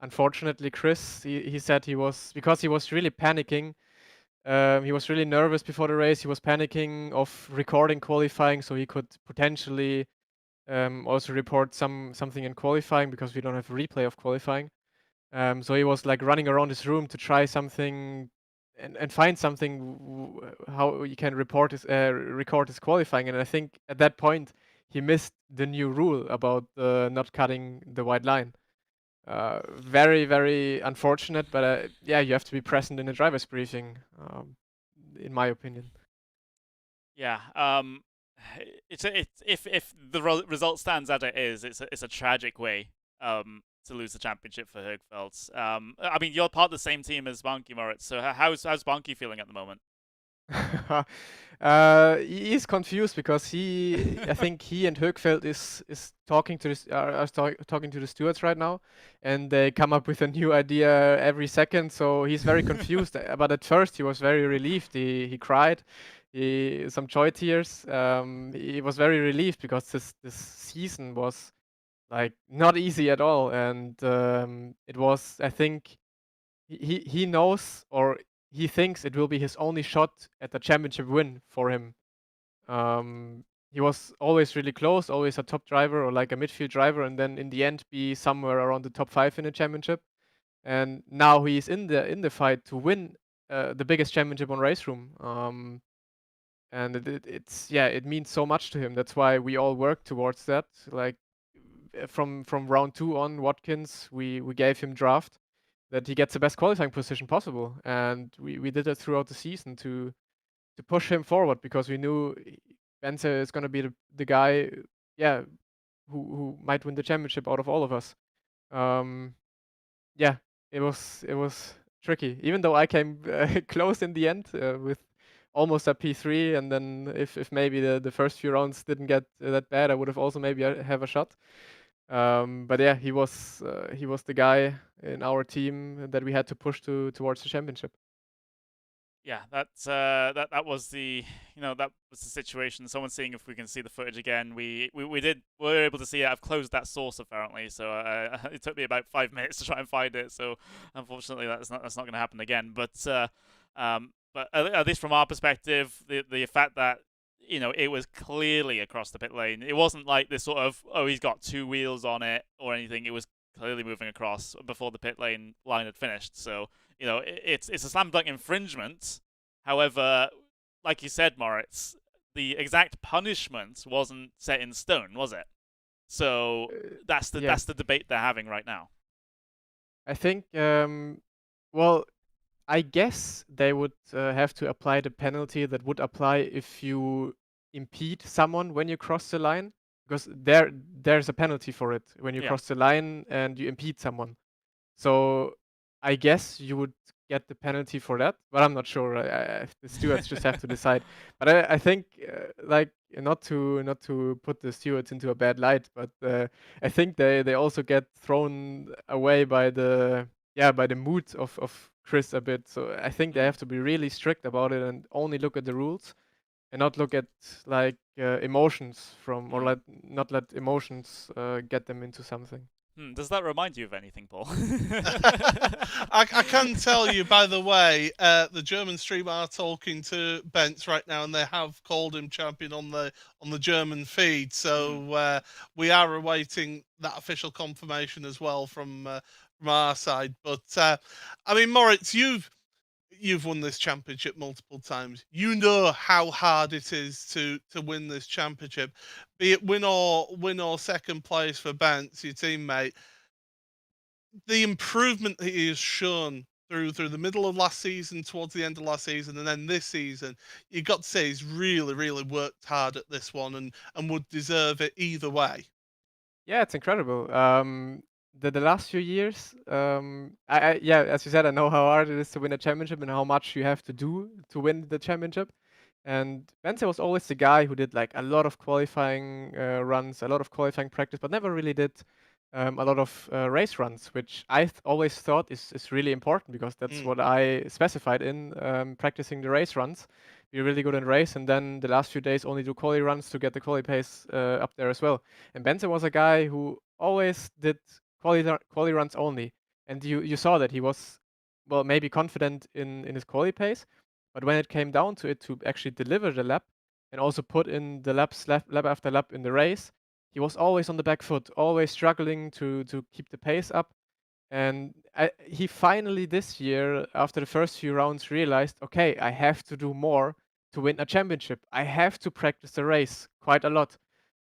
unfortunately, Chris, he said because he was really panicking. He was really nervous before the race. He was panicking of recording qualifying, so he could potentially also report something in qualifying because we don't have a replay of qualifying. So he was like running around his room to try something and find something how you can record his qualifying. And I think at that point he missed the new rule about not cutting the white line. Very, very unfortunate, but yeah, you have to be present in a driver's briefing, in my opinion. Yeah, if the result stands as it is, it's a tragic way to lose the championship for Högfeldt. I mean, you're part of the same team as Banki, Moritz. So how's Banki feeling at the moment? He's confused because I think he and Högfeldt is talking to talking to the stewards right now, and they come up with a new idea every second. So he's very confused. But at first he was very relieved. He cried, some joy tears. He was very relieved because this season was like not easy at all, and it was, I think, he knows, or he thinks it will be his only shot at the championship win for him. He was always really close, always a top driver or like a midfield driver, and then in the end be somewhere around the top 5 in the championship. And now he's in the fight to win the biggest championship on RaceRoom. And it means so much to him. That's why we all work towards that. Like from round 2 on, Watkins, we gave him draft that he gets the best qualifying position possible, and we did it throughout the season to push him forward because we knew Bence is going to be the guy, yeah, who might win the championship out of all of us. Yeah, it was tricky, even though I came close in the end with almost a P3, and then if maybe the first few rounds didn't get that bad, I would have also maybe have a shot. But yeah, he was the guy in our team that we had to push towards the championship. Yeah, that was the that was the situation. Someone's seeing if we can see the footage again. We were able to see it. I've closed that source apparently, so it took me about 5 minutes to try and find it. So unfortunately, that's not going to happen again. But at least from our perspective, the fact that it was clearly across the pit lane. It wasn't like this sort of, oh, he's got 2 wheels on it or anything. It was clearly moving across before the pit line had finished. So, it's a slam dunk infringement. However, like you said, Moritz, the exact punishment wasn't set in stone, was it? So that's the debate they're having right now. I think, well, I guess they would have to apply the penalty that would apply if you impede someone when you cross the line, because there's a penalty for it when you cross the line and you impede someone. So I guess you would get the penalty for that, but I'm not sure. The stewards just have to decide. But I think like not to put the stewards into a bad light, but I think they also get thrown away by the mood of Chris a bit. So I think they have to be really strict about it and only look at the rules and not look at like emotions from, or not let emotions get them into something. Does that remind you of anything, Paul? I can tell you, by the way, the German stream are talking to Bence right now, and they have called him champion on the German feed. So we are awaiting that official confirmation as well from our side. But I mean, Moritz, you've won this championship multiple times. You know how hard it is to win this championship, be it win or second place for Bence, your teammate. The improvement that he has shown through the middle of last season, towards the end of last season, and then this season, you got to say he's really, really worked hard at this one and would deserve it either way. Yeah, it's incredible. The last few years, yeah, as you said, I know how hard it is to win a championship and how much you have to do to win the championship. And Bence was always the guy who did like a lot of qualifying runs, a lot of qualifying practice, but never really did a lot of race runs, which I always thought is really important because that's what I specified in practicing the race runs. Be really good in race, and then the last few days only do quali runs to get the quali pace up there as well. And Bence was a guy who always did quali runs only, and you saw that he was, well, maybe confident in his quali pace, but when it came down to it to actually deliver the lap and also put in the laps lap after lap in the race, he was always on the back foot, always struggling to keep the pace up. And he finally this year, after the first few rounds, realized, okay, I have to do more to win a championship. I have to practice the race quite a lot,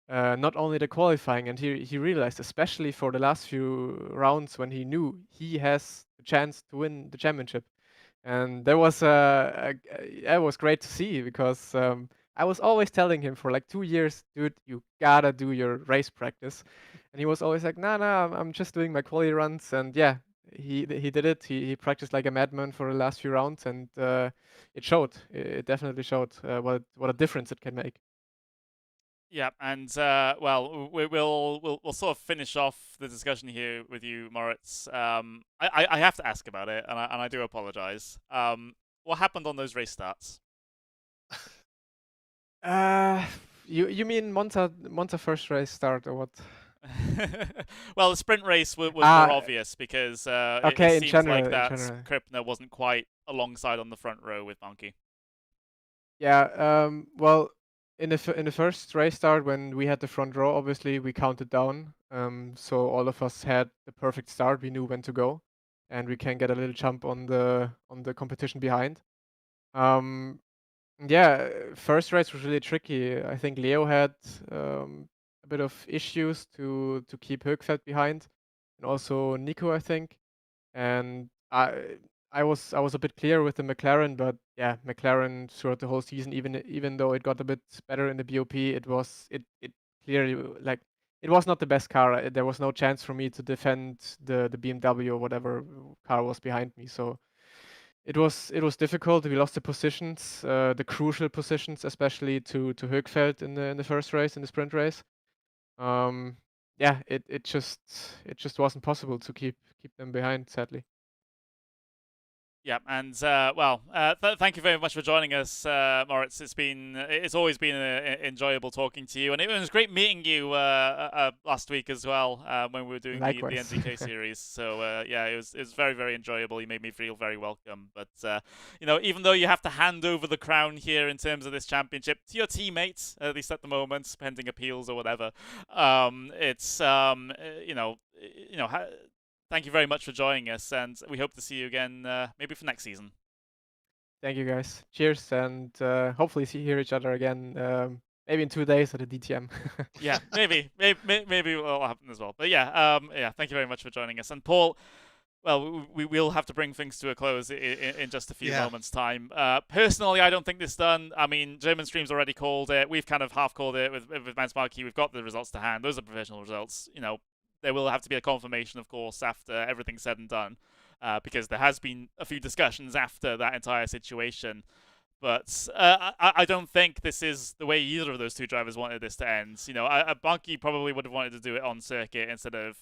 not only the qualifying. And he realized, especially for the last few rounds, when he knew he has the chance to win the championship. And that was it was great to see because I was always telling him for like 2 years, dude, you gotta do your race practice, and he was always like, nah, I'm just doing my quality runs, and yeah, he did it. He practiced like a madman for the last few rounds, and it showed. It definitely showed what a difference it can make. Yeah, and well, we'll sort of finish off the discussion here with you, Moritz. I have to ask about it, and I do apologize. What happened on those race starts? You mean Monza first race start or what? Well, the sprint race was more obvious because okay, it seems like that general. Krippner wasn't quite alongside on the front row with Banki. Yeah, well, in the first race start when we had the front row, obviously we counted down. So all of us had the perfect start. We knew when to go, and we can get a little jump on the competition behind. Yeah, first race was really tricky. I think Leo had a bit of issues to keep Högfeldt behind, and also Nico, I think. And I was a bit clear with the McLaren, but yeah, McLaren throughout the whole season, even though it got a bit better in the BOP, it clearly like it was not the best car. There was no chance for me to defend the BMW or whatever car was behind me. So it was difficult. We lost the positions, the crucial positions, especially to Högfeldt in the first race, in the sprint race. Yeah, it just wasn't possible to keep them behind, sadly. Yeah, and well, thank you very much for joining us, Moritz. It's always been enjoyable talking to you, and it was great meeting you last week as well when we were doing the NZK series. So yeah, it was very, very enjoyable. You made me feel very welcome. But you know, even though you have to hand over the crown here in terms of this championship to your teammates, at least at the moment, pending appeals or whatever, it's thank you very much for joining us, and we hope to see you again maybe for next season. Thank you, guys. Cheers, and hopefully hear each other again, maybe in 2 days at the DTM. Yeah, maybe it'll happen as well. But yeah, yeah, thank you very much for joining us. And Paul, well, we will have to bring things to a close in just a few moments' time. Personally, I don't think this is done. I mean, German Stream's already called it. We've kind of half called it with Bence Banki. We've got the results to hand. Those are provisional results. You know, there will have to be a confirmation, of course, after everything's said and done, because there has been a few discussions after that entire situation. But I don't think this is the way either of those two drivers wanted this to end. You know, Banki probably would have wanted to do it on circuit instead of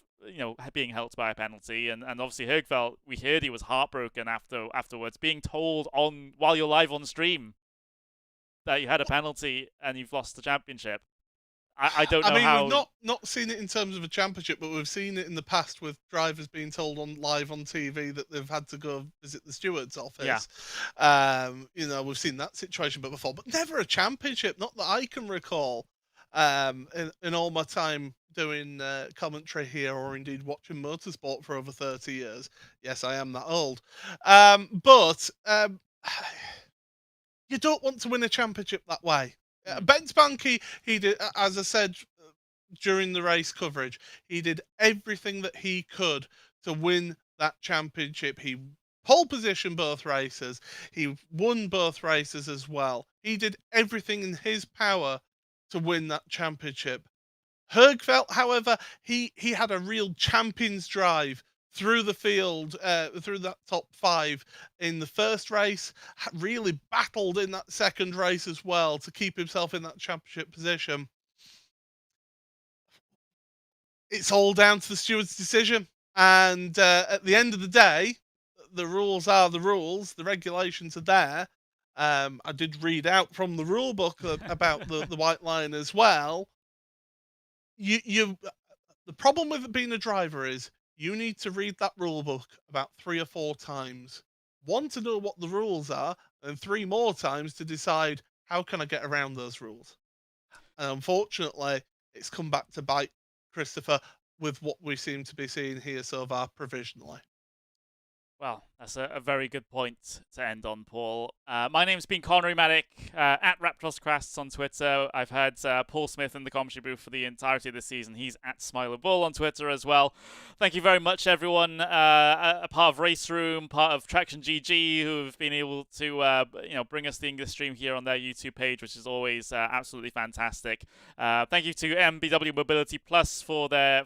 being helped by a penalty, and obviously Högfeldt, we heard he was heartbroken afterwards, being told while you're live on stream that you had a penalty and you've lost the championship. I don't know how. We've not seen it in terms of a championship, but we've seen it in the past with drivers being told live on TV that they've had to go visit the steward's office. Yeah. We've seen that situation before, but never a championship, not that I can recall. In all my time doing commentary here, or indeed watching motorsport for over 30 years. Yes, I am that old. But you don't want to win a championship that way. Bence Banki, he did, as I said during the race coverage, he did everything that he could to win that championship. He pole position both races. He won both races as well. He did everything in his power to win that championship. Högfeldt, however, he had a real champion's drive through the field, through that top 5 in the first race, really battled in that second race as well to keep himself in that championship position. It's all down to the steward's decision. And at the end of the day, the rules are the rules. The regulations are there. I did read out from the rule book about the white line as well. The problem with being a driver is you need to read that rule book about 3 or 4 times. 1, to know what the rules are, and 3 more times to decide how can I get around those rules. And unfortunately, it's come back to bite Christopher with what we seem to be seeing here so far provisionally. Well, that's a very good point to end on, Paul. My name's been Connery Maddock, at RaptorsCrasts on Twitter. I've had Paul Smith in the commentary booth for the entirety of the season. He's at SmilerBull on Twitter as well. Thank you very much, everyone. A part of RaceRoom, part of Traction GG, who have been able to bring us the English stream here on their YouTube page, which is always absolutely fantastic. Thank you to EnBW Mobility Plus for their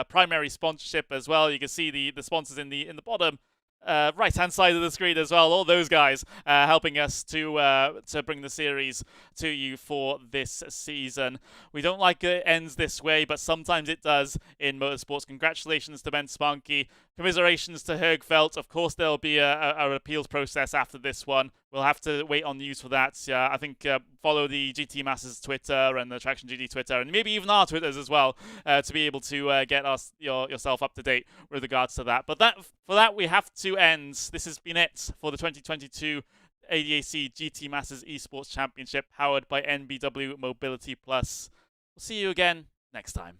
primary sponsorship as well. You can see the sponsors in the bottom right-hand side of the screen as well. All those guys helping us to bring the series to you for this season. We don't like it ends this way, but sometimes it does in motorsports. Congratulations to Bence Banki. Commiserations to Högfeldt. Of course, there'll be an appeals process after this one. We'll have to wait on news for that. I think follow the GT Masters Twitter and the Traction GT Twitter, and maybe even our Twitters as well, to be able to get yourself up to date with regards to that. But for that, we have to end. This has been it for the 2022 ADAC GT Masters Esports Championship, powered by EnBW Mobility Plus. We'll see you again next time.